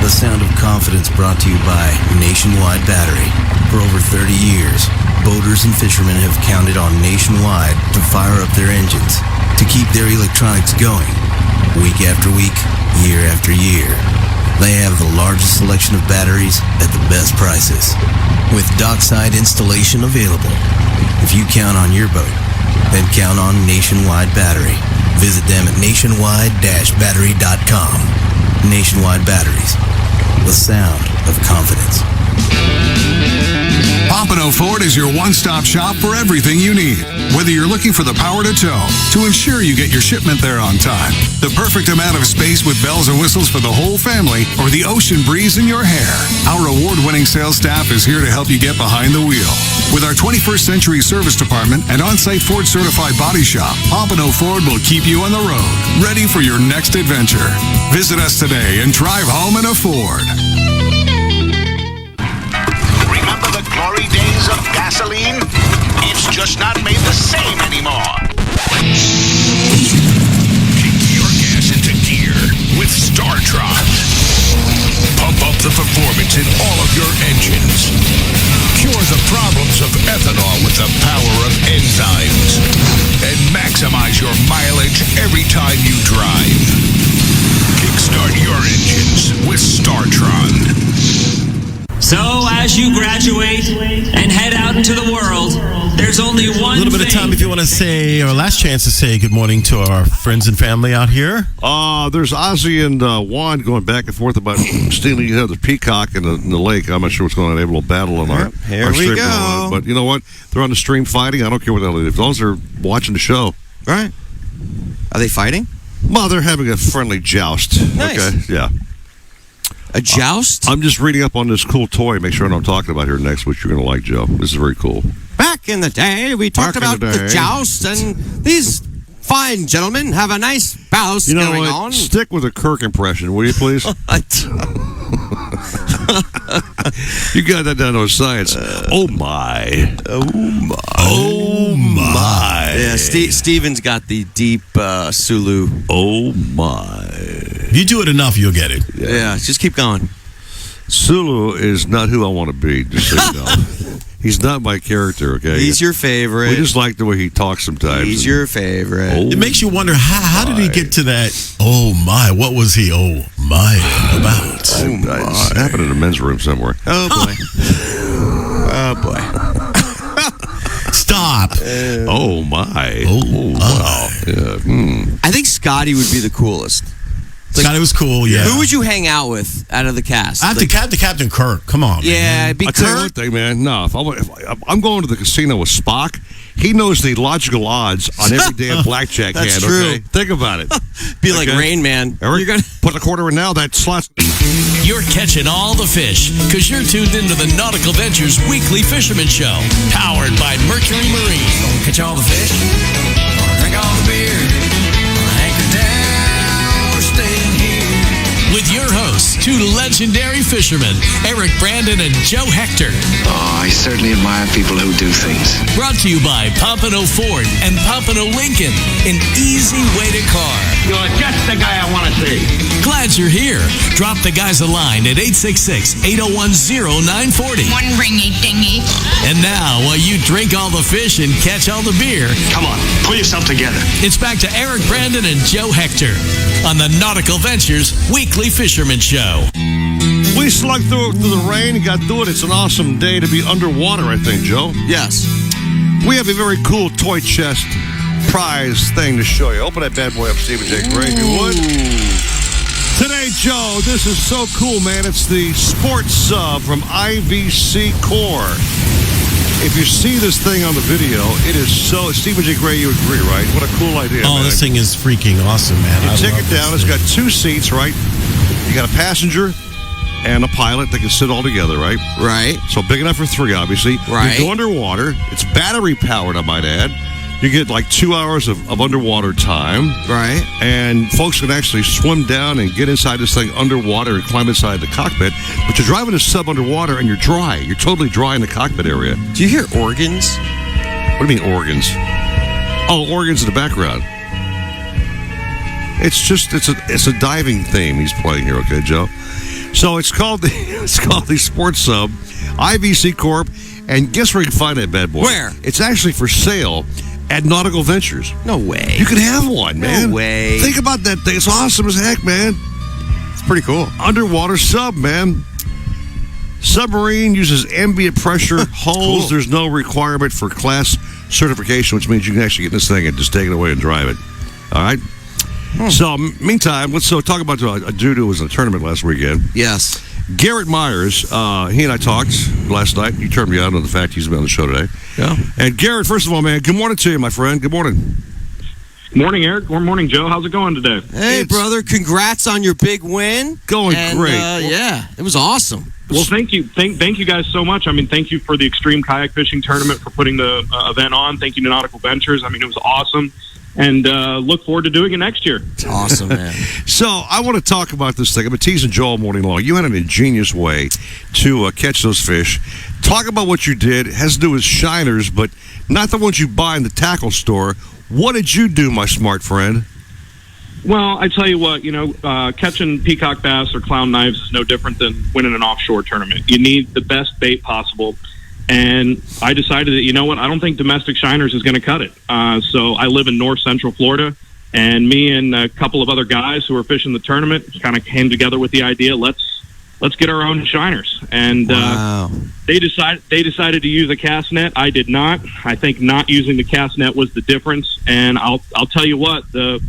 The sound of confidence brought to you by Nationwide Battery. For over 30 years, boaters and fishermen have counted on Nationwide to fire up their engines, to keep their electronics going, week after week, year after year. They have the largest selection of batteries at the best prices, with dockside installation available. If you count on your boat, then count on Nationwide Battery. Visit them at nationwide-battery.com. Nationwide Batteries, the sound of confidence. Pompano Ford is your one-stop shop for everything you need. Whether you're looking for the power to tow, to ensure you get your shipment there on time, the perfect amount of space with bells and whistles for the whole family, or the ocean breeze in your hair, our award-winning sales staff is here to help you get behind the wheel. With our 21st century service department and on-site Ford certified body shop, Pompano Ford will keep you on the road, ready for your next adventure. Visit us today and drive home in a Ford. Remember the glory days of gasoline? It's just not made the same anymore. Kick your gas into gear with Startrot. Pump up the performance in all of your engines. Cure the problems of ethanol with the power of enzymes. And maximize your mileage every time you drive. Kickstart your engines with Startron. So, as you graduate and head out into the world, there's only one A little bit of time if you want to say, or last chance to say good morning to our friends and family out here. There's Ozzy and Juan going back and forth about stealing the peacock in the lake. I'm not sure what's going on. They have a little battle on our Here we stream go. going on. But you know what? They're on the stream fighting. I don't care what the hell they do. Those are watching the show. Right. Are they fighting? Well, they're having a friendly joust. Nice. Okay, yeah. A joust? I'm just reading up on this cool toy. Make sure I know what I'm talking about here next, which you're going to like, Joe. This is very cool. Back in the day, we talked Back in about the the day. joust, and these fine gentlemen have a nice bouse You know going what? on. Stick with a Kirk impression, will you, please? You got that down to a science. Oh, my. Oh, my. Oh, my. Yeah, Steven's got the deep Sulu. Oh, my. If you do it enough, you'll get it. Yeah, just keep going. Sulu is not who I want to be, just so you know. He's not my character, okay? He's your favorite. We just like the way he talks sometimes. He's your favorite. It makes you wonder, how did he get to that, oh my, what was he, oh my, about? It's happened in a men's room somewhere. Oh, boy. Oh, boy. Stop. Oh, my. Oh, wow. Yeah. I think Scotty would be the coolest. Scotty was cool, yeah. Who would you hang out with out of the cast? I have to Captain Kirk. Come on, Yeah, man. it'd be I tell you Kirk. one thing, man. No, if I'm going to the casino with Spock, he knows the logical odds on every damn blackjack That's hand. true. Okay? Think about it. Be like Rain Man. Eric, put a quarter in now. That slot's. You're catching all the fish because you're tuned into the Nautical Ventures Weekly Fisherman Show, powered by Mercury Marine. Catch all the fish, drink all the beer, anchor down, we're staying here. With your hosts, two legendary fishermen, Eric Brandon and Joe Hector. Oh, I certainly admire people who do things. Brought to you by Pompano Ford and Pompano Lincoln, an easy way to car. You're just the guy I want to see. Glad you're here. Drop the guys a line at 866-801-0940. One ringy dingy. And now, while you drink all the fish and catch all the beer, Come on, pull yourself together. it's back to Eric Brandon and Joe Hector on the Nautical Ventures Weekly Fisherman Show. We slugged through the rain and got through it. It's an awesome day to be underwater, I think, Joe. Yes. We have a very cool toy chest prize thing to show you. Open that bad boy up, Stephen J. Gray, if you would. Today, Joe, this is so cool, man. It's the sports sub from IVC Core. If you see this thing on the video, it is so. Stephen J. Gray, you agree, right? What a cool idea. Oh, man. this thing is freaking awesome, man. You I take love it down. this It's thing. got 2 seats, right? You got a passenger and a pilot that can sit all together, right? Right. So big enough for 3, obviously. Right. You go underwater. It's battery powered, I might add. You get like 2 hours of underwater time. Right. And folks can actually swim down and get inside this thing underwater and climb inside the cockpit. But you're driving a sub underwater and you're dry. You're totally dry in the cockpit area. Do you hear organs? What do you mean organs? Oh, organs in the background. It's a diving theme he's playing here, okay, Joe? So it's called the Sports Sub, IVC Corp, and guess where you can find that bad boy? Where? It's actually for sale at Nautical Ventures. No way. You can have one, man. No way. Think about that thing. It's awesome as heck, man. It's pretty cool. Underwater sub, man. Submarine uses ambient pressure hulls. Cool. There's no requirement for class certification, which means you can actually get in this thing and just take it away and drive it. All right? So, meantime, let's talk about a dude who was in a tournament last weekend. Yes. Garrett Myers, he and I talked last night. You turned me on to the fact he's been on the show today. Yeah. And Garrett, first of all, man, good morning to you, my friend. Good morning. Morning, Eric. Good morning, Joe. How's it going today? Hey, brother. Congrats on your big win. Going great. Yeah, it was awesome. Well, thank you. Thank you guys so much. I mean, thank you for the Extreme Kayak Fishing Tournament for putting the event on. Thank you to Nautical Ventures. I mean, it was awesome. And look forward to doing it next year. It's awesome, man. So I want to talk about this thing. I've been teasing Joe all morning long. You had an ingenious way to catch those fish. Talk about what you did. It has to do with shiners, but not the ones you buy in the tackle store. What did you do, my smart friend? Well, I tell you what, catching peacock bass or clown knives is no different than winning an offshore tournament. You need the best bait possible. And I decided that, you know what, I don't think domestic shiners is going to cut it. So I live in north central Florida, and me and a couple of other guys who were fishing the tournament kind of came together with the idea, let's get our own shiners. And they decided to use a cast net. I did not. I think not using the cast net was the difference. And I'll tell you what, the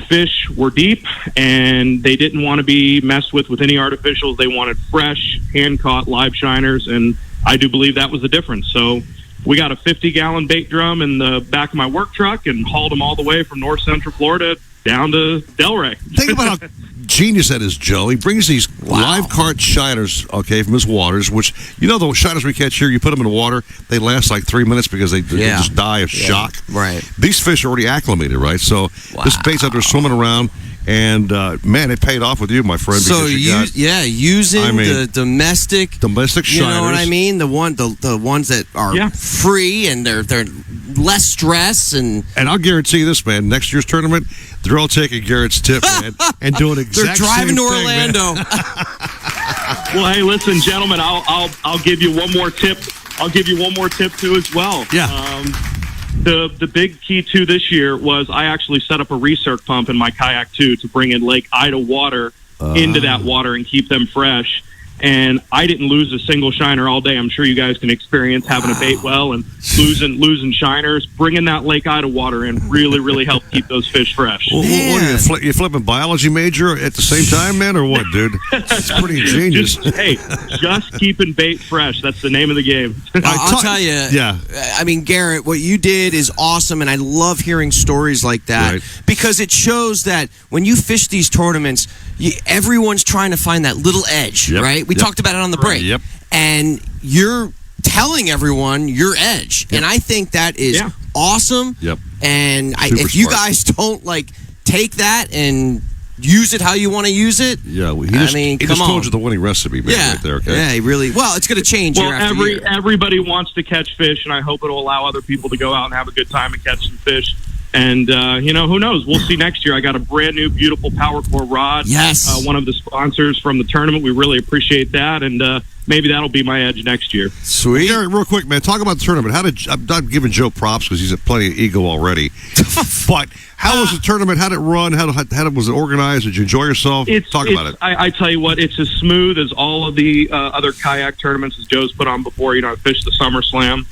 fish were deep, and they didn't want to be messed with any artificials. They wanted fresh, hand-caught live shiners, and I do believe that was the difference. So we got a 50-gallon bait drum in the back of my work truck and hauled them all the way from north central Florida down to Delray. Think about how genius that is, Joe. He brings these live cart shiners, okay, from his waters, which, the shiners we catch here, you put them in the water, they last like 3 minutes because they just die of shock. Right. These fish are already acclimated, right? So this bait's out there swimming around, and man, it paid off with you, my friend. So using the domestic shiners. You know what I mean? The ones that are free and they're less stress and I'll guarantee this, man. Next year's tournament, they're all taking Garrett's tip, man, and doing exact they're driving same to thing, Orlando. Well, hey, listen, gentlemen, I'll give you one more tip. I'll give you one more tip too as well. Yeah. The big key to this year was I actually set up a recirc pump in my kayak too to bring in Lake Ida water into that water and keep them fresh. And I didn't lose a single shiner all day. I'm sure you guys can experience having a bait well and losing shiners. Bringing that Lake Ida water in really, really helped keep those fish fresh. Well, what are you flipping biology major at the same time, man, or what, dude? It's pretty ingenious. Just keeping bait fresh. That's the name of the game. I'll tell you. Yeah. I mean, Garrett, what you did is awesome, and I love hearing stories like that because it shows that when you fish these tournaments, everyone's trying to find that little edge, right? We talked about it on the break. Yep. And you're telling everyone your edge. And I think that is awesome. Yep. And if smart. you guys don't take that and use it how you want to use it. Yeah, he come just on. told you the winning recipe, man, right there, okay? Yeah, he really. Well, it's going to change year after year. Everybody wants to catch fish, and I hope it'll allow other people to go out and have a good time and catch some fish. And, who knows? We'll see next year. I got a brand new, beautiful Power Core rod. Yes. One of the sponsors from the tournament. We really appreciate that. And maybe that'll be my edge next year. Sweet. Garrett, real quick, man, talk about the tournament. I'm not giving Joe props because he's at plenty of ego already. But how was the tournament? How did it run? How was it organized? Did you enjoy yourself? Talk about it. I tell you what, it's as smooth as all of the other kayak tournaments as Joe's put on before. I fished the Summer Slam.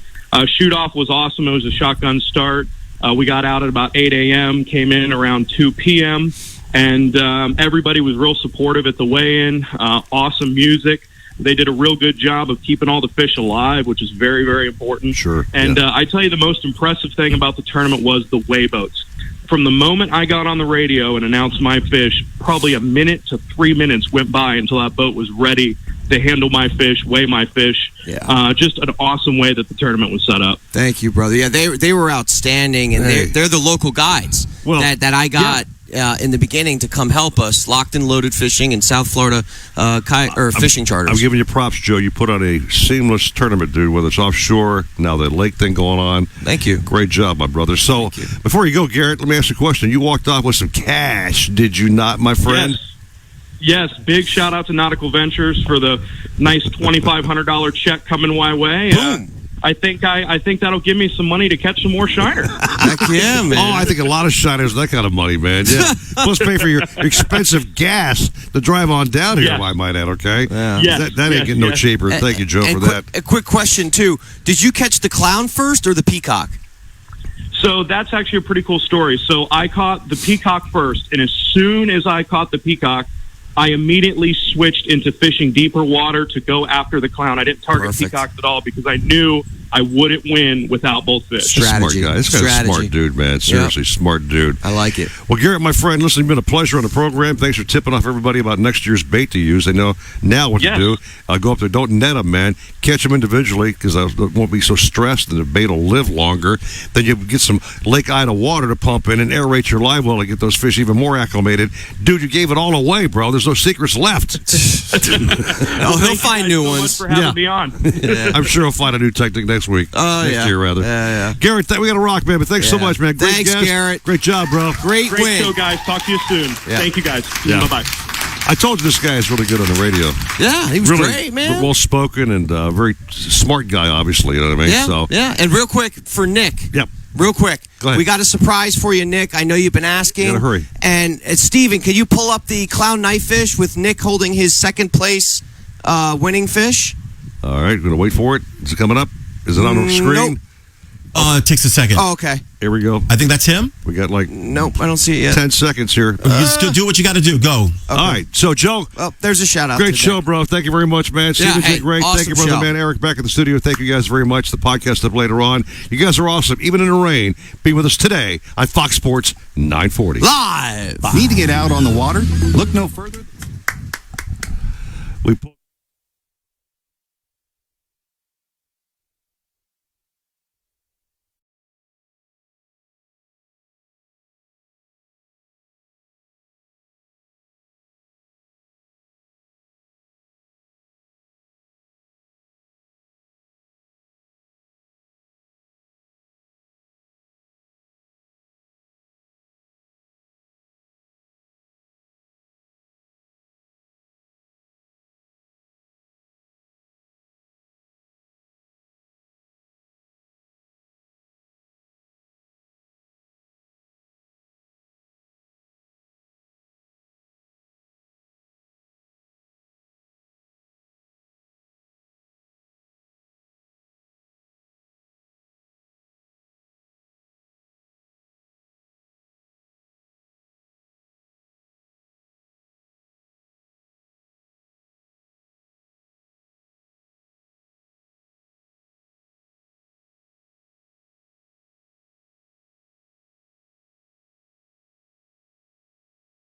Shoot-off was awesome. It was a shotgun start. We got out at about 8 a.m., came in around 2 p.m., and everybody was real supportive at the weigh-in. Awesome music. They did a real good job of keeping all the fish alive, which is very, very important. Sure. And I tell you, the most impressive thing about the tournament was the weigh boats. From the moment I got on the radio and announced my fish, probably a minute to 3 minutes went by until that boat was ready to handle my fish, weigh my fish. Yeah. Just an awesome way that the tournament was set up. Thank you, brother. Yeah, they were outstanding, and they're the local guides that I got in the beginning to come help us. Locked and Loaded Fishing in South Florida fishing charters. I'm giving you props, Joe. You put on a seamless tournament, dude, whether it's offshore, now the lake thing going on. Thank you. Great job, my brother. So before you go, Garrett, let me ask you a question. You walked off with some cash, did you not, my friend? Yes, big shout out to Nautical Ventures for the nice $2,500 check coming my way. I think that'll give me some money to catch some more shiner. Heck yeah, man. Oh, I think a lot of shiners that kind of money, man. Yeah. Plus pay for your expensive gas to drive on down here, I might add, okay? Yeah. Yes, that ain't getting no cheaper. Thank you, Joe, for that. A quick question, too. Did you catch the clown first or the peacock? So that's actually a pretty cool story. So I caught the peacock first, and as soon as I caught the peacock, I immediately switched into fishing deeper water to go after the clown. I didn't target peacocks at all because I knew I wouldn't win without both fish. Smart guy. This guy's a smart dude, man. Seriously, smart dude. I like it. Well, Garrett, my friend, listen, it's been a pleasure on the program. Thanks for tipping off everybody about next year's bait to use. They know now what to do. Go up there. Don't net them, man. Catch them individually because I won't be so stressed and the bait will live longer. Then you get some Lake Ida water to pump in and aerate your live well to get those fish even more acclimated. Dude, you gave it all away, bro. There's no secrets left. He'll find new ones. So much for having me on. I'm sure he'll find a new technique next week. Next year, rather. Yeah. Garrett, we got to rock, man. But thanks so much, man. Great Thanks, guest. Garrett. Great job, bro. Great win. show, guys. Talk to you soon. Thank you, guys. Bye-bye. I told you this guy is really good on the radio. Yeah, he was really great, man. Well-spoken and very smart guy, obviously. You know what I mean? Yeah, And real quick, for Nick. Yep. Real quick. Go ahead. We got a surprise for you, Nick. I know you've been asking. You gotta hurry. And Steven, can you pull up the clown knife fish with Nick holding his second place winning fish? All right, we're going to wait for it. Is it coming up? Is it on the screen? Nope. It takes a second. Oh, okay. Here we go. I think that's him. We got Nope, I don't see it yet. 10 seconds here. You just do what you got to do. Go. All right. So, Joe. Oh, there's a shout out. Great show, bro. Thank you very much, man. Steven did great. Awesome Thank you, brother, show. man. Eric back at the studio. Thank you guys very much. The podcast up later on. You guys are awesome. Even in the rain, be with us today on Fox Sports 940. Live. Need to get out on the water? Look no further. We